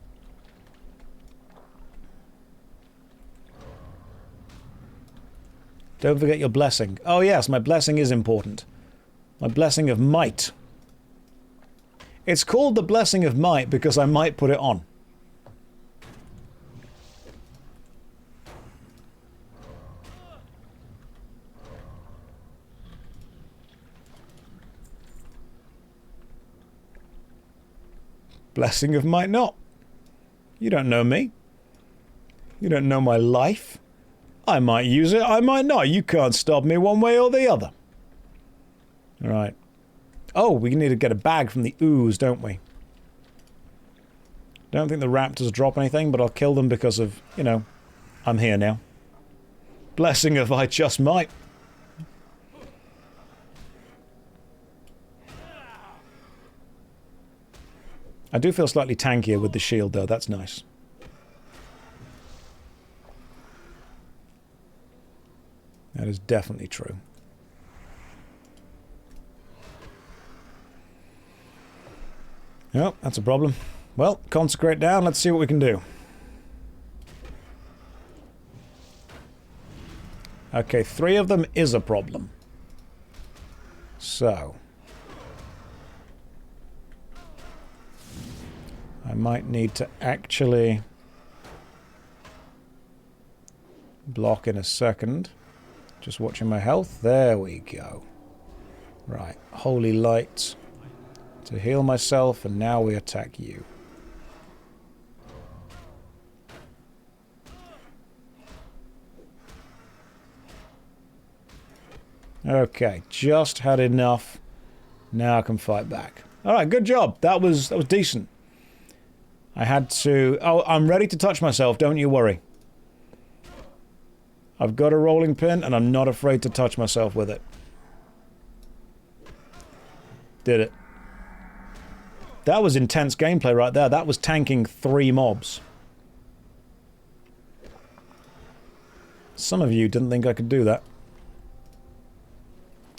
Don't forget your blessing. Oh yes, my blessing is important. My blessing of might. It's called the blessing of might because I might put it on. Blessing of might not. You don't know me. You don't know my life. I might use it, I might not. You can't stop me one way or the other. Alright. Oh, we need to get a bag from the ooze, don't we? Don't think the raptors drop anything, but I'll kill them because of, you know, I'm here now. Blessing of I just might. I do feel slightly tankier with the shield, though. That's nice. That is definitely true. Yep, that's a problem. Well, consecrate down. Let's see what we can do. Okay, 3 of them is a problem. So... I might need to actually... block in a second. Just watching my health. There we go. Right. Holy light. To heal myself, and now we attack you. Okay, just had enough. Now I can fight back. Alright, good job. That was decent. I had to... Oh, I'm ready to touch myself, don't you worry. I've got a rolling pin, and I'm not afraid to touch myself with it. Did it. That was intense gameplay right there. That was tanking 3 mobs. Some of you didn't think I could do that.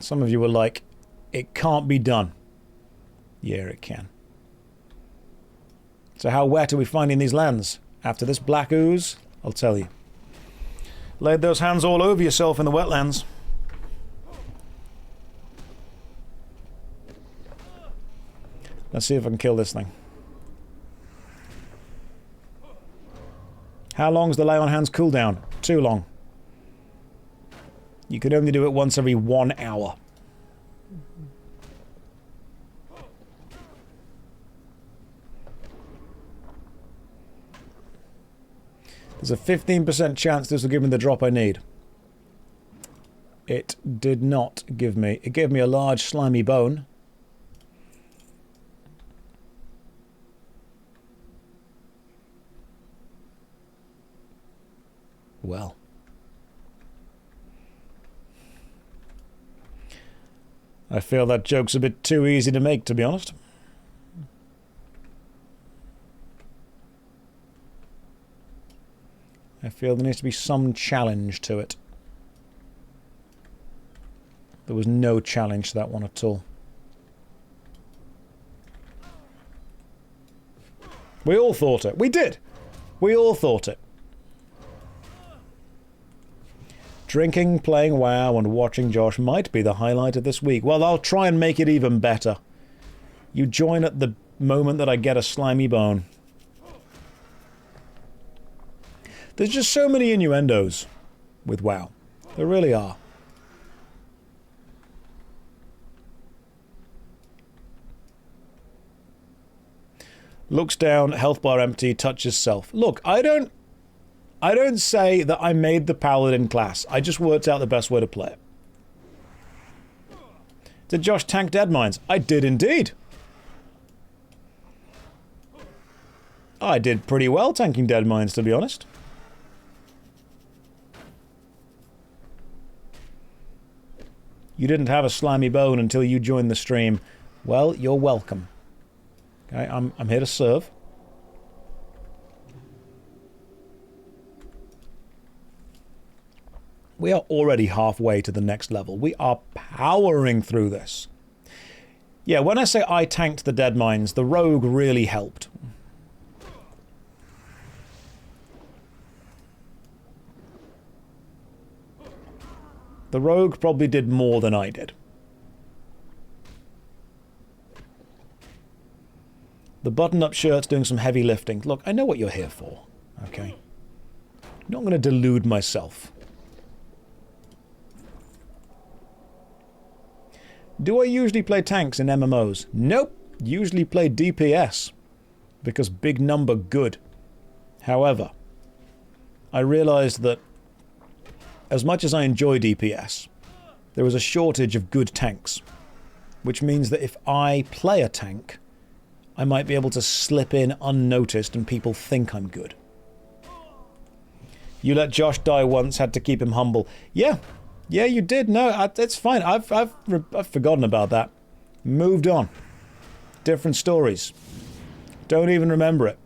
Some of you were like, it can't be done. Yeah, it can. So how wet are we finding these lands? After this black ooze, I'll tell you. Laid those hands all over yourself in the wetlands. Let's see if I can kill this thing. How long's the lay on hands cooldown? Too long. You could only do it once every 1 hour. There's a 15% chance this will give me the drop I need. It did not give me... It gave me a large slimy bone. Well. I feel that joke's a bit too easy to make, to be honest. I feel there needs to be some challenge to it. There was no challenge to that one at all. We all thought it. We did! We all thought it. Drinking, playing WoW, and watching Josh might be the highlight of this week. Well, I'll try and make it even better. You join at the moment that I get a slimy bone. There's just so many innuendos with WoW. There really are. Looks down, health bar empty, touches self. Look, I don't say that I made the paladin class. I just worked out the best way to play it. Did Josh tank Deadmines? I did indeed. I did pretty well tanking Deadmines, to be honest. You didn't have a slimy bone until you joined the stream. Well, you're welcome. Okay, I'm here to serve. We are already halfway to the next level. We are powering through this. Yeah, when I say I tanked the Deadmines, the rogue really helped. The rogue probably did more than I did. The button-up shirt's doing some heavy lifting. Look, I know what you're here for, okay? I'm not going to delude myself. Do I usually play tanks in MMOs? Nope. Usually play DPS. Because big number good. However, I realized that as much as I enjoy DPS, there is a shortage of good tanks. Which means that if I play a tank, I might be able to slip in unnoticed and people think I'm good. You let Josh die once, had to keep him humble. Yeah. Yeah, you did. No, it's fine. I've forgotten about that. Moved on. Different stories. Don't even remember it.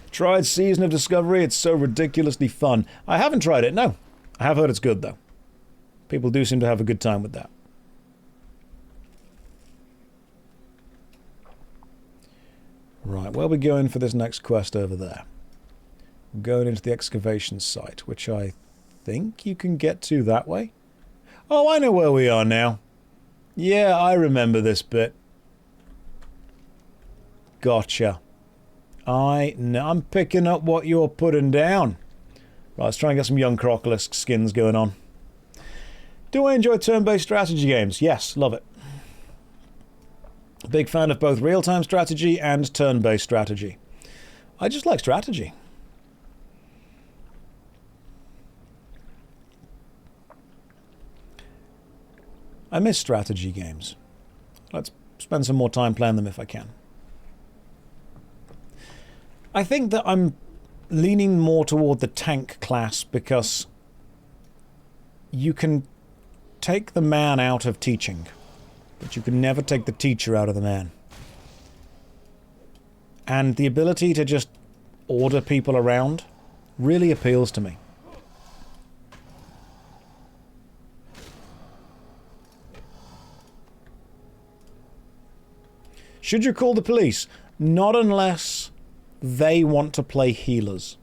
Tried Season of Discovery. It's so ridiculously fun. I haven't tried it, no. I have heard it's good, though. People do seem to have a good time with that. Right, where are we going for this next quest over there? We're going into the excavation site, which I think you can get to that way. Oh, I know where we are now. Yeah, I remember this bit. Gotcha. I know. I'm picking up what you're putting down. Right, let's try and get some young Crocolisk skins going on. Do I enjoy turn-based strategy games? Yes, love it. Big fan of both real-time strategy and turn-based strategy. I just like strategy. I miss strategy games. Let's spend some more time playing them if I can. I think that I'm leaning more toward the tank class because you can take the man out of teaching, but you can never take the teacher out of the man. And the ability to just order people around really appeals to me. Should you call the police? Not unless they want to play healers.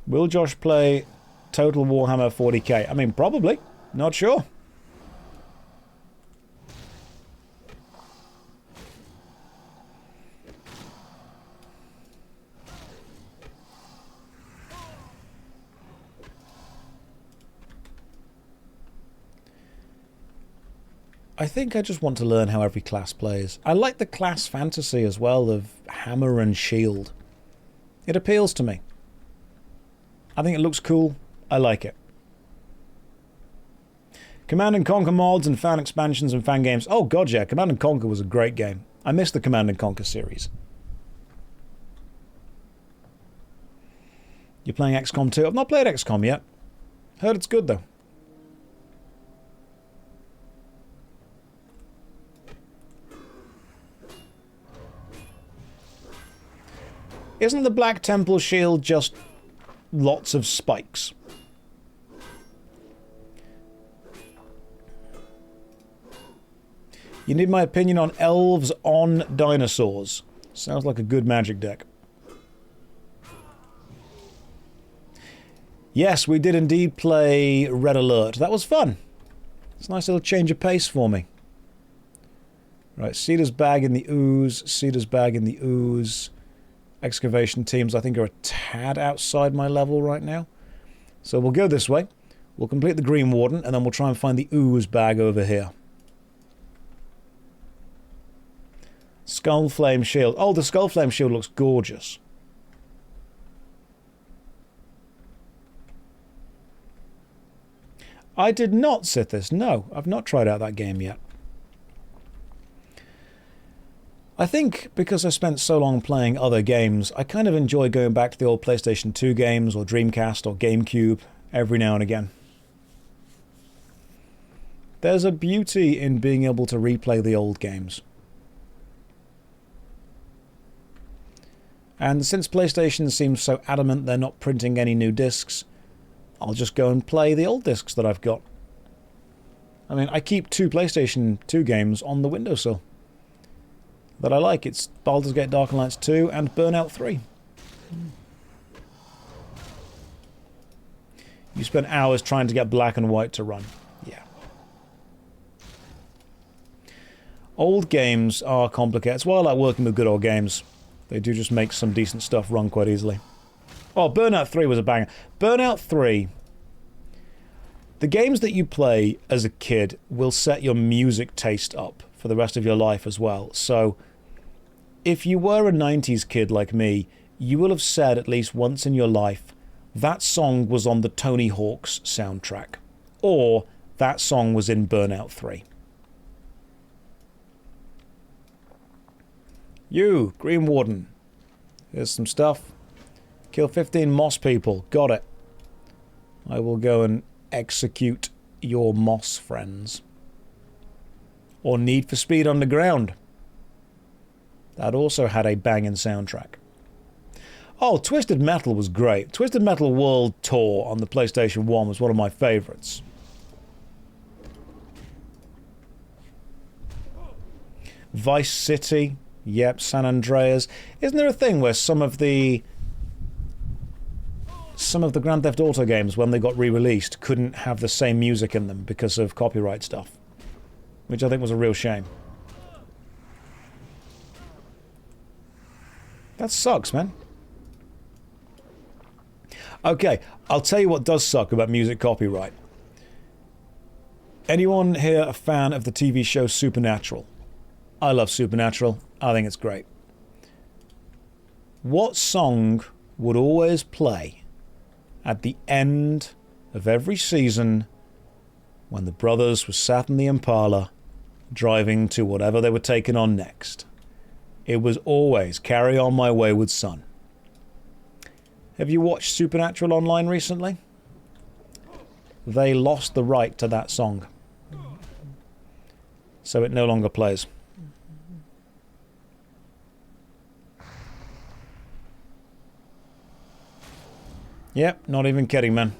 Will Josh play Total Warhammer 40k? I mean, probably. Not sure. I think I just want to learn how every class plays. I like the class fantasy as well of hammer and shield. It appeals to me. I think it looks cool. I like it. Command & Conquer mods and fan expansions and fan games. Oh god, yeah. Command & Conquer was a great game. I miss the Command & Conquer series. You're playing XCOM 2? I've not played XCOM yet. Heard it's good though. Isn't the Black Temple shield just lots of spikes? You need my opinion on elves on dinosaurs. Sounds like a good magic deck. Yes, we did indeed play Red Alert. That was fun. It's a nice little change of pace for me. Right, Cedar's bag in the ooze. Cedar's bag in the ooze. Excavation teams, I think, are a tad outside my level right now. So we'll go this way. We'll complete the Green Warden, and then we'll try and find the ooze bag over here. Skullflame shield. Oh, the Skullflame shield looks gorgeous. I did not sit this. No, I've not tried out that game yet. I think because I spent so long playing other games, I kind of enjoy going back to the old PlayStation 2 games or Dreamcast or GameCube every now and again. There's a beauty in being able to replay the old games. And since PlayStation seems so adamant they're not printing any new discs, I'll just go and play the old discs that I've got. I mean, I keep 2 PlayStation 2 games on the windowsill that I like. It's Baldur's Gate Dark Alliance 2 and Burnout 3. You spent hours trying to get black and white to run. Yeah. Old games are complicated. It's why I like working with good old games. They do just make some decent stuff run quite easily. Oh, Burnout 3 was a banger. Burnout 3... The games that you play as a kid will set your music taste up for the rest of your life as well. So, if you were a 90s kid like me, you will have said at least once in your life, that song was on the Tony Hawk's soundtrack. Or, that song was in Burnout 3. You, Green Warden. Here's some stuff. Kill 15 moss people. Got it. I will go and execute your moss friends. Or Need for Speed Underground. That also had a banging soundtrack. Oh, Twisted Metal was great. Twisted Metal World Tour on the PlayStation 1 was one of my favourites. Vice City, yep, San Andreas. Isn't there a thing where some of the Grand Theft Auto games, when they got re-released, couldn't have the same music in them because of copyright stuff? Which I think was a real shame. That sucks, man. Okay, I'll tell you what does suck about music copyright. Anyone here a fan of the TV show Supernatural? I love Supernatural. I think it's great. What song would always play at the end of every season when the brothers were sat in the Impala driving to whatever they were taking on next? It was always Carry On My Wayward Son. Have you watched Supernatural online recently? They lost the right to that song, so it no longer plays. Yep, not even kidding, man.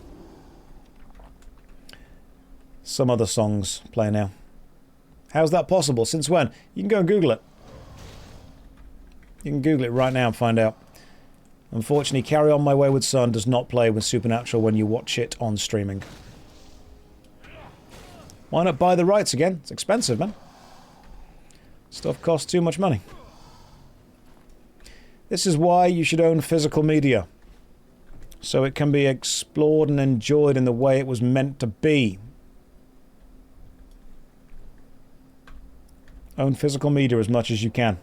Some other songs play now. How's that possible? Since when? You can go and Google it. You can Google it right now and find out. Unfortunately, Carry On My Wayward Son does not play with Supernatural when you watch it on streaming. Why not buy the rights again? It's expensive, man. Stuff costs too much money. This is why you should own physical media, so it can be explored and enjoyed in the way it was meant to be. Own physical media as much as you can.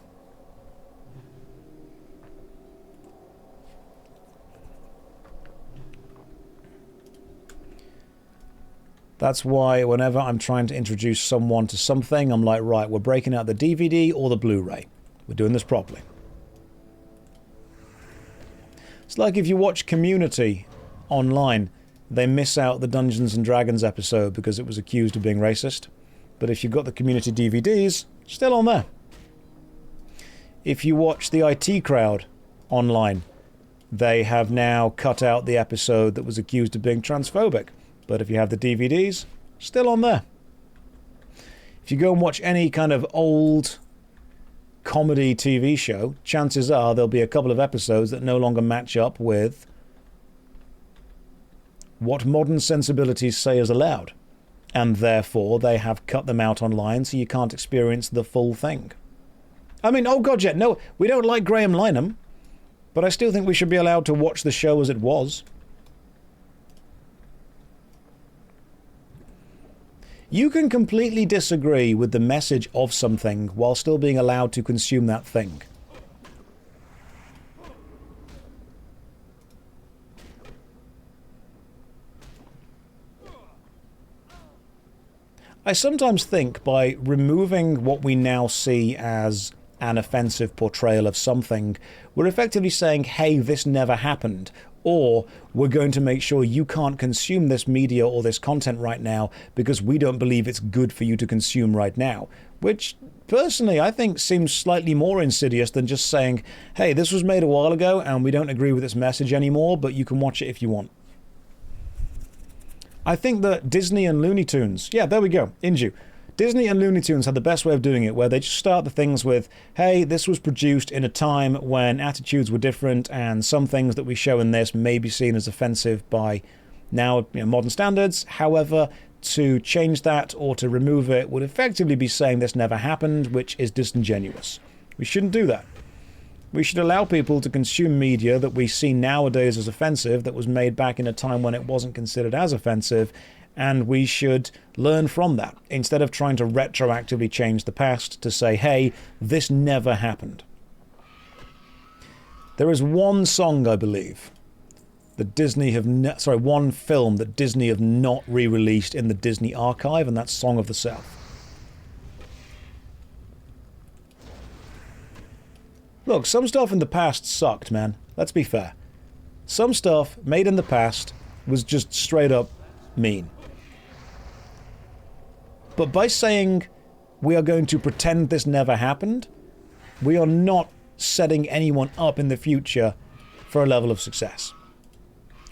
That's why whenever I'm trying to introduce someone to something, I'm like, right, we're breaking out the DVD or the Blu-ray. We're doing this properly. It's like if you watch Community online, they miss out the Dungeons and Dragons episode because it was accused of being racist. But if you've got the Community DVDs, still on there. If you watch the IT Crowd online, they have now cut out the episode that was accused of being transphobic. But if you have the DVDs, still on there. If you go and watch any kind of old comedy TV show, chances are there'll be a couple of episodes that no longer match up with what modern sensibilities say is allowed. And therefore, they have cut them out online so you can't experience the full thing. I mean, oh god, yeah, no, we don't like Graham Linehan, but I still think we should be allowed to watch the show as it was. You can completely disagree with the message of something while still being allowed to consume that thing. I sometimes think by removing what we now see as an offensive portrayal of something, we're effectively saying, hey, this never happened. Or we're going to make sure you can't consume this media or this content right now because we don't believe it's good for you to consume right now. Which, personally, I think seems slightly more insidious than just saying, hey, this was made a while ago and we don't agree with its message anymore, but you can watch it if you want. I think that Disney and Looney Tunes, yeah, there we go, Inju. Disney and Looney Tunes had the best way of doing it, where they just start the things with, hey, this was produced in a time when attitudes were different and some things that we show in this may be seen as offensive by now modern standards. However, to change that or to remove it would effectively be saying this never happened, which is disingenuous. We shouldn't do that. We should allow people to consume media that we see nowadays as offensive that was made back in a time when it wasn't considered as offensive, and we should learn from that, instead of trying to retroactively change the past to say, hey, this never happened. There is one song, I believe, that Disney have... one film that Disney have not re-released in the Disney archive, and that's Song of the South. Look, some stuff in the past sucked, man. Let's be fair. Some stuff made in the past was just straight up mean. But by saying we are going to pretend this never happened, we are not setting anyone up in the future for a level of success.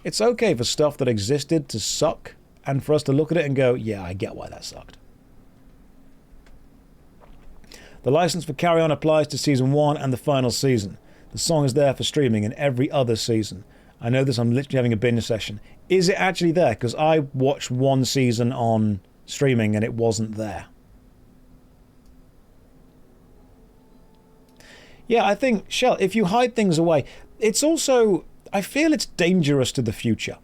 It's okay for stuff that existed to suck, and for us to look at it and go, yeah, I get why that sucked. The license for Carry On applies to Season 1 and the final season. The song is there for streaming in every other season. I know this, I'm literally having a binge session. Is it actually there? Because I watched one season on streaming and it wasn't there. Yeah, I think, Shell, if you hide things away, it's also, I feel it's dangerous to the future.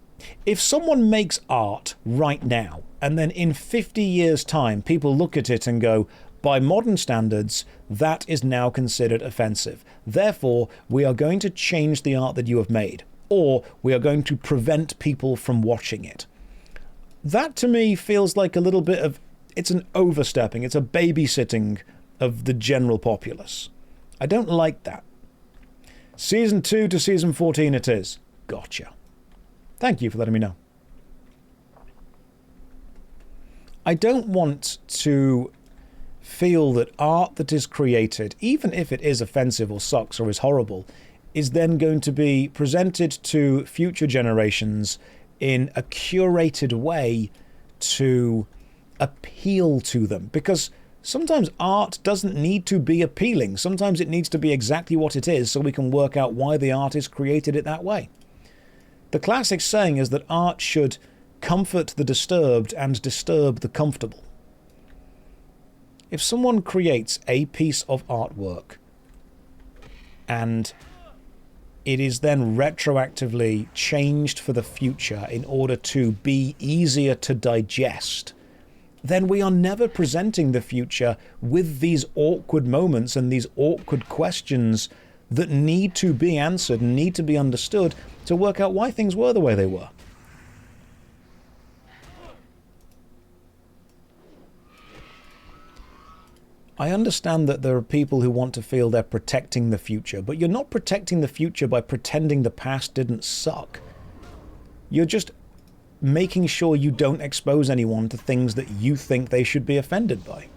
If someone makes art right now, and then in 50 years' time, people look at it and go, by modern standards, that is now considered offensive. Therefore, we are going to change the art that you have made, or we are going to prevent people from watching it. That to me feels like a little bit of, it's an overstepping, it's a babysitting of the general populace. I don't like that. Season 2 to Season 14 it is. Gotcha. Thank you for letting me know. I don't want to feel that art that is created, even if it is offensive or sucks or is horrible, is then going to be presented to future generations in a curated way to appeal to them. Because sometimes art doesn't need to be appealing. Sometimes it needs to be exactly what it is so we can work out why the artist created it that way. The classic saying is that art should comfort the disturbed and disturb the comfortable. If someone creates a piece of artwork and it is then retroactively changed for the future in order to be easier to digest, then we are never presenting the future with these awkward moments and these awkward questions that need to be answered and need to be understood to work out why things were the way they were. I understand that there are people who want to feel they're protecting the future, but you're not protecting the future by pretending the past didn't suck. You're just making sure you don't expose anyone to things that you think they should be offended by.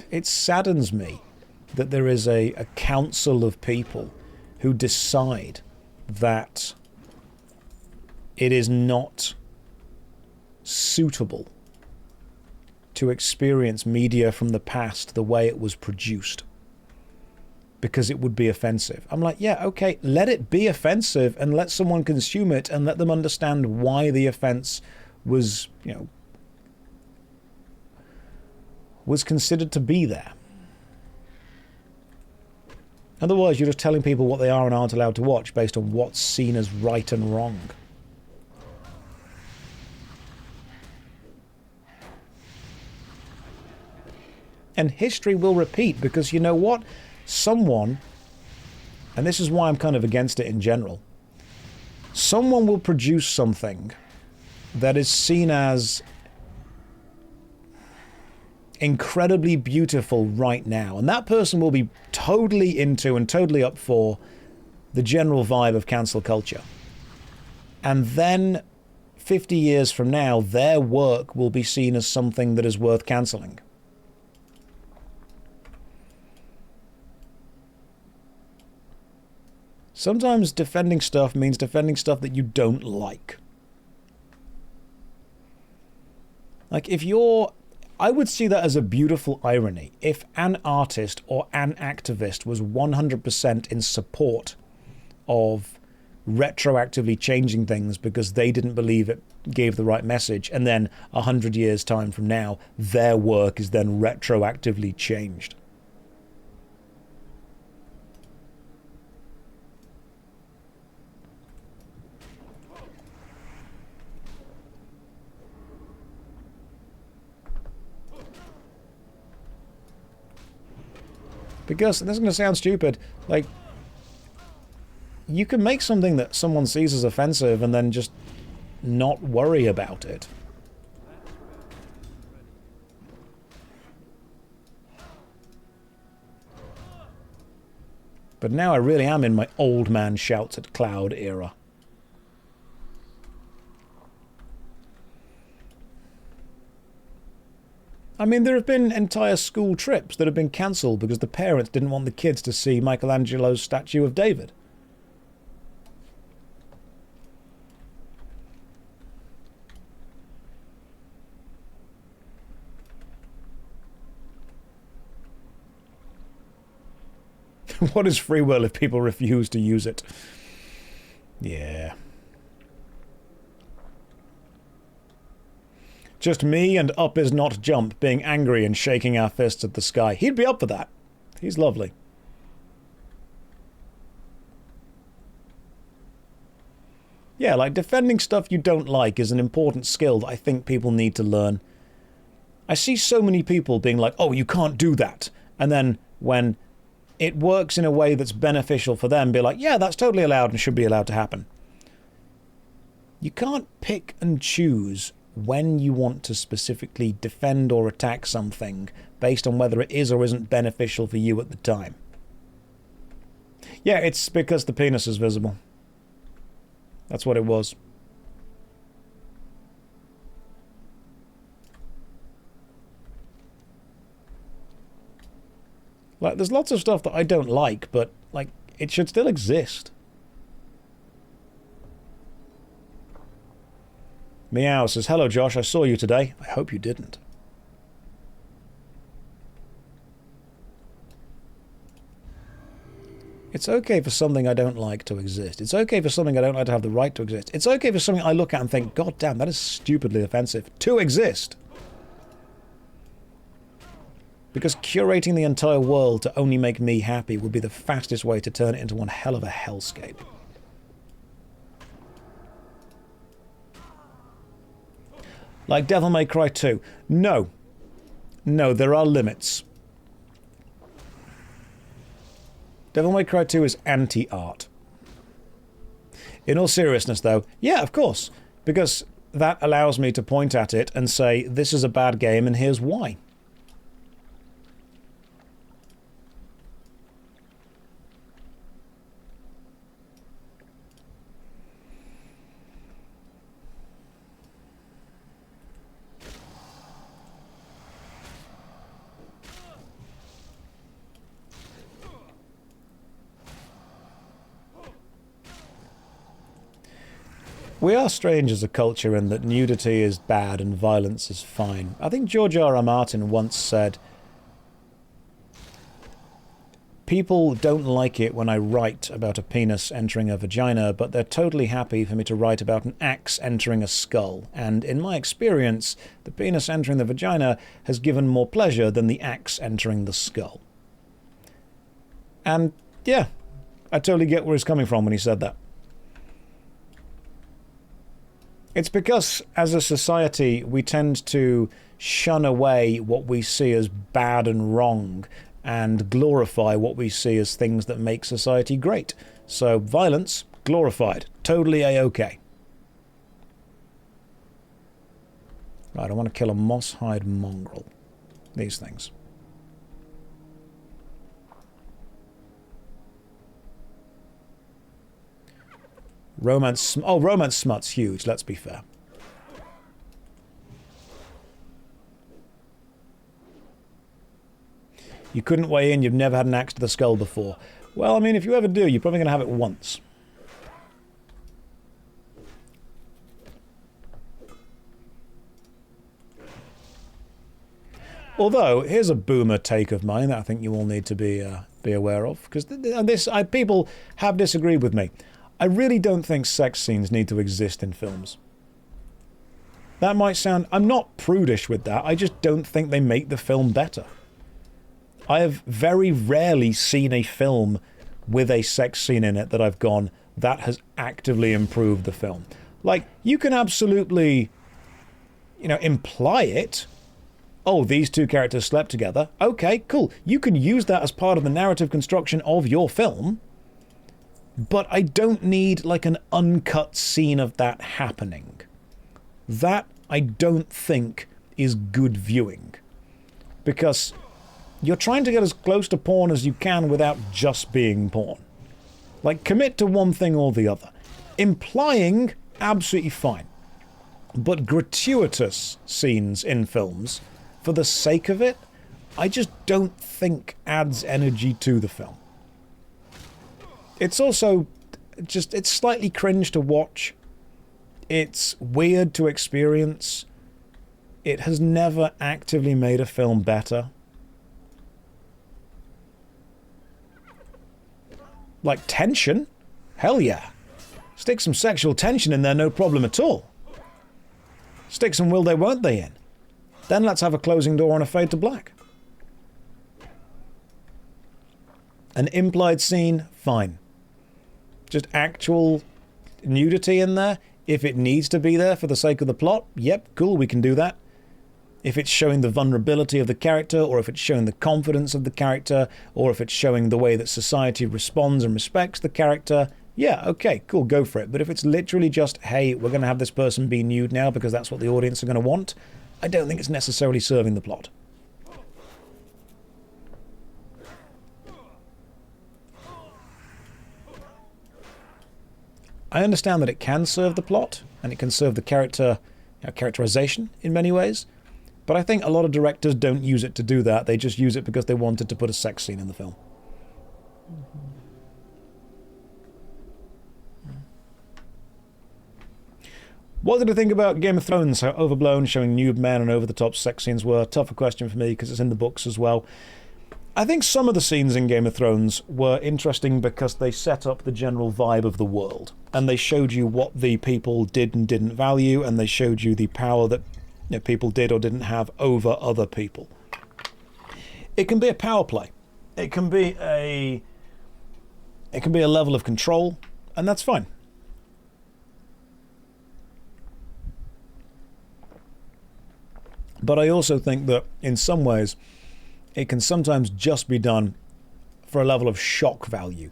It saddens me that there is a council of people who decide that it is not suitable to experience media from the past the way it was produced because it would be offensive. I'm like, yeah, okay, let it be offensive and let someone consume it and let them understand why the offense was, you know, was considered to be there. Otherwise, you're just telling people what they are and aren't allowed to watch based on what's seen as right and wrong. And history will repeat because you know what? Someone, and this is why I'm kind of against it in general, someone will produce something that is seen as incredibly beautiful right now, and that person will be totally into and totally up for the general vibe of cancel culture, and then 50 years from now their work will be seen as something that is worth cancelling. Sometimes defending stuff means defending stuff that you don't like. Like if you're, I would see that as a beautiful irony. If an artist or an activist was 100% in support of retroactively changing things because they didn't believe it gave the right message, and then 100 years time from now, their work is then retroactively changed. Because, and this is going to sound stupid, like, you can make something that someone sees as offensive and then just not worry about it. But now I really am in my old man shouts at cloud era. I mean, there have been entire school trips that have been cancelled because the parents didn't want the kids to see Michelangelo's statue of David. What is free will if people refuse to use it? Yeah. Just me and Up Is Not Jump being angry and shaking our fists at the sky. He'd be up for that. He's lovely. Yeah, like defending stuff you don't like is an important skill that I think people need to learn. I see so many people being like, oh, you can't do that. And then when it works in a way that's beneficial for them, be like, yeah, that's totally allowed and should be allowed to happen. You can't pick and choose when you want to specifically defend or attack something based on whether it is or isn't beneficial for you at the time. Yeah, it's because the penis is visible. That's what it was. Like, there's lots of stuff that I don't like, but, like, it should still exist. Meow says, hello Josh, I saw you today. I hope you didn't. It's okay for something I don't like to exist. It's okay for something I don't like to have the right to exist. It's okay for something I look at and think, God damn, that is stupidly offensive, to exist. Because curating the entire world to only make me happy would be the fastest way to turn it into one hell of a hellscape. Like Devil May Cry 2. No. No, there are limits. Devil May Cry 2 is anti-art. In all seriousness, though, yeah, of course. Because that allows me to point at it and say, this is a bad game and here's why. We are strange as a culture in that nudity is bad and violence is fine. I think George R. R. Martin once said, people don't like it when I write about a penis entering a vagina, but they're totally happy for me to write about an axe entering a skull. And in my experience, the penis entering the vagina has given more pleasure than the axe entering the skull. And yeah, I totally get where he's coming from when he said that. It's because, as a society, we tend to shun away what we see as bad and wrong and glorify what we see as things that make society great. So, violence, glorified. Totally A-OK. Right, I want to kill a moss-hide mongrel. These things. Romance... Oh, romance smut's huge, let's be fair. You couldn't weigh in, you've never had an axe to the skull before. Well, I mean, if you ever do, you're probably going to have it once. Although, here's a boomer take of mine that I think you all need to be aware of. Because people have disagreed with me. I really don't think sex scenes need to exist in films. That might sound... I'm not prudish with that, I just don't think they make the film better. I have very rarely seen a film with a sex scene in it that I've gone, that has actively improved the film. Like, you can absolutely, you know, imply it. Oh, these two characters slept together. Okay, cool. You can use that as part of the narrative construction of your film. But I don't need, like, an uncut scene of that happening. That, I don't think, is good viewing. Because you're trying to get as close to porn as you can without just being porn. Like, commit to one thing or the other. Implying, absolutely fine. But gratuitous scenes in films for the sake of it, I just don't think adds energy to the film. It's also just, it's slightly cringe to watch. It's weird to experience. It has never actively made a film better. Like tension? Hell yeah. Stick some sexual tension in there, no problem at all. Stick some will they won't they in. Then let's have a closing door and a fade to black. An implied scene, fine. Just actual nudity in there, if it needs to be there for the sake of the plot, yep, cool, we can do that. If it's showing the vulnerability of the character, or if it's showing the confidence of the character, or if it's showing the way that society responds and respects the character, yeah, okay, cool, go for it. But if it's literally just, hey, we're going to have this person be nude now because that's what the audience are going to want, I don't think it's necessarily serving the plot. I understand that it can serve the plot, and it can serve the characterization in many ways, but I think a lot of directors don't use it to do that. They just use it because they wanted to put a sex scene in the film. What did I think about Game of Thrones? How overblown, showing nude men and over-the-top sex scenes were? Tougher question for me because it's in the books as well. I think some of the scenes in Game of Thrones were interesting because they set up the general vibe of the world. And they showed you what the people did and didn't value, and they showed you the power that people did or didn't have over other people. It can be a power play. It can be a level of control, and that's fine. But I also think that in some ways it can sometimes just be done for a level of shock value,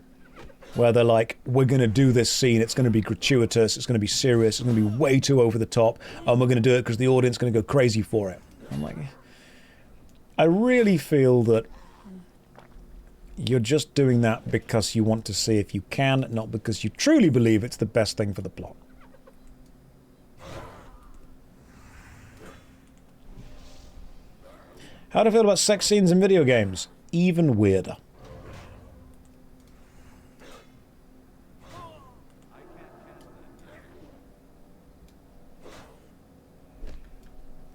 where they're like, we're going to do this scene, it's going to be gratuitous, it's going to be serious, it's going to be way too over the top, and we're going to do it because the audience is going to go crazy for it. I'm like, I really feel that you're just doing that because you want to see if you can, not because you truly believe it's the best thing for the plot. How do I feel about sex scenes in video games? Even weirder.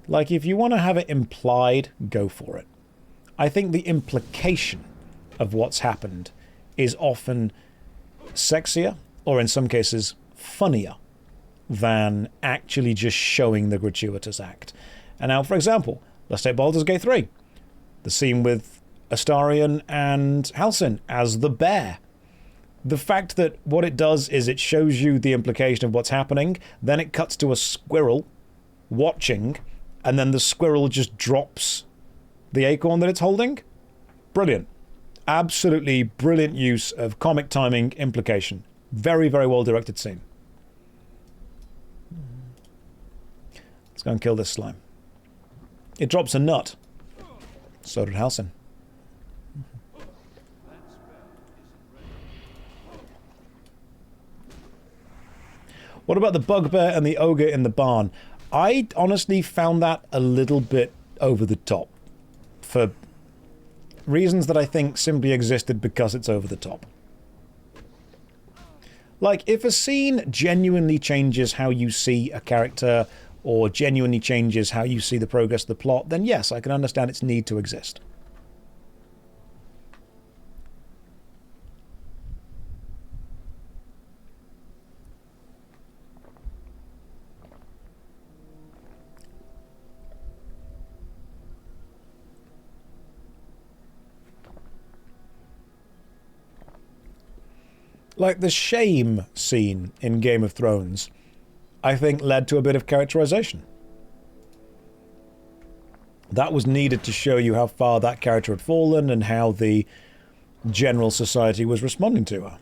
Like, if you want to have it implied, go for it. I think the implication of what's happened is often sexier, or in some cases, funnier, than actually just showing the gratuitous act. And now, for example, let's take Baldur's Gate 3. The scene with Astarion and Halsin as the bear. The fact that what it does is it shows you the implication of what's happening, then it cuts to a squirrel watching, and then the squirrel just drops the acorn that it's holding. Brilliant. Absolutely brilliant use of comic timing implication. Very, very well directed scene. Let's go and kill this slime. It drops a nut. So did Halsin. What about the bugbear and the ogre in the barn? I honestly found that a little bit over the top. For reasons that I think simply existed because it's over the top. Like, if a scene genuinely changes how you see a character, or genuinely changes how you see the progress of the plot, then yes, I can understand its need to exist. Like the shame scene in Game of Thrones, I think led to a bit of characterization. That was needed to show you how far that character had fallen and how the general society was responding to her.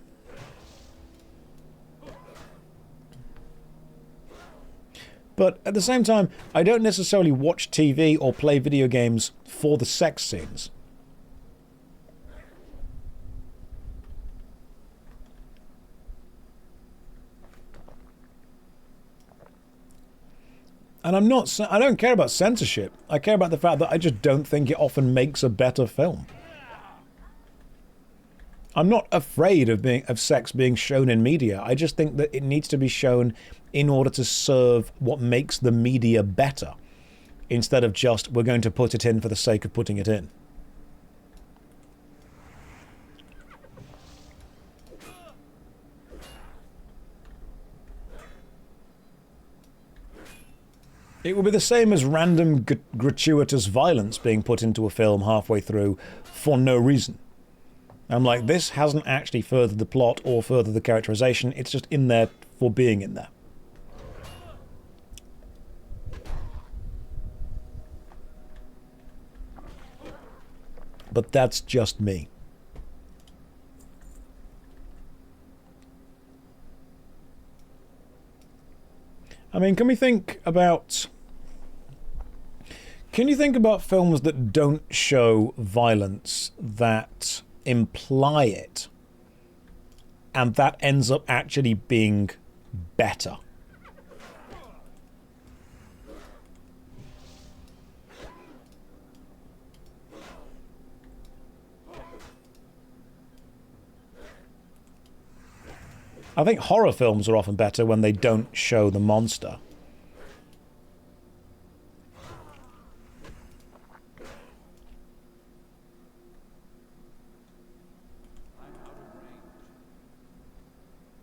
But at the same time, I don't necessarily watch TV or play video games for the sex scenes. And I don't care about censorship. I care about the fact that I just don't think it often makes a better film. I'm not afraid of sex being shown in media. I just think that it needs to be shown in order to serve what makes the media better, instead of just, we're going to put it in for the sake of putting it in. It would be the same as random gratuitous violence being put into a film halfway through for no reason. I'm like, this hasn't actually furthered the plot or furthered the characterization, it's just in there for being in there. But that's just me. I mean, can you think about films that don't show violence that imply it, and that ends up actually being better? I think horror films are often better when they don't show the monster.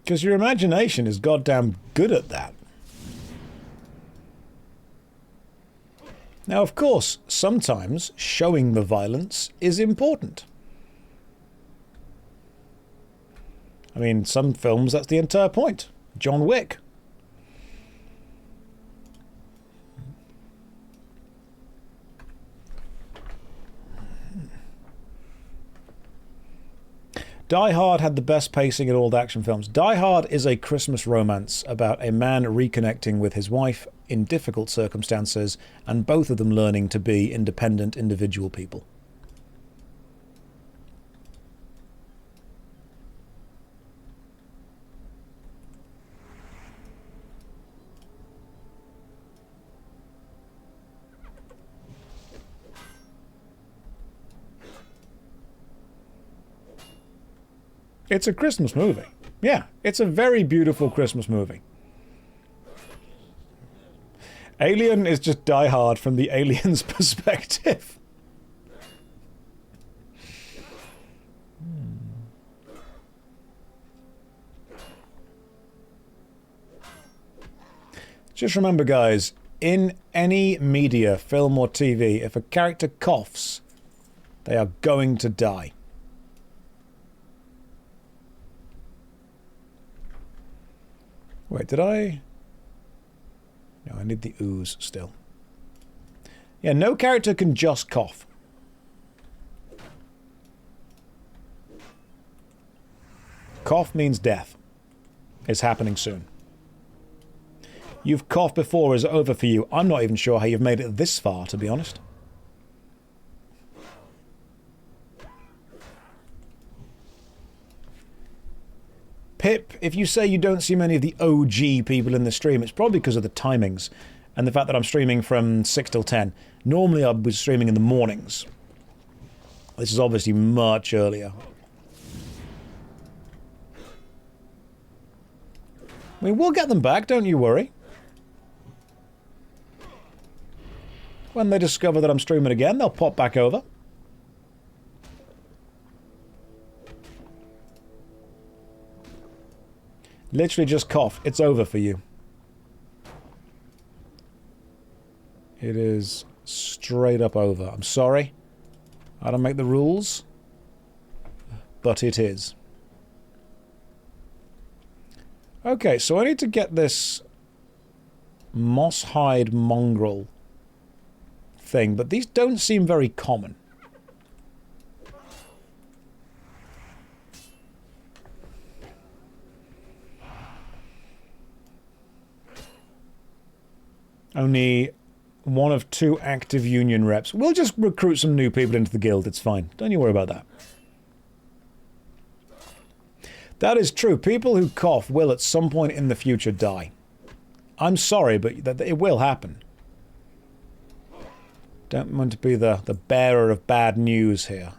Because your imagination is goddamn good at that. Now, of course, sometimes showing the violence is important. I mean, some films, that's the entire point. John Wick. Die Hard had the best pacing in all the action films. Die Hard is a Christmas romance about a man reconnecting with his wife in difficult circumstances, and both of them learning to be independent individual people. It's a Christmas movie. Yeah, it's a very beautiful Christmas movie. Alien is just Die Hard from the alien's perspective. Just remember, guys, in any media, film or TV, if a character coughs, they are going to die. Wait, did I? No, I need the ooze still. Yeah, no character can just cough. Cough means death. It's happening soon. You've coughed before, is it over for you? I'm not even sure how you've made it this far, to be honest. Pip, if you say you don't see many of the OG people in the stream, it's probably because of the timings and the fact that I'm streaming from 6 till 10. Normally I was streaming in the mornings. This is obviously much earlier. I mean, we'll get them back, don't you worry. When they discover that I'm streaming again, they'll pop back over. Literally just cough. It's over for you. It is straight up over. I'm sorry. I don't make the rules. But it is. Okay, so I need to get this moss-hide mongrel thing, but these don't seem very common. Only one of 2 active union reps. We'll just recruit some new people into the guild, it's fine. Don't you worry about that. That is true. People who cough will at some point in the future die. I'm sorry, but it will happen. Don't want to be the bearer of bad news here.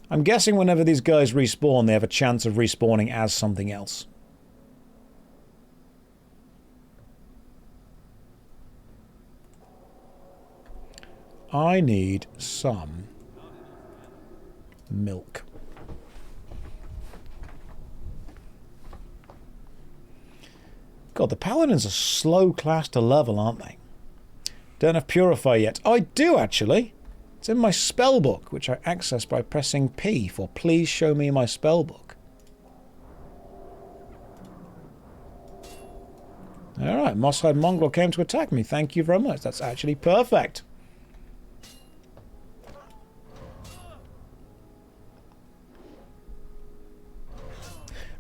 I'm guessing whenever these guys respawn, they have a chance of respawning as something else. I need some milk. God, the Paladins are slow class to level, aren't they? Don't have Purify yet. Oh, I do, actually. It's in my spellbook, which I access by pressing P for please show me my spellbook. Alright, Moss-Hide Mongrel came to attack me. Thank you very much. That's actually perfect.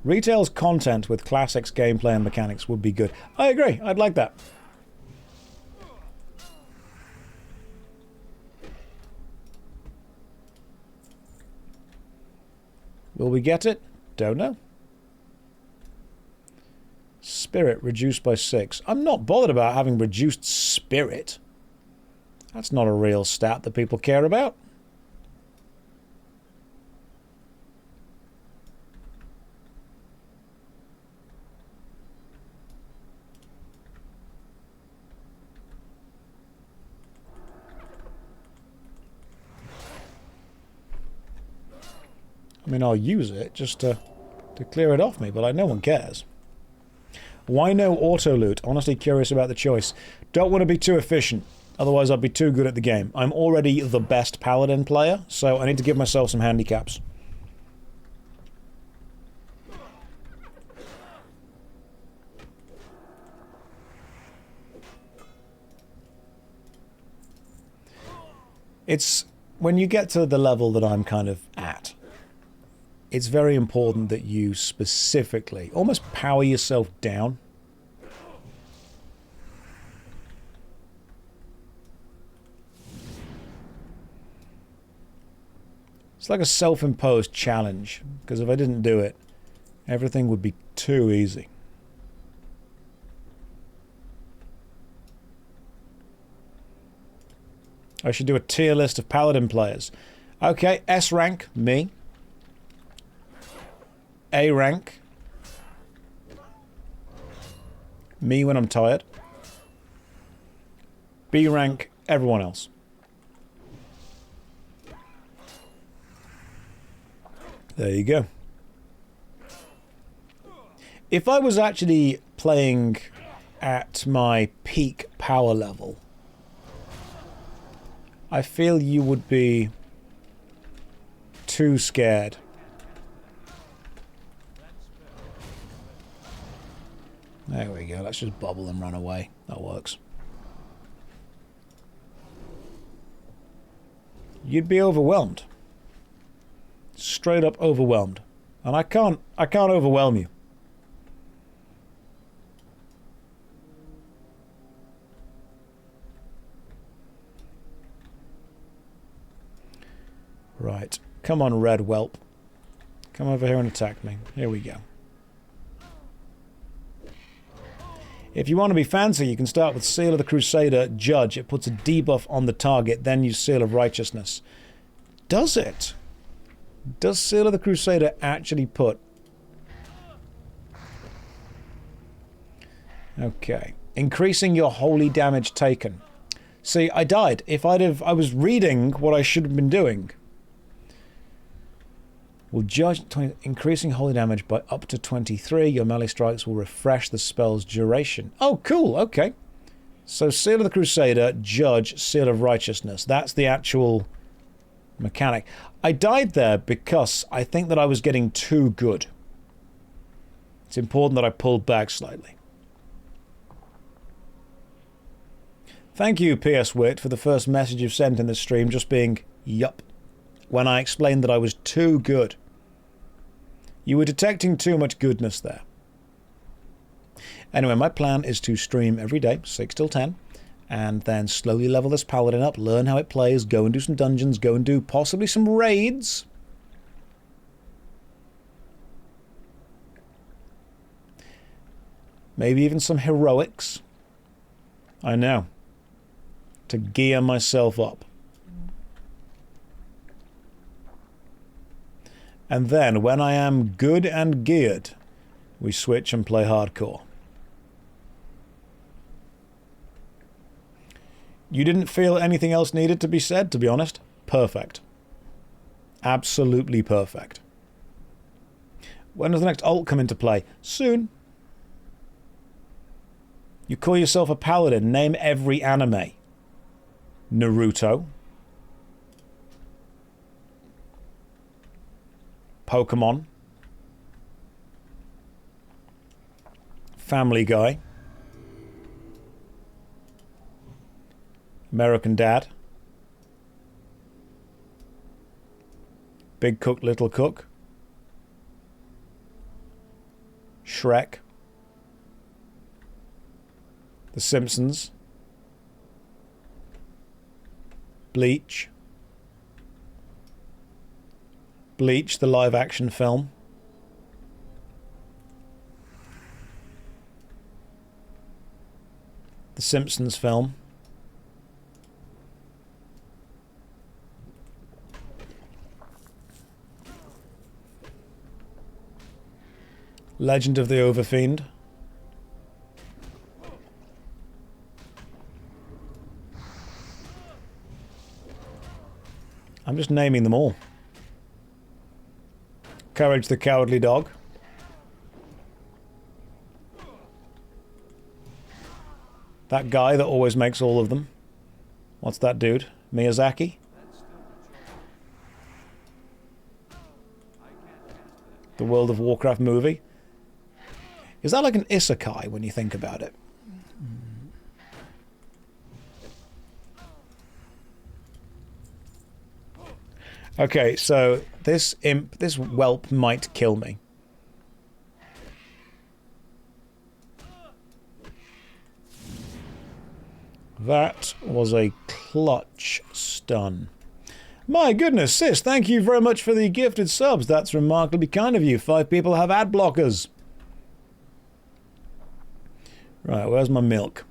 Retail's content with classics, gameplay and mechanics would be good. I agree. I'd like that. Will we get it? Don't know. Spirit reduced by 6. I'm not bothered about having reduced spirit. That's not a real stat that people care about. I mean, I'll use it just to clear it off me, but like, no one cares. Why no auto loot? Honestly curious about the choice. Don't want to be too efficient, otherwise I'd be too good at the game. I'm already the best paladin player, so I need to give myself some handicaps. It's when you get to the level that I'm kind of at, it's very important that you specifically almost power yourself down. It's like a self-imposed challenge, because if I didn't do it, everything would be too easy. I should do a tier list of paladin players. Okay, S rank, me. A rank, me when I'm tired. B rank, everyone else. There you go. If I was actually playing at my peak power level, I feel you would be too scared. There we go, let's just bubble and run away. That works. You'd be overwhelmed. Straight up overwhelmed. And I can't overwhelm you. Right. Come on, red whelp. Come over here and attack me. Here we go. If you want to be fancy, you can start with Seal of the Crusader, Judge. It puts a debuff on the target, then use Seal of Righteousness. Does it? Does Seal of the Crusader actually put... Okay. Increasing your holy damage taken. See, I died. If I was reading what I should have been doing. Will judge increasing holy damage by up to 23. Your melee strikes will refresh the spell's duration. Oh, cool. Okay. So Seal of the Crusader, Judge, Seal of Righteousness. That's the actual mechanic. I died there because I think that I was getting too good. It's important that I pulled back slightly. Thank you, PS Wit, for the first message you've sent in this stream, just being, yup, when I explained that I was too good. You were detecting too much goodness there. Anyway, my plan is to stream every day, 6 till 10, and then slowly level this paladin up, learn how it plays, go and do some dungeons, go and do possibly some raids. Maybe even some heroics. I know. to gear myself up. And then, when I am good and geared, we switch and play hardcore. You didn't feel anything else needed to be said, to be honest? Perfect. Absolutely perfect. When does the next ult come into play? Soon. You call yourself a paladin, name every anime. Naruto. Pokemon. Family Guy. American Dad. Big Cook, Little Cook. Shrek. The Simpsons. Bleach. Bleach, the live-action film. The Simpsons film. Legend of the Overfiend. I'm just naming them all. Courage the Cowardly Dog. That guy that always makes all of them. What's that dude? Miyazaki? The World of Warcraft movie? Is that like an isekai when you think about it? Okay, so this imp, this whelp might kill me. That was a clutch stun. My goodness, sis, thank you very much for the gifted subs. That's remarkably kind of you. 5 people have ad blockers. Right, where's my milk?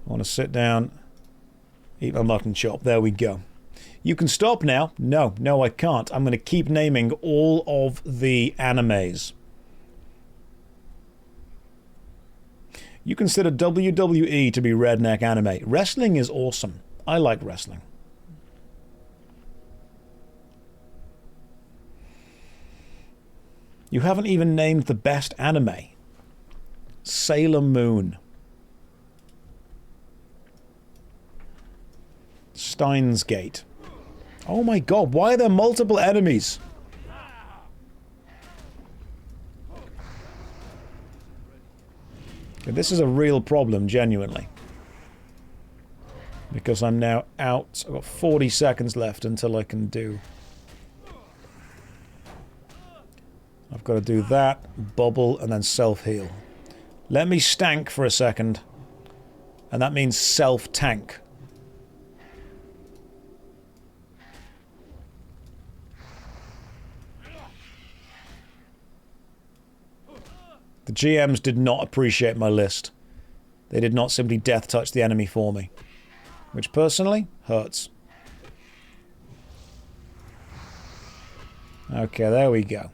I want to sit down, eat my mutton chop. There we go. You can stop now. No, no, I can't. I'm going to keep naming all of the animes. You consider WWE to be redneck anime. Wrestling is awesome. I like wrestling. You haven't even named the best anime. Sailor Moon. Steins Gate. Oh my god, why are there multiple enemies? Okay, this is a real problem, genuinely. Because I'm now out. I've got 40 seconds left until I can do... I've got to do that, bubble, and then self-heal. Let me stank for a second. And that means self-tank. The GMs did not appreciate my list. They did not simply death touch the enemy for me. Which personally hurts. Okay, there we go.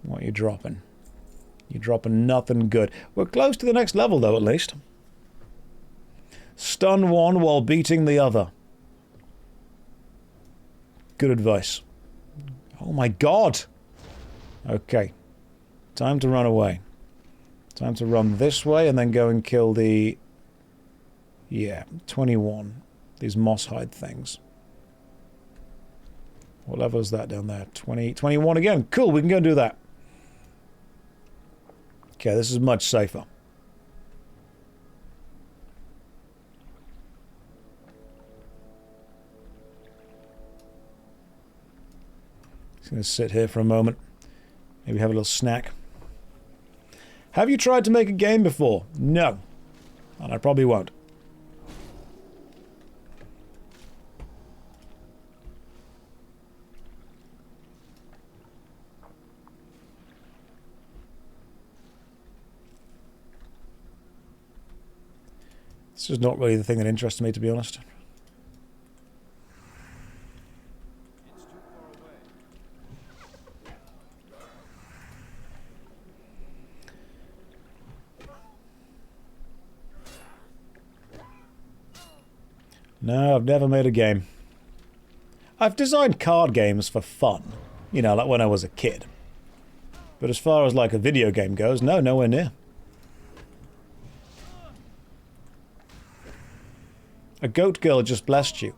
What are you dropping? You're dropping nothing good. We're close to the next level though, at least. Stun one while beating the other. Good advice. Oh my god! Okay. Time to run away. Time to run this way and then go and kill the... Yeah, 21. These moss hide things. What level is that down there? 20, 21 again. Cool, we can go and do that. Okay, this is much safer. Just going to sit here for a moment. Maybe have a little snack. Have you tried to make a game before? No. And I probably won't. Let's is not really the thing that interests me, to be honest. No, I've never made a game. I've designed card games for fun. You know, like when I was a kid. But as far as like a video game goes, no, nowhere near. A goat girl just blessed you.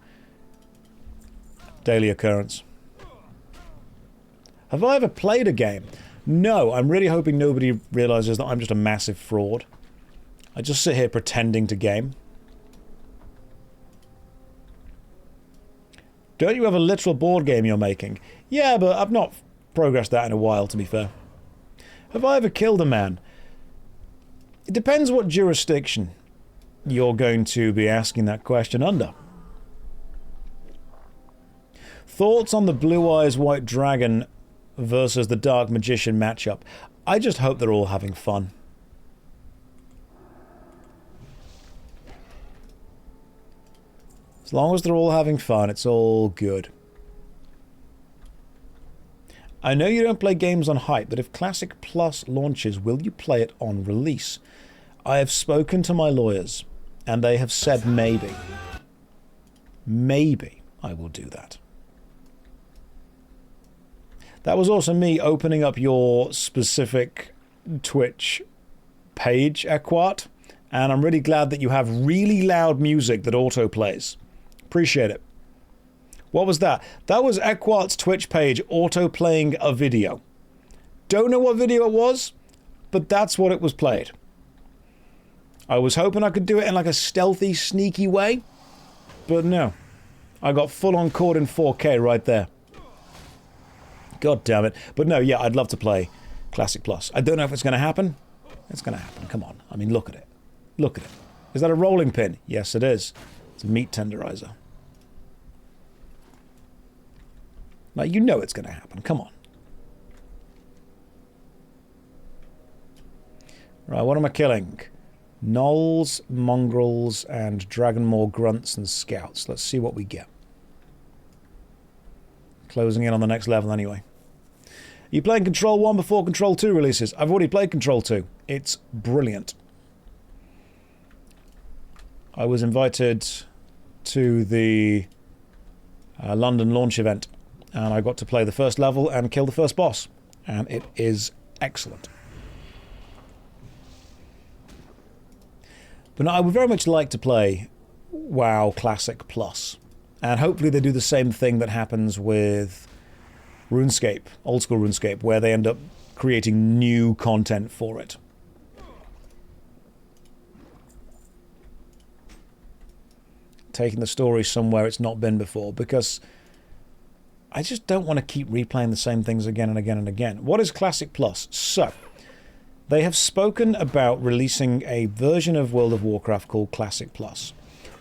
Daily occurrence. Have I ever played a game? No, I'm really hoping nobody realizes that I'm just a massive fraud. I just sit here pretending to game. Don't you have a literal board game you're making? Yeah, but I've not progressed that in a while, to be fair. Have I ever killed a man? It depends what jurisdiction you're going to be asking that question under. Thoughts on the Blue Eyes White Dragon versus the Dark Magician matchup? I just hope they're all having fun. As long as they're all having fun, it's all good. I know you don't play games on hype, but if Classic Plus launches, will you play it on release? I have spoken to my lawyers, and they have said maybe. Maybe I will do that. That was also me opening up your specific Twitch page, Equart, and I'm really glad that you have really loud music that auto-plays. Appreciate it. What was that? That was Equart's Twitch page auto-playing a video. Don't know what video it was, but that's what it was played. I was hoping I could do it in like a stealthy, sneaky way, but no. I got full-on caught in 4K right there. God damn it. But no, yeah, I'd love to play Classic Plus. I don't know if it's going to happen. It's going to happen. Come on. I mean, look at it. Look at it. Is that a rolling pin? Yes, it is. It's a meat tenderizer. Now, you know it's going to happen. Come on. Right, what am I killing? Gnolls, mongrels, and Dragonmaw grunts and scouts. Let's see what we get. Closing in on the next level anyway. Are you playing Control 1 before Control 2 releases? I've already played Control 2. It's brilliant. I was invited to the London launch event, and I got to play the first level and kill the first boss, and it is excellent. But no, I would very much like to play WoW Classic Plus, and hopefully they do the same thing that happens with RuneScape, old school RuneScape, where they end up creating new content for it. Taking the story somewhere it's not been before, because I just don't want to keep replaying the same things again and again and again. What is Classic Plus? So, they have spoken about releasing a version of World of Warcraft called Classic Plus.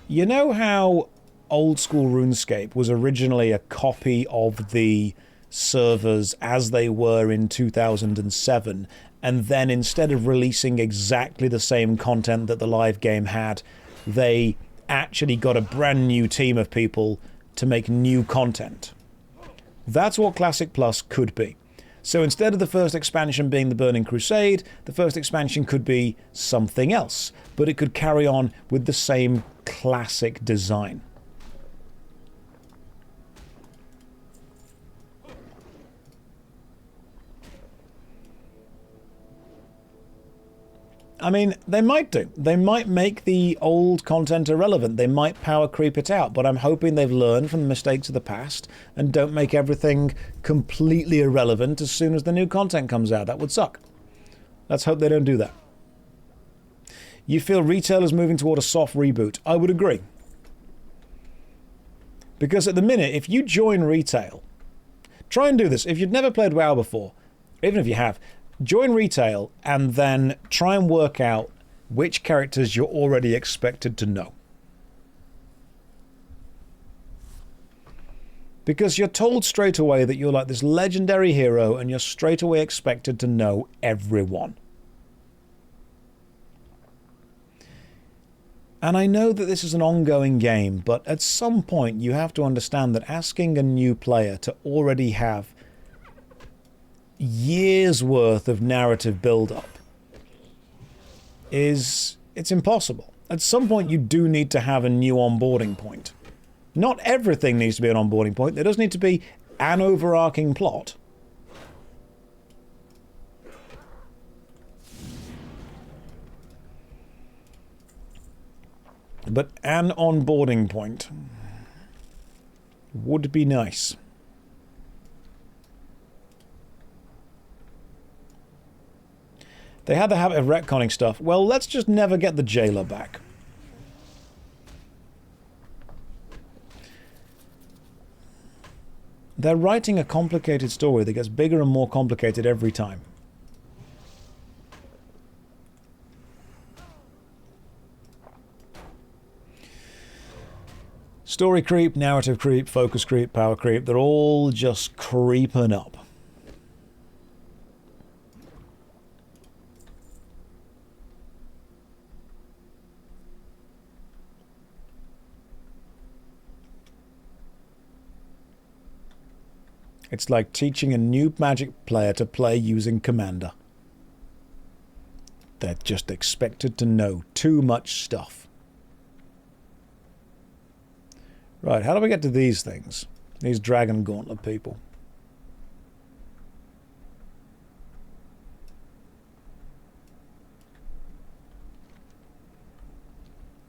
You know how old school RuneScape was originally a copy of the servers as they were in 2007, and then instead of releasing exactly the same content that the live game had, they actually got a brand new team of people to make new content? That's what Classic Plus could be. So instead of the first expansion being the Burning Crusade, the first expansion could be something else, but it could carry on with the same classic design. I mean, they might do. They might make the old content irrelevant. They might power creep it out, but I'm hoping they've learned from the mistakes of the past and don't make everything completely irrelevant as soon as the new content comes out. That would suck. Let's hope they don't do that. You feel retail is moving toward a soft reboot? I would agree. Because at the minute, if you join retail, try and do this. If you've never played WoW before, even if you have, join retail and then try and work out which characters you're already expected to know. Because you're told straight away that you're like this legendary hero and you're straight away expected to know everyone. And I know that this is an ongoing game, but at some point you have to understand that asking a new player to already have years worth of narrative build-up it's impossible. At some point you do need to have a new onboarding point. Not everything needs to be an onboarding point. There does need to be an overarching plot. But an onboarding point would be nice. They had the habit of retconning stuff. Well, let's just never get the jailer back. They're writing a complicated story that gets bigger and more complicated every time. Story creep, narrative creep, focus creep, power creep, they're all just creeping up. It's like teaching a new Magic player to play using Commander. They're just expected to know too much stuff. Right, how do we get to these things? These Dragon Gauntlet people.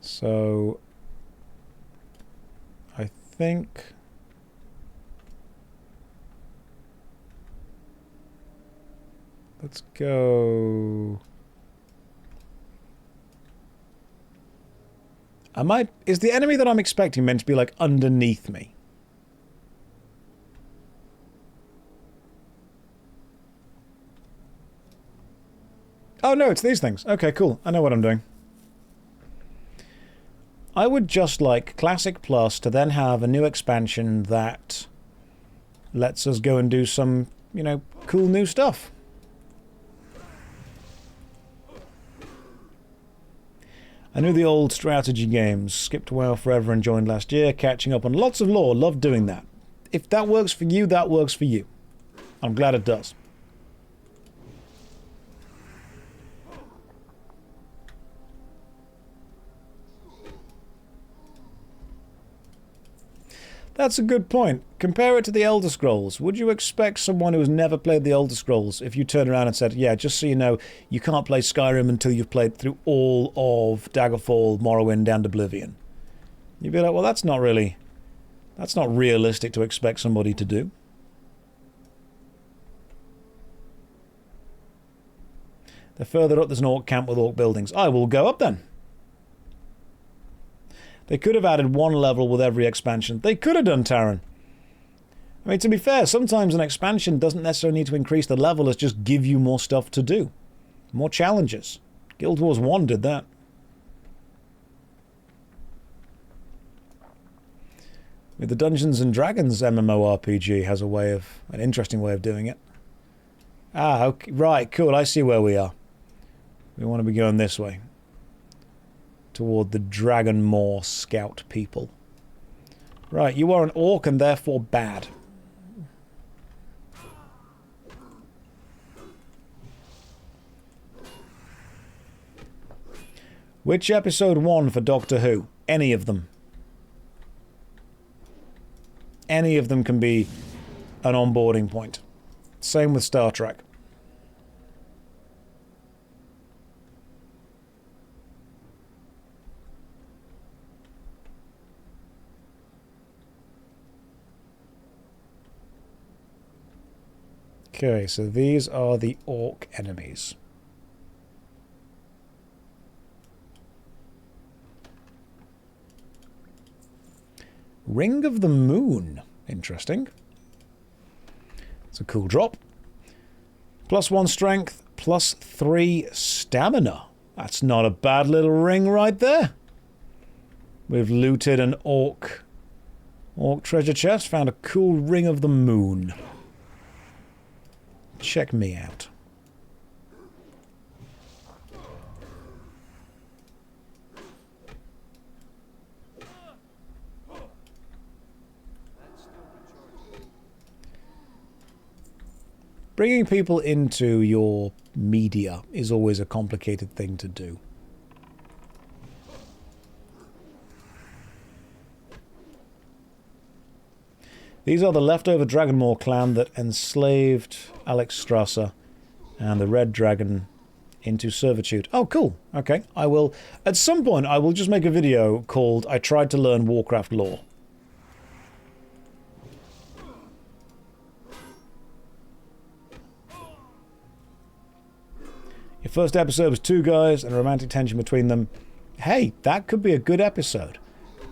So I think let's go. Is the enemy that I'm expecting meant to be like underneath me? Oh no, it's these things. Okay, cool. I know what I'm doing. I would just like Classic Plus to then have a new expansion that lets us go and do some, you know, cool new stuff. I knew the old strategy games, skipped WoW forever and joined last year, catching up on lots of lore, love doing that. If that works for you, that works for you. I'm glad it does. That's a good point. Compare it to the Elder Scrolls. Would you expect someone who has never played the Elder Scrolls, if you turned around and said, yeah, just so you know, you can't play Skyrim until you've played through all of Daggerfall, Morrowind, and Oblivion? You'd be like, well, that's not realistic to expect somebody to do. The further up, there's an orc camp with orc buildings. I will go up then. They could have added one level with every expansion. They could have done, Taran. I mean, to be fair, sometimes an expansion doesn't necessarily need to increase the level, it's just give you more stuff to do. More challenges. Guild Wars 1 did that. With the Dungeons and Dragons MMORPG has an interesting way of doing it. Ah, okay, right, cool, I see where we are. We want to be going this way. Toward the Dragonmore Scout people. Right, you are an orc and therefore bad. Which episode 1 for Doctor Who? Any of them. Any of them can be an onboarding point. Same with Star Trek. Okay, so these are the orc enemies. Ring of the Moon. Interesting. It's a cool drop. +1 strength, +3 stamina. That's not a bad little ring right there. We've looted an orc treasure chest, found a cool Ring of the Moon. Check me out. Bringing people into your media is always a complicated thing to do. These are the leftover Dragonmaw clan that enslaved Alex Strasser and the Red Dragon into servitude. Oh, cool. Okay. I will... At some point, I will just make a video called I Tried to Learn Warcraft Lore. Your first episode was two guys and romantic tension between them. Hey, that could be a good episode.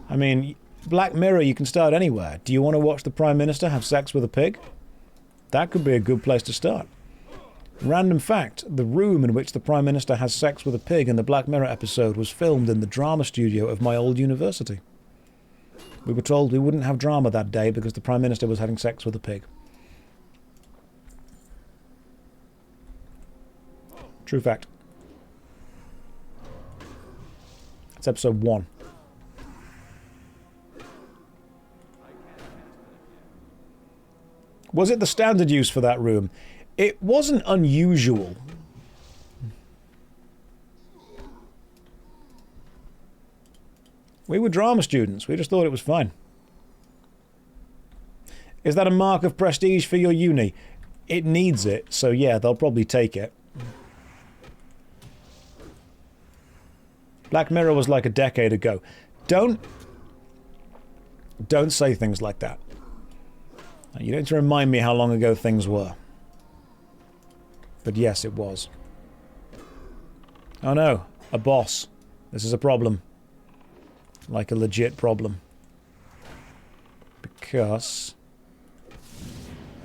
I mean, Black Mirror, you can start anywhere. Do you want to watch the Prime Minister have sex with a pig? That could be a good place to start. Random fact, the room in which the Prime Minister has sex with a pig in the Black Mirror episode was filmed in the drama studio of my old university. We were told we wouldn't have drama that day because the Prime Minister was having sex with a pig. True fact. It's episode 1. Was it the standard use for that room? It wasn't unusual. We were drama students. We just thought it was fine. Is that a mark of prestige for your uni? It needs it, so yeah, they'll probably take it. Black Mirror was like a decade ago. Don't say things like that. You don't need to remind me how long ago things were. But yes, it was. Oh no, a boss. This is a problem. Like a legit problem. Because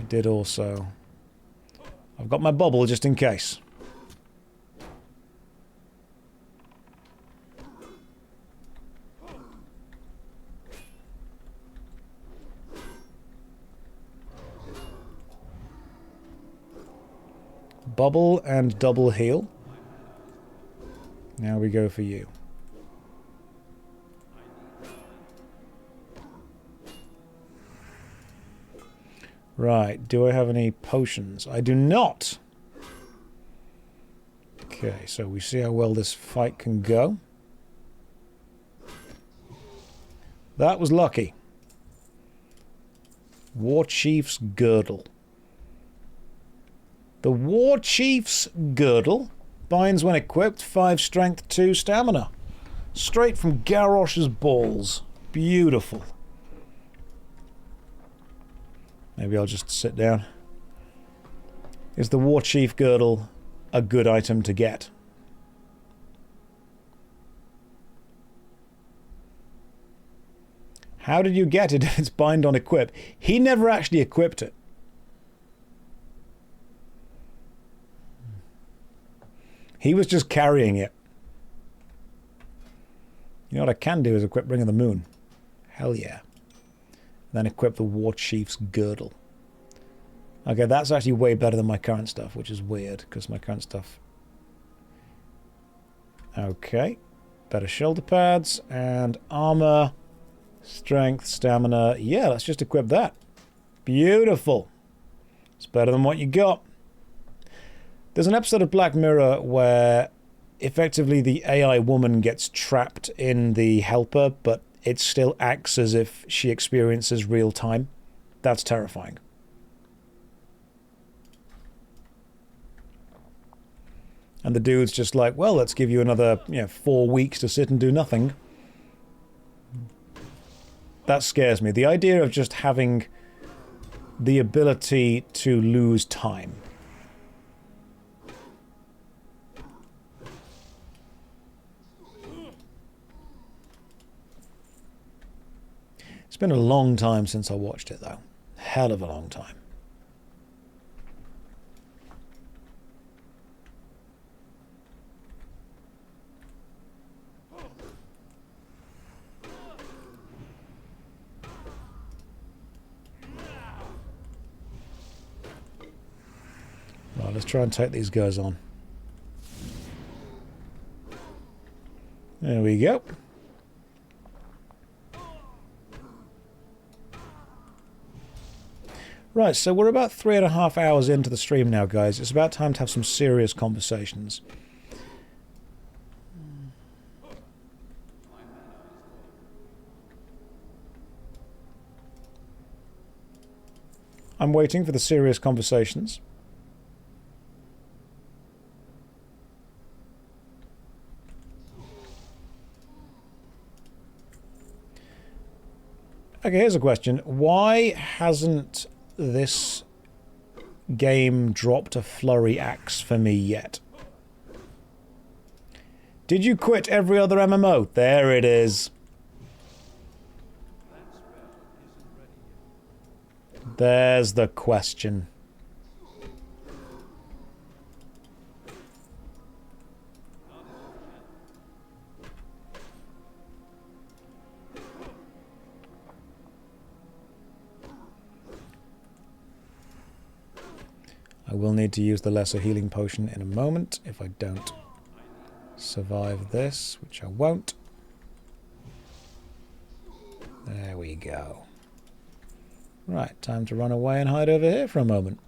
I did also... I've got my bubble just in case. Bubble and double heal. Now we go for you. Right, do I have any potions? I do not! Okay, so we see how well this fight can go. That was lucky. War Chief's Girdle. The War Chief's Girdle binds when equipped 5 strength, 2 stamina. Straight from Garrosh's balls. Beautiful. Maybe I'll just sit down. Is the War Chief Girdle a good item to get? How did you get it if it's bind on equip? He never actually equipped it. He was just carrying it. You know what I can do is equip Ring of the Moon. Hell yeah. Then equip the War Chief's Girdle. Okay, that's actually way better than my current stuff, which is weird, because my current stuff... Okay. Better shoulder pads, and armor, strength, stamina. Yeah, let's just equip that. Beautiful. It's better than what you got. There's an episode of Black Mirror where effectively the AI woman gets trapped in the helper, but it still acts as if she experiences real time. That's terrifying. And the dude's just like, well, let's give you another 4 weeks to sit and do nothing. That scares me. The idea of just having the ability to lose time. It's been a long time since I watched it, though. Hell of a long time. Right, let's try and take these guys on. There we go. Right, so we're about 3.5 hours into the stream now, guys. It's about time to have some serious conversations. I'm waiting for the serious conversations. Okay, here's a question. Why hasn't this game dropped a flurry axe for me yet? Did you quit every other MMO? There it is. There's the question. I will need to use the lesser healing potion in a moment if I don't survive this, which I won't. There we go. Right, time to run away and hide over here for a moment.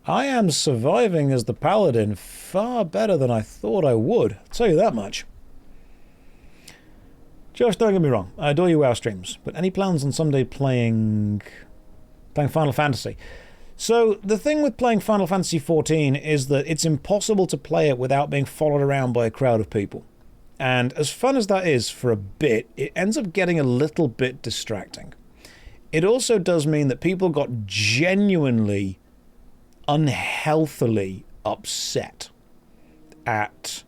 I am surviving as the paladin far better than I thought I would. I'll tell you that much. Josh, don't get me wrong, I adore your WoW streams, but any plans on someday playing Final Fantasy? So, the thing with playing Final Fantasy XIV is that it's impossible to play it without being followed around by a crowd of people. And as fun as that is for a bit, it ends up getting a little bit distracting. It also does mean that people got genuinely, unhealthily upset at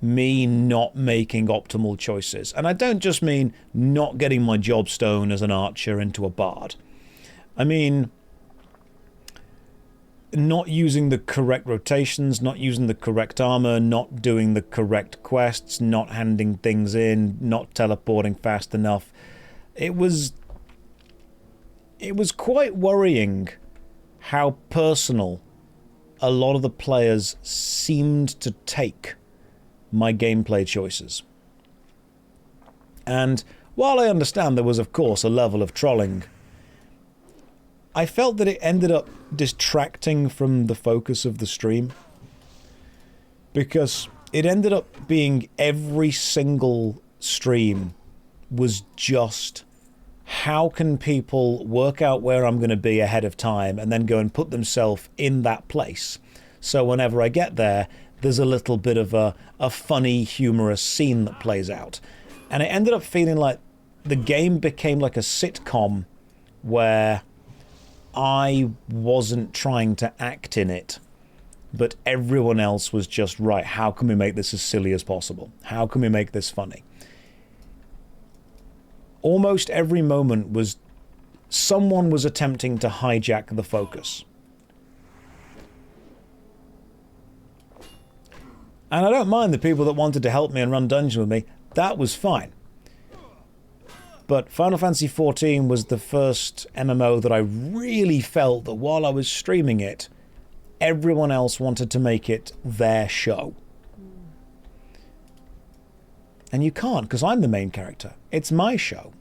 me not making optimal choices. And I don't just mean not getting my job stone as an archer into a bard. I mean, not using the correct rotations, not using the correct armor, not doing the correct quests, not handing things in, not teleporting fast enough. It was quite worrying how personal a lot of the players seemed to take my gameplay choices. And while I understand there was, of course, a level of trolling, I felt that it ended up distracting from the focus of the stream, because it ended up being every single stream was just how can people work out where I'm going to be ahead of time and then go and put themselves in that place. So whenever I get there, there's a little bit of a funny, humorous scene that plays out. And it ended up feeling like the game became like a sitcom where I wasn't trying to act in it, but everyone else was just, right, how can we make this as silly as possible? How can we make this funny? Almost every moment was someone was attempting to hijack the focus. And I don't mind the people that wanted to help me and run dungeons with me. That was fine. But Final Fantasy XIV was the first MMO that I really felt that while I was streaming it, everyone else wanted to make it their show. And you can't, because I'm the main character. It's my show.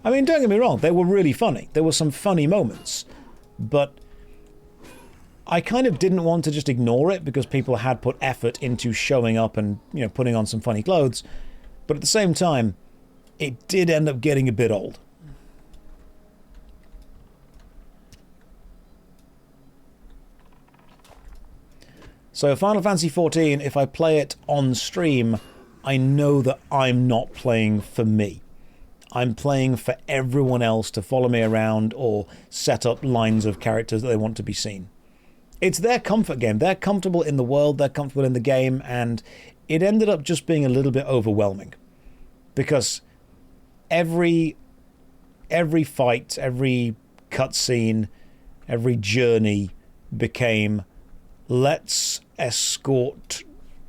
I mean, don't get me wrong, they were really funny. There were some funny moments. But I kind of didn't want to just ignore it because people had put effort into showing up and, you know, putting on some funny clothes. But at the same time, it did end up getting a bit old. So Final Fantasy XIV, if I play it on stream, I know that I'm not playing for me. I'm playing for everyone else to follow me around or set up lines of characters that they want to be seen. It's their comfort game. They're comfortable in the world, they're comfortable in the game, and it ended up just being a little bit overwhelming. Because every fight, every cutscene, every journey became, let's escort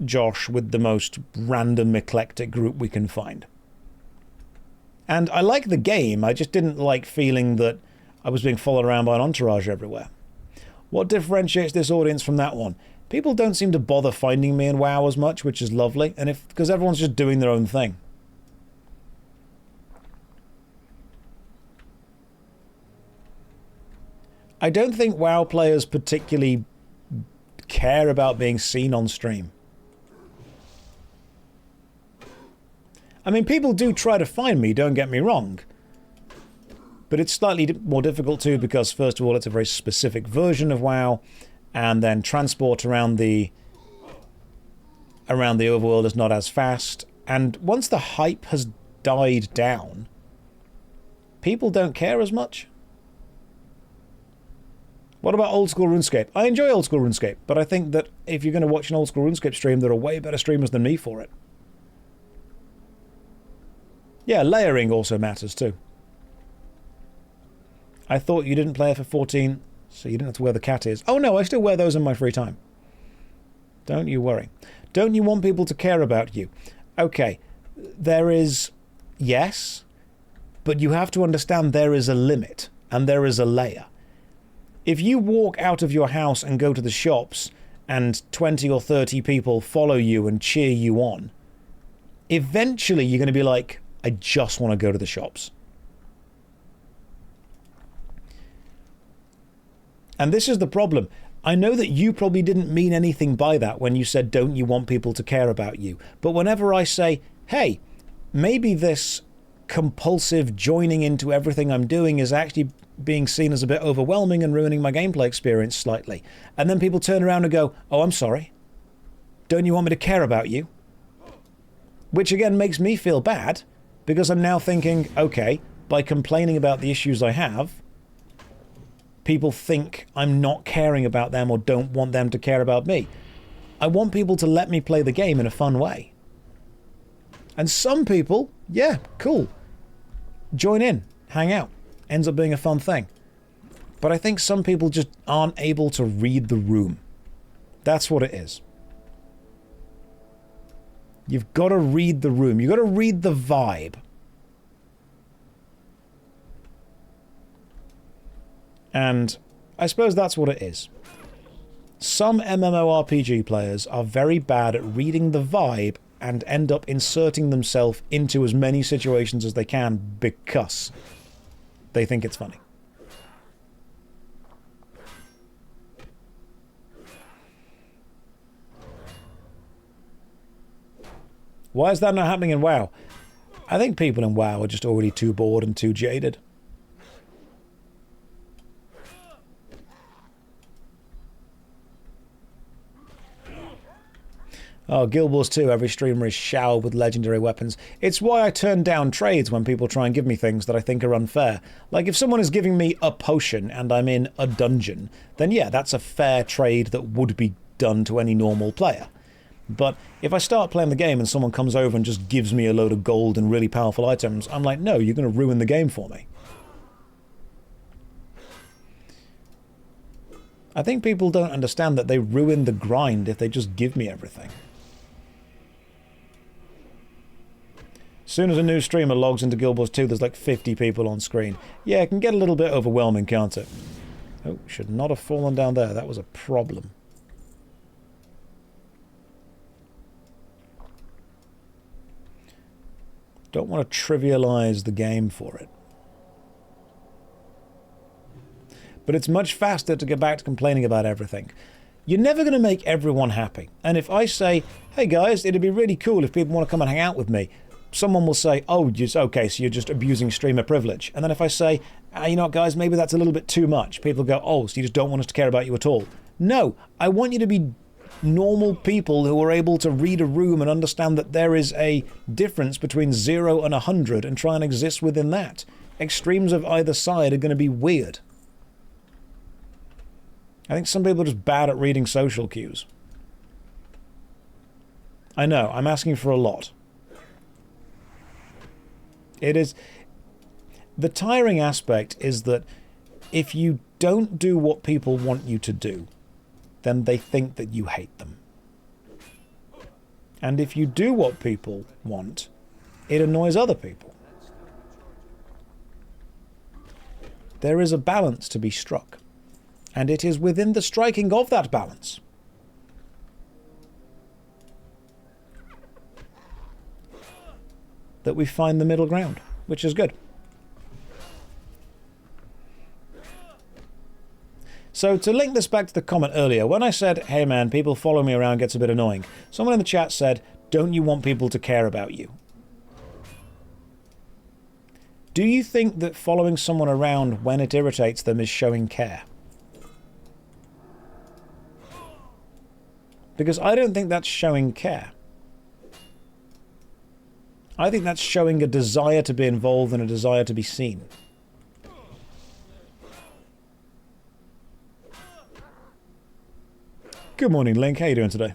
Josh with the most random, eclectic group we can find. And I like the game, I just didn't like feeling that I was being followed around by an entourage everywhere. What differentiates this audience from that one? People don't seem to bother finding me in WoW as much, which is lovely, and because everyone's just doing their own thing. I don't think WoW players particularly care about being seen on stream. I mean, people do try to find me, don't get me wrong. But it's slightly more difficult too, because first of all, it's a very specific version of WoW, and then transport around the overworld is not as fast. And once the hype has died down, people don't care as much. What about old school RuneScape? I enjoy old school RuneScape, but I think that if you're going to watch an old school RuneScape stream, there are way better streamers than me for it. Yeah, layering also matters too. I thought you didn't play FF14, so you didn't have to wear the cat ears. Oh no, I still wear those in my free time. Don't you worry. Don't you want people to care about you? Okay, there is... yes, but you have to understand there is a limit, and there is a layer. If you walk out of your house and go to the shops, and 20 or 30 people follow you and cheer you on, eventually you're going to be like, I just want to go to the shops. And this is the problem. I know that you probably didn't mean anything by that when you said, don't you want people to care about you? But whenever I say, hey, maybe this compulsive joining into everything I'm doing is actually being seen as a bit overwhelming and ruining my gameplay experience slightly. And then people turn around and go, oh, I'm sorry. Don't you want me to care about you? Which again makes me feel bad, because I'm now thinking, okay, by complaining about the issues I have, people think I'm not caring about them or don't want them to care about me. I want people to let me play the game in a fun way. And some people, yeah, cool. Join in, hang out. Ends up being a fun thing. But I think some people just aren't able to read the room. That's what it is. You've got to read the room. You've got to read the vibe. And I suppose that's what it is. Some MMORPG players are very bad at reading the vibe and end up inserting themselves into as many situations as they can because they think it's funny. Why is that not happening in WoW? I think people in WoW are just already too bored and too jaded. Oh, Guild Wars 2, every streamer is showered with legendary weapons. It's why I turn down trades when people try and give me things that I think are unfair. Like, if someone is giving me a potion and I'm in a dungeon, then yeah, that's a fair trade that would be done to any normal player. But if I start playing the game and someone comes over and just gives me a load of gold and really powerful items, I'm like, no, you're going to ruin the game for me. I think people don't understand that they ruin the grind if they just give me everything. As soon as a new streamer logs into Guild Wars 2, there's like 50 people on screen. Yeah, it can get a little bit overwhelming, can't it? Oh, should not have fallen down there. That was a problem. Don't want to trivialize the game for it. But it's much faster to get back to complaining about everything. You're never going to make everyone happy. And if I say, hey guys, it'd be really cool if people want to come and hang out with me, someone will say, oh, okay, so you're just abusing streamer privilege. And then if I say, you know what, guys, maybe that's a little bit too much, people go, oh, so you just don't want us to care about you at all. No, I want you to be normal people who are able to read a room and understand that there is a difference between 0 and 100 and try and exist within that. Extremes of either side are going to be weird. I think some people are just bad at reading social cues. I know, I'm asking for a lot. It is... The tiring aspect is that if you don't do what people want you to do, then they think that you hate them. And if you do what people want, it annoys other people. There is a balance to be struck, and it is within the striking of that balance that we find the middle ground, which is good. So to link this back to the comment earlier, when I said, hey man, people follow me around gets a bit annoying, someone in the chat said, don't you want people to care about you? Do you think that following someone around when it irritates them is showing care? Because I don't think that's showing care. I think that's showing a desire to be involved and a desire to be seen. Good morning, Link. How you doing today?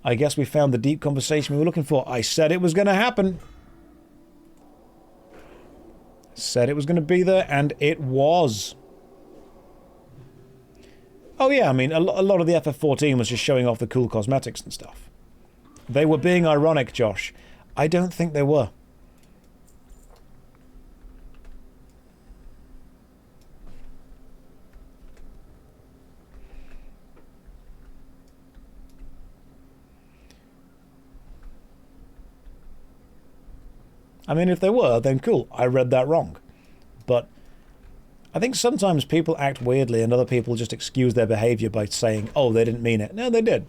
I guess we found the deep conversation we were looking for. I said it was going to happen. Said it was going to be there, and it was. Oh yeah, I mean, a lot of the FF14 was just showing off the cool cosmetics and stuff. They were being ironic, Josh. I don't think they were. I mean, if they were, then cool. I read that wrong. But I think sometimes people act weirdly and other people just excuse their behavior by saying, oh, they didn't mean it. No, they did.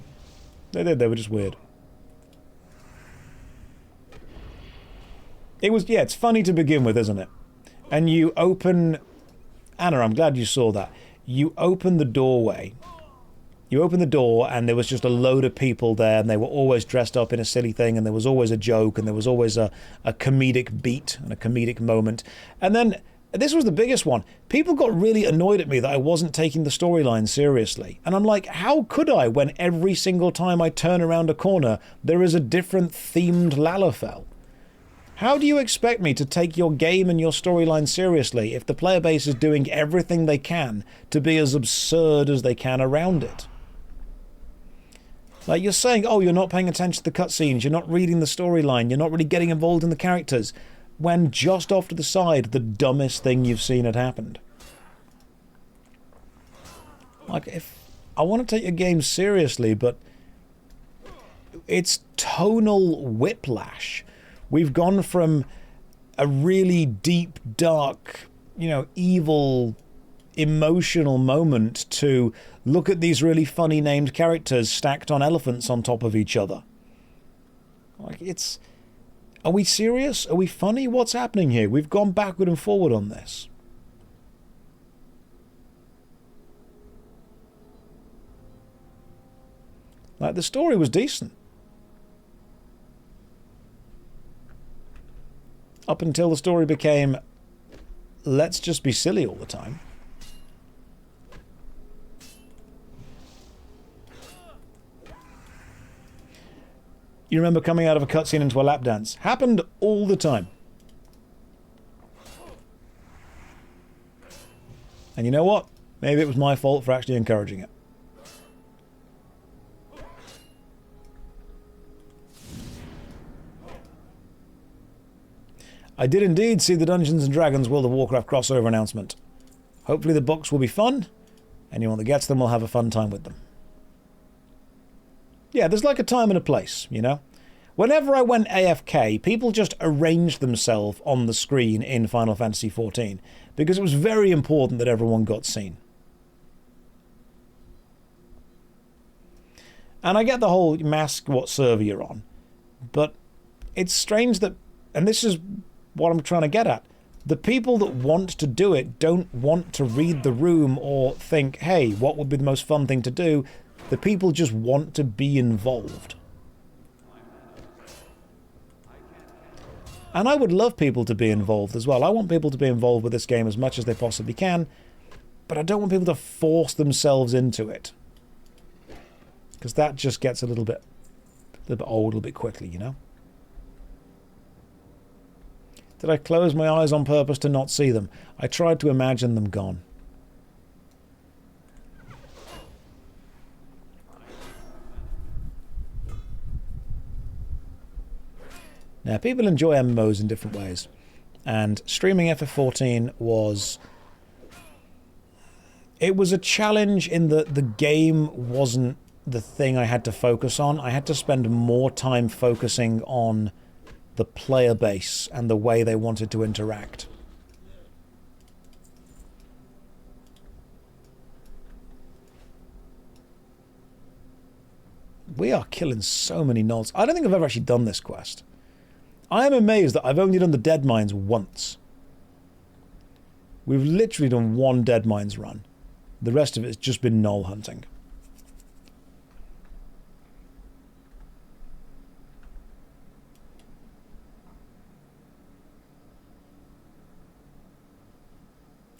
They did. They were just weird. It was, yeah, it's funny to begin with, isn't it? And you open... Anna, I'm glad you saw that. You open the doorway. You open the door and there was just a load of people there and they were always dressed up in a silly thing and there was always a joke and there was always a comedic beat and a comedic moment. And then, this was the biggest one. People got really annoyed at me that I wasn't taking the storyline seriously. And I'm like, how could I when every single time I turn around a corner there is a different themed Lalafell? How do you expect me to take your game and your storyline seriously if the player base is doing everything they can to be as absurd as they can around it? Like, you're saying, oh, you're not paying attention to the cutscenes, you're not reading the storyline, you're not really getting involved in the characters, when just off to the side, the dumbest thing you've seen had happened. Like, if I want to take your game seriously, but it's tonal whiplash. We've gone from a really deep, dark, you know, evil, emotional moment to look at these really funny named characters stacked on elephants on top of each other. Like, it's... Are we serious? Are we funny? What's happening here? We've gone backward and forward on this. Like, the story was decent. Up until the story became, let's just be silly all the time. You remember coming out of a cutscene into a lap dance? Happened all the time. And you know what? Maybe it was my fault for actually encouraging it. I did indeed see the Dungeons and Dragons World of Warcraft crossover announcement. Hopefully the books will be fun. Anyone that gets them will have a fun time with them. Yeah, there's like a time and a place, you know? Whenever I went AFK, people just arranged themselves on the screen in Final Fantasy XIV because it was very important that everyone got seen. And I get the whole mask what server you're on, but it's strange that, and this is what I'm trying to get at, the people that want to do it don't want to read the room or think, hey, what would be the most fun thing to do? The people just want to be involved. And I would love people to be involved as well. I want people to be involved with this game as much as they possibly can, but I don't want people to force themselves into it. Because that just gets a little bit old, a little bit quickly, you know? Did I close my eyes on purpose to not see them? I tried to imagine them gone. Now, people enjoy MMOs in different ways, and streaming FF14 was... It was a challenge in that the game wasn't the thing I had to focus on. I had to spend more time focusing on the player base and the way they wanted to interact. We are killing so many gnolls. I don't think I've ever actually done this quest. I am amazed that I've only done the Dead Mines once. We've literally done one Dead Mines run. The rest of it has just been gnoll hunting.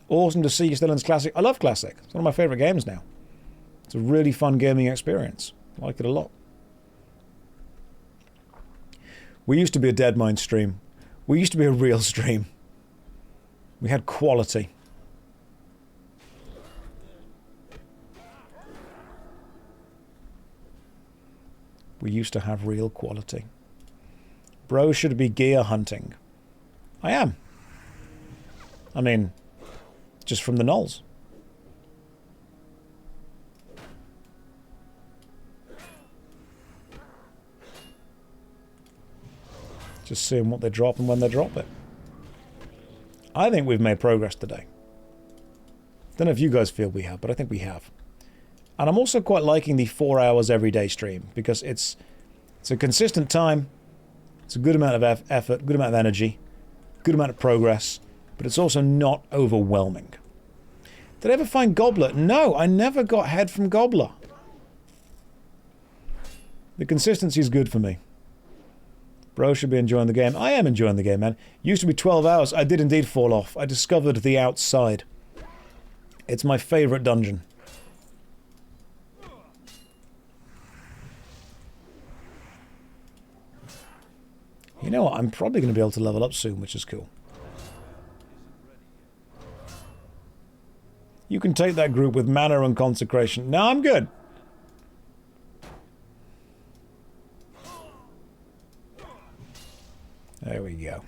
Awesome to see you still in Classic. I love Classic. It's one of my favourite games now. It's a really fun gaming experience. I like it a lot. We used to be a Dead Mind stream. We used to be a real stream. We had quality. We used to have real quality. Bro should be gear hunting. I am. I mean, just from the gnolls. Just seeing what they drop and when they drop it. I think we've made progress today. Don't know if you guys feel we have, but I think we have. And I'm also quite liking the 4 hours every day stream, because it's a consistent time, it's a good amount of effort, good amount of energy, good amount of progress, but it's also not overwhelming. Did I ever find Gobbler? No, I never got head from Gobbler. The consistency is good for me. Bro should be enjoying the game. I am enjoying the game, man. Used to be 12 hours. I did indeed fall off. I discovered the outside. It's my favourite dungeon. You know what? I'm probably going to be able to level up soon, which is cool. You can take that group with mana and consecration. No, I'm good. There we go.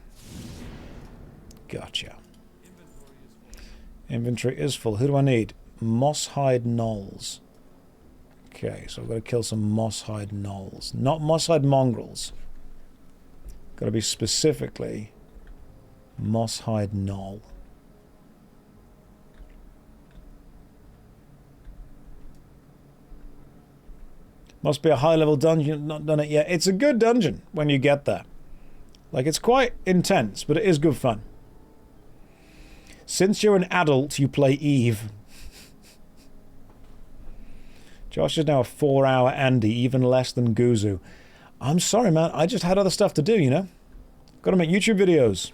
Gotcha. Inventory is full. Who do I need? Moss-hide gnolls. Okay, so I've got to kill some moss-hide gnolls. Not moss-hide mongrels. Got to be specifically moss-hide gnoll. Must be a high-level dungeon. Not done it yet. It's a good dungeon when you get there. Like, it's quite intense, but it is good fun. Since you're an adult, you play Eve. Josh is now a 4-hour Andy, even less than Guzu. I'm sorry, man. I just had other stuff to do, you know? Got to make YouTube videos.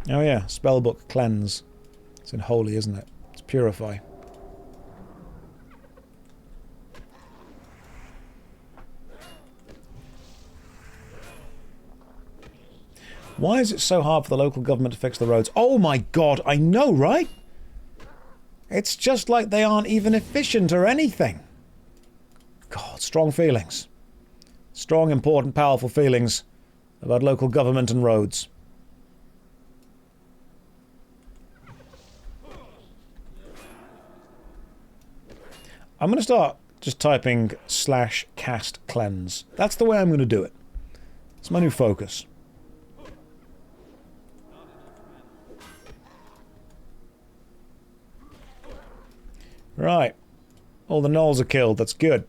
Oh, yeah. Spellbook cleanse. It's in holy, isn't it? It's purify. Why is it so hard for the local government to fix the roads? Oh my god, I know, right? It's just like they aren't even efficient or anything. God, strong feelings. Strong, important, powerful feelings about local government and roads. I'm going to start just typing /cast cleanse. That's the way I'm going to do it. It's my new focus. Right. All the gnolls are killed. That's good.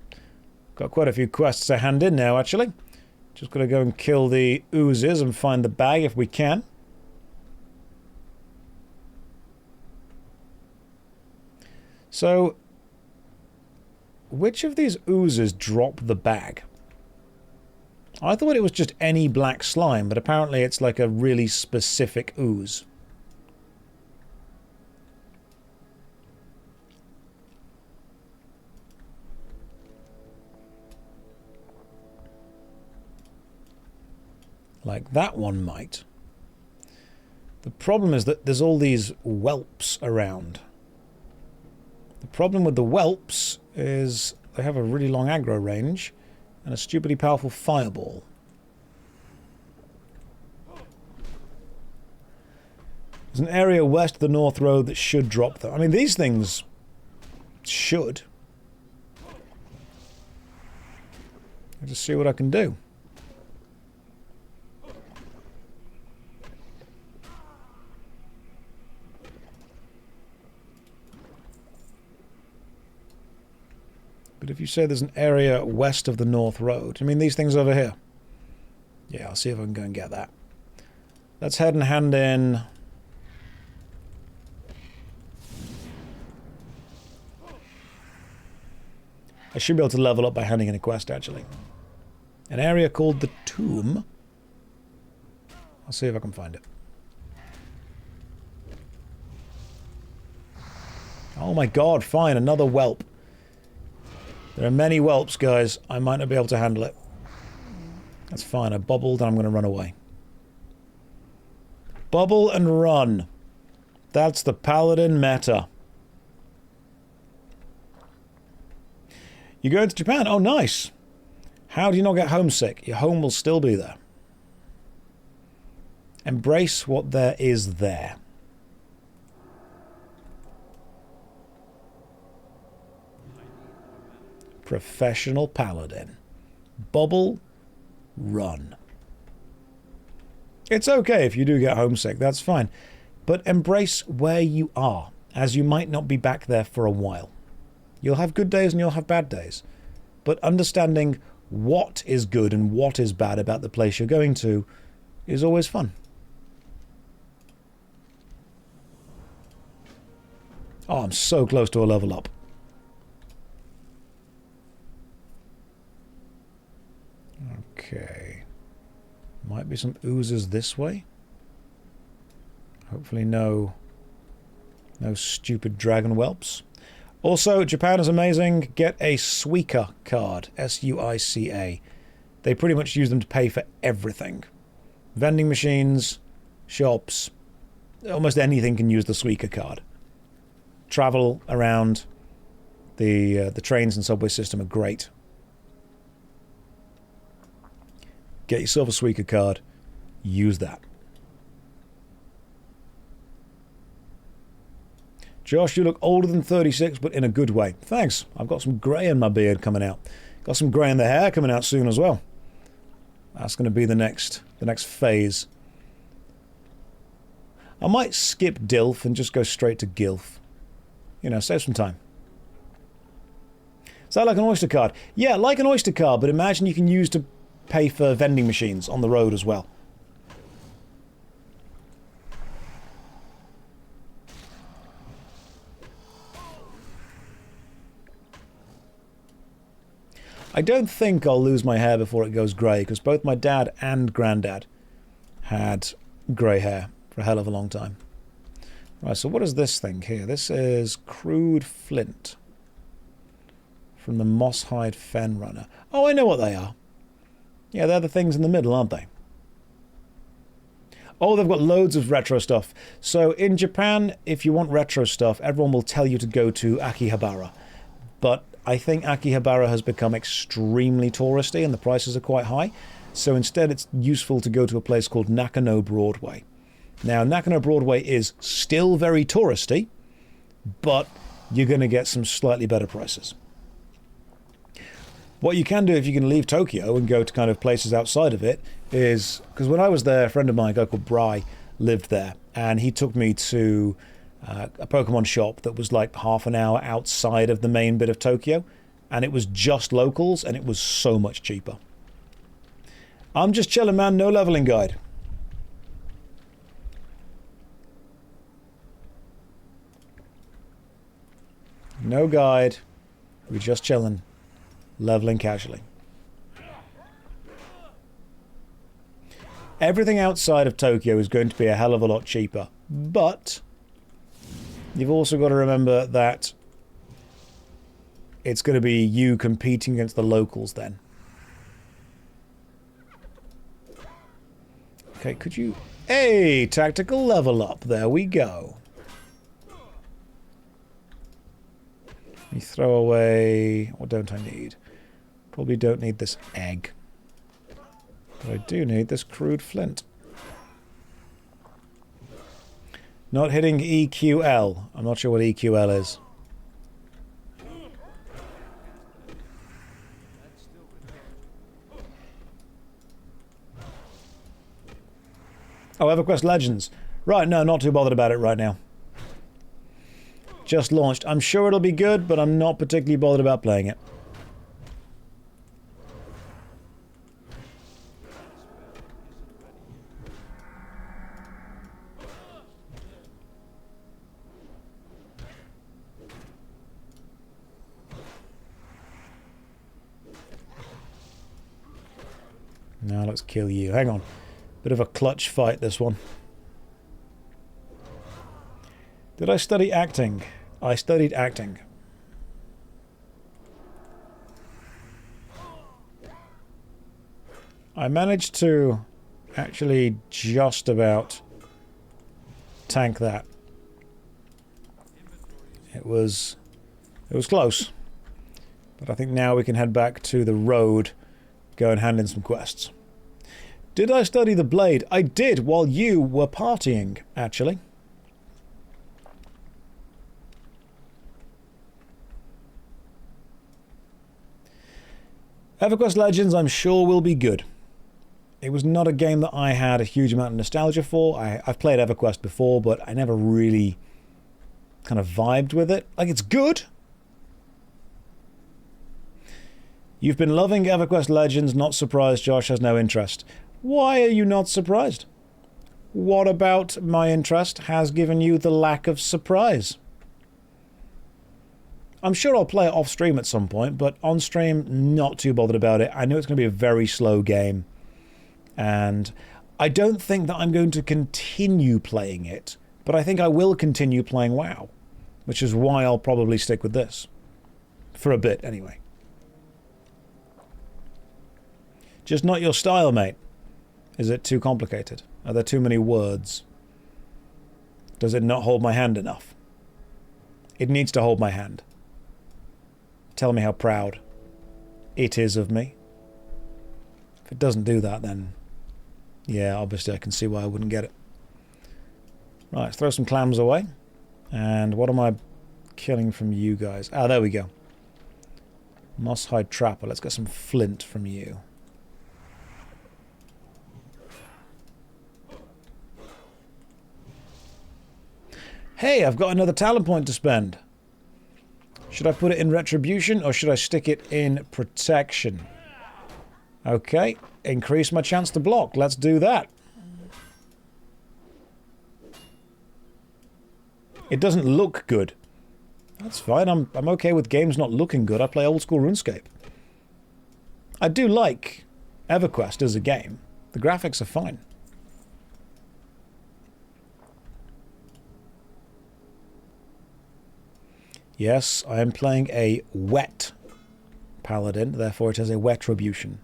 Got quite a few quests to hand in now, actually. Just got to go and kill the oozes and find the bag if we can. So, which of these oozes drop the bag? I thought it was just any black slime, but apparently it's like a really specific ooze. Like that one might. The problem is that there's all these whelps around. The problem with the whelps is they have a really long aggro range and a stupidly powerful fireball. There's an area west of the North Road that should drop them. I mean, these things should. I'll just see what I can do. But if you say there's an area west of the North Road, I mean these things over here. Yeah, I'll see if I can go and get that. Let's head and hand in... I should be able to level up by handing in a quest, actually. An area called the Tomb. I'll see if I can find it. Oh my god, fine, another whelp. There are many whelps, guys. I might not be able to handle it. That's fine, I bubbled and I'm going to run away. Bubble and run. That's the paladin meta. You're going to Japan? Oh, nice. How do you not get homesick? Your home will still be there. Embrace what there is there. Professional paladin. Bubble, run. It's okay if you do get homesick, that's fine. But embrace where you are, as you might not be back there for a while. You'll have good days and you'll have bad days. But understanding what is good and what is bad about the place you're going to is always fun. Oh, I'm so close to a level up. Okay. Might be some oozes this way. Hopefully no stupid dragon whelps. Also, Japan is amazing. Get a Suica card. S-U-I-C-A. They pretty much use them to pay for everything. Vending machines, shops, almost anything can use the Suica card. Travel around the trains and subway system are great. Get yourself a Suica card. Use that. Josh, you look older than 36, but in a good way. Thanks. I've got some grey in my beard coming out. Got some grey in the hair coming out soon as well. That's going to be the next phase. I might skip DILF and just go straight to GILF. You know, save some time. Is that like an Oyster card? Yeah, like an Oyster card, but imagine you can use to pay for vending machines on the road as well. I don't think I'll lose my hair before it goes grey, because both my dad and granddad had grey hair for a hell of a long time. Right, so what is this thing here? This is crude flint from the Mosshide Fen Runner. Oh, I know what they are. Yeah, they're the things in the middle, aren't they? Oh, they've got loads of retro stuff. So in Japan, if you want retro stuff, everyone will tell you to go to Akihabara. But I think Akihabara has become extremely touristy and the prices are quite high. So instead it's useful to go to a place called Nakano Broadway. Now, Nakano Broadway is still very touristy, but you're going to get some slightly better prices. What you can do if you can leave Tokyo and go to kind of places outside of it is, because when I was there, a friend of mine, a guy called Bry, lived there, and he took me to a Pokemon shop that was like half an hour outside of the main bit of Tokyo, and it was just locals, and it was so much cheaper. I'm just chilling, man, no leveling guide. No guide, we're just chilling, leveling casually. Everything outside of Tokyo is going to be a hell of a lot cheaper, but you've also got to remember that it's going to be you competing against the locals then. Okay, could you... Hey, tactical level up. There we go. Let me throw away... What don't I need? Probably don't need this egg. But I do need this crude flint. Not hitting EQL. I'm not sure what EQL is. Oh, EverQuest Legends. Right, no, not too bothered about it right now. Just launched. I'm sure it'll be good, but I'm not particularly bothered about playing it. Now let's kill you. Hang on. Bit of a clutch fight, this one. Did I study acting? I studied acting. I managed to actually just about tank that. It was close. But I think now we can head back to the road, go and hand in some quests. Did I study the blade? I did while you were partying, actually. EverQuest Legends, I'm sure, will be good. It was not a game that I had a huge amount of nostalgia for. I've played EverQuest before, but I never really kind of vibed with it. Like, it's good. You've been loving EverQuest Legends, not surprised Josh has no interest. Why are you not surprised? What about my interest has given you the lack of surprise? I'm sure I'll play it off stream at some point, but on stream, not too bothered about it. I know it's going to be a very slow game, and I don't think that I'm going to continue playing it, but I think I will continue playing WoW, which is why I'll probably stick with this. For a bit, anyway. Just not your style, mate. Is it too complicated? Are there too many words? Does it not hold my hand enough? It needs to hold my hand. Tell me how proud it is of me. If it doesn't do that, then yeah, obviously I can see why I wouldn't get it. Right, let's throw some clams away. And what am I killing from you guys? Ah, there we go. Moss-hide trapper. Let's get some flint from you. Hey, I've got another talent point to spend. Should I put it in retribution or should I stick it in protection? Okay, increase my chance to block. Let's do that. It doesn't look good. That's fine. I'm okay with games not looking good. I play old school RuneScape. I do like EverQuest as a game. The graphics are fine. Yes, I am playing a wet paladin, therefore it has a retribution.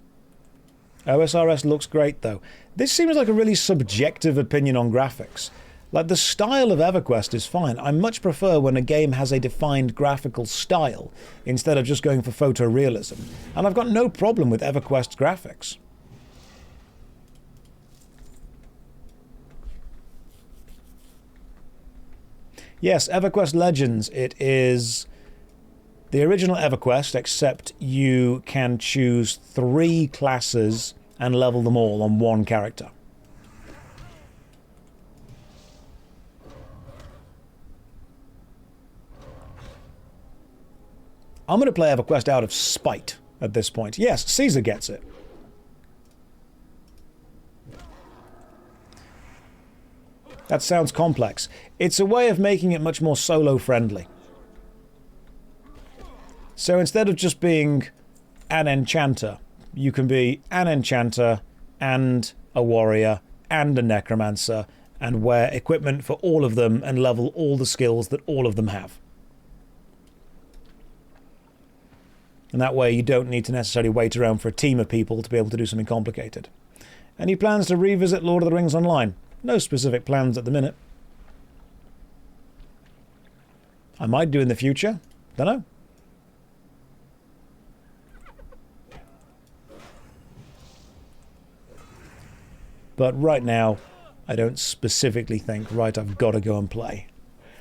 OSRS looks great though. This seems like a really subjective opinion on graphics. Like, the style of EverQuest is fine. I much prefer when a game has a defined graphical style instead of just going for photorealism. And I've got no problem with EverQuest's graphics. Yes, EverQuest Legends, it is the original EverQuest, except you can choose 3 classes and level them all on 1 character. I'm going to play EverQuest out of spite at this point. Yes, Caesar gets it. That sounds complex. It's a way of making it much more solo-friendly. So instead of just being an enchanter, you can be an enchanter and a warrior and a necromancer and wear equipment for all of them and level all the skills that all of them have. And that way you don't need to necessarily wait around for a team of people to be able to do something complicated. Any plans to revisit Lord of the Rings Online? No specific plans at the minute. I might do in the future. Don't know. But right now, I don't specifically think, right, I've got to go and play.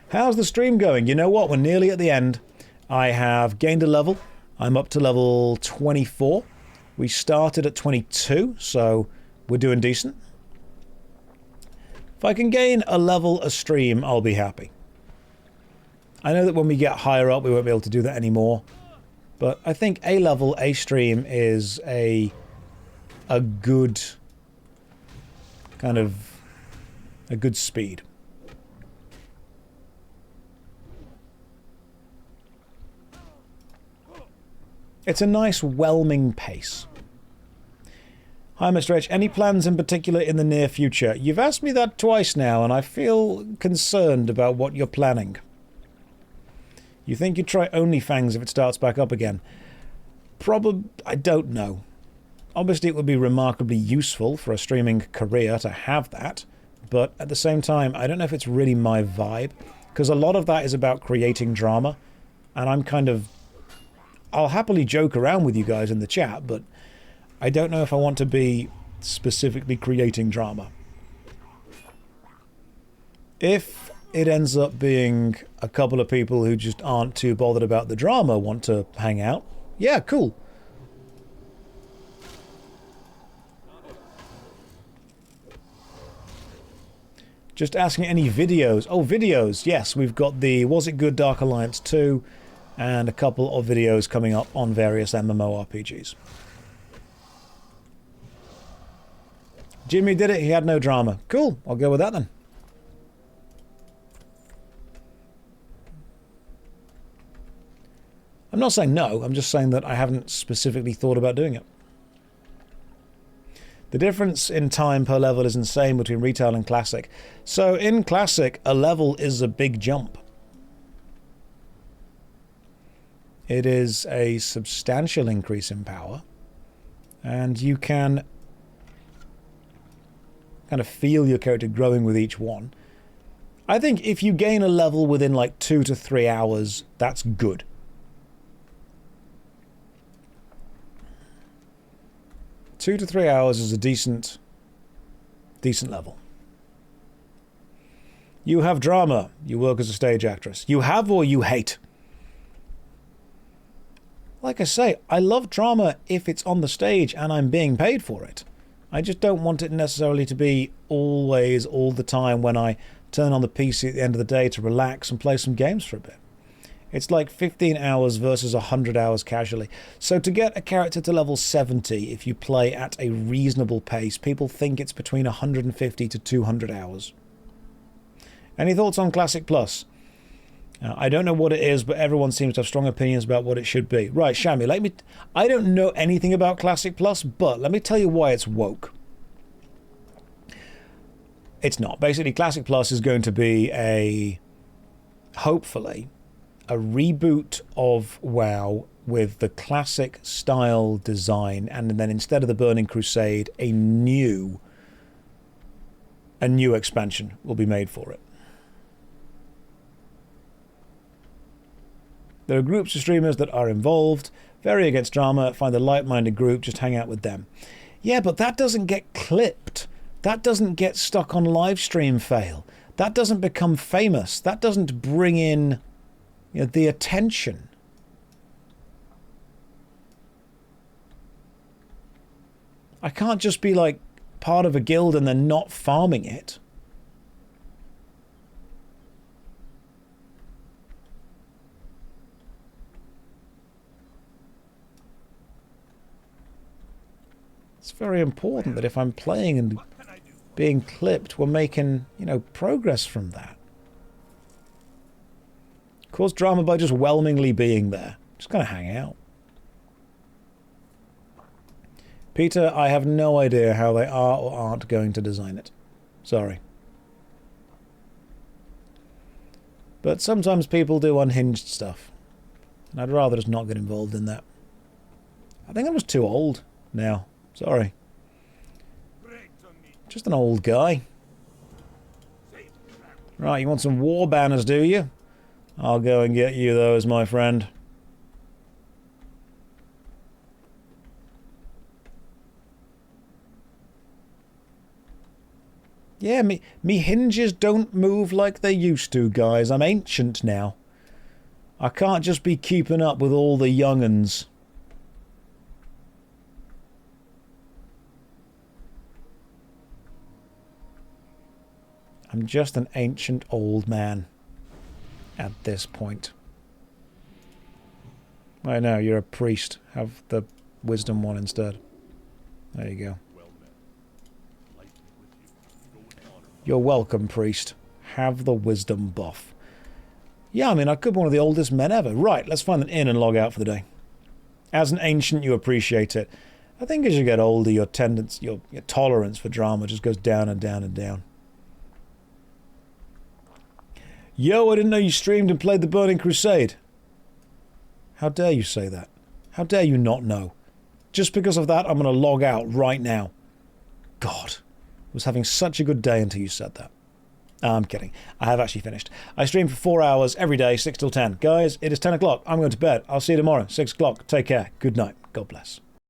How's the stream going? You know what? We're nearly at the end. I have gained a level. I'm up to level 24. We started at 22, so we're doing decent. If I can gain a level a stream, I'll be happy. I know that when we get higher up, we won't be able to do that anymore. But I think a level, a stream is a good kind of a good speed. It's a nice whelming pace. Hi, Mr. H. Any plans in particular in the near future? You've asked me that twice now, and I feel concerned about what you're planning. You think you'd try OnlyFans if it starts back up again? Probably, I don't know. Obviously, it would be remarkably useful for a streaming career to have that, but at the same time, I don't know if it's really my vibe, because a lot of that is about creating drama, and I'm kind of... I'll happily joke around with you guys in the chat, but I don't know if I want to be specifically creating drama. If it ends up being a couple of people who just aren't too bothered about the drama want to hang out, yeah, cool. Just asking any videos. Oh, videos, yes, we've got the Was It Good Dark Alliance 2 and a couple of videos coming up on various MMORPGs. Jimmy did it, he had no drama. Cool, I'll go with that then. I'm not saying no, I'm just saying that I haven't specifically thought about doing it. The difference in time per level is insane between retail and classic. So in classic, a level is a big jump. It is a substantial increase in power, and you can kind of feel your character growing with each one. I think if you gain a level within like 2 to 3 hours, that's good. Two to 3 hours is a decent level. You have drama. You work as a stage actress. You have or you hate. Like I say, I love drama if it's on the stage and I'm being paid for it. I just don't want it necessarily to be always, all the time when I turn on the PC at the end of the day to relax and play some games for a bit. It's like 15 hours versus 100 hours casually. So to get a character to level 70, if you play at a reasonable pace, people think it's between 150 to 200 hours. Any thoughts on Classic Plus? I don't know what it is, but everyone seems to have strong opinions about what it should be. Right, Shammy, I don't know anything about Classic Plus, but let me tell you why it's woke. It's not. Basically, Classic Plus is going to be hopefully, a reboot of WoW with the classic style design, and then instead of the Burning Crusade, a new expansion will be made for it. There are groups of streamers that are involved, very against drama, find a like-minded group, just hang out with them. Yeah, but that doesn't get clipped. That doesn't get stuck on live stream fail. That doesn't become famous. That doesn't bring in, you know, the attention. I can't just be like part of a guild and then not farming it. It's very important that if I'm playing and being clipped, we're making, you know, progress from that. Cause drama by just whelmingly being there. Just gonna hang out. Peter, I have no idea how they are or aren't going to design it. Sorry. But sometimes people do unhinged stuff. And I'd rather just not get involved in that. I think I'm just too old now. Sorry. Just an old guy. Right, you want some war banners, do you? I'll go and get you those, my friend. Yeah, me hinges don't move like they used to, guys. I'm ancient now. I can't just be keeping up with all the young'uns. I'm just an ancient old man at this point. I know, you're a priest. Have the wisdom one instead. There you go. You're welcome, priest. Have the wisdom buff. Yeah, I mean, I could be one of the oldest men ever. Right, let's find an inn and log out for the day. As an ancient, you appreciate it. I think as you get older, your tolerance for drama just goes down and down and down. Yo, I didn't know you streamed and played the Burning Crusade. How dare you say that? How dare you not know? Just because of that, I'm going to log out right now. God. I was having such a good day until you said that. I'm kidding. I have actually finished. I stream for 4 hours every day, 6 till 10. Guys, it is 10 o'clock. I'm going to bed. I'll see you tomorrow, 6 o'clock. Take care. Good night. God bless.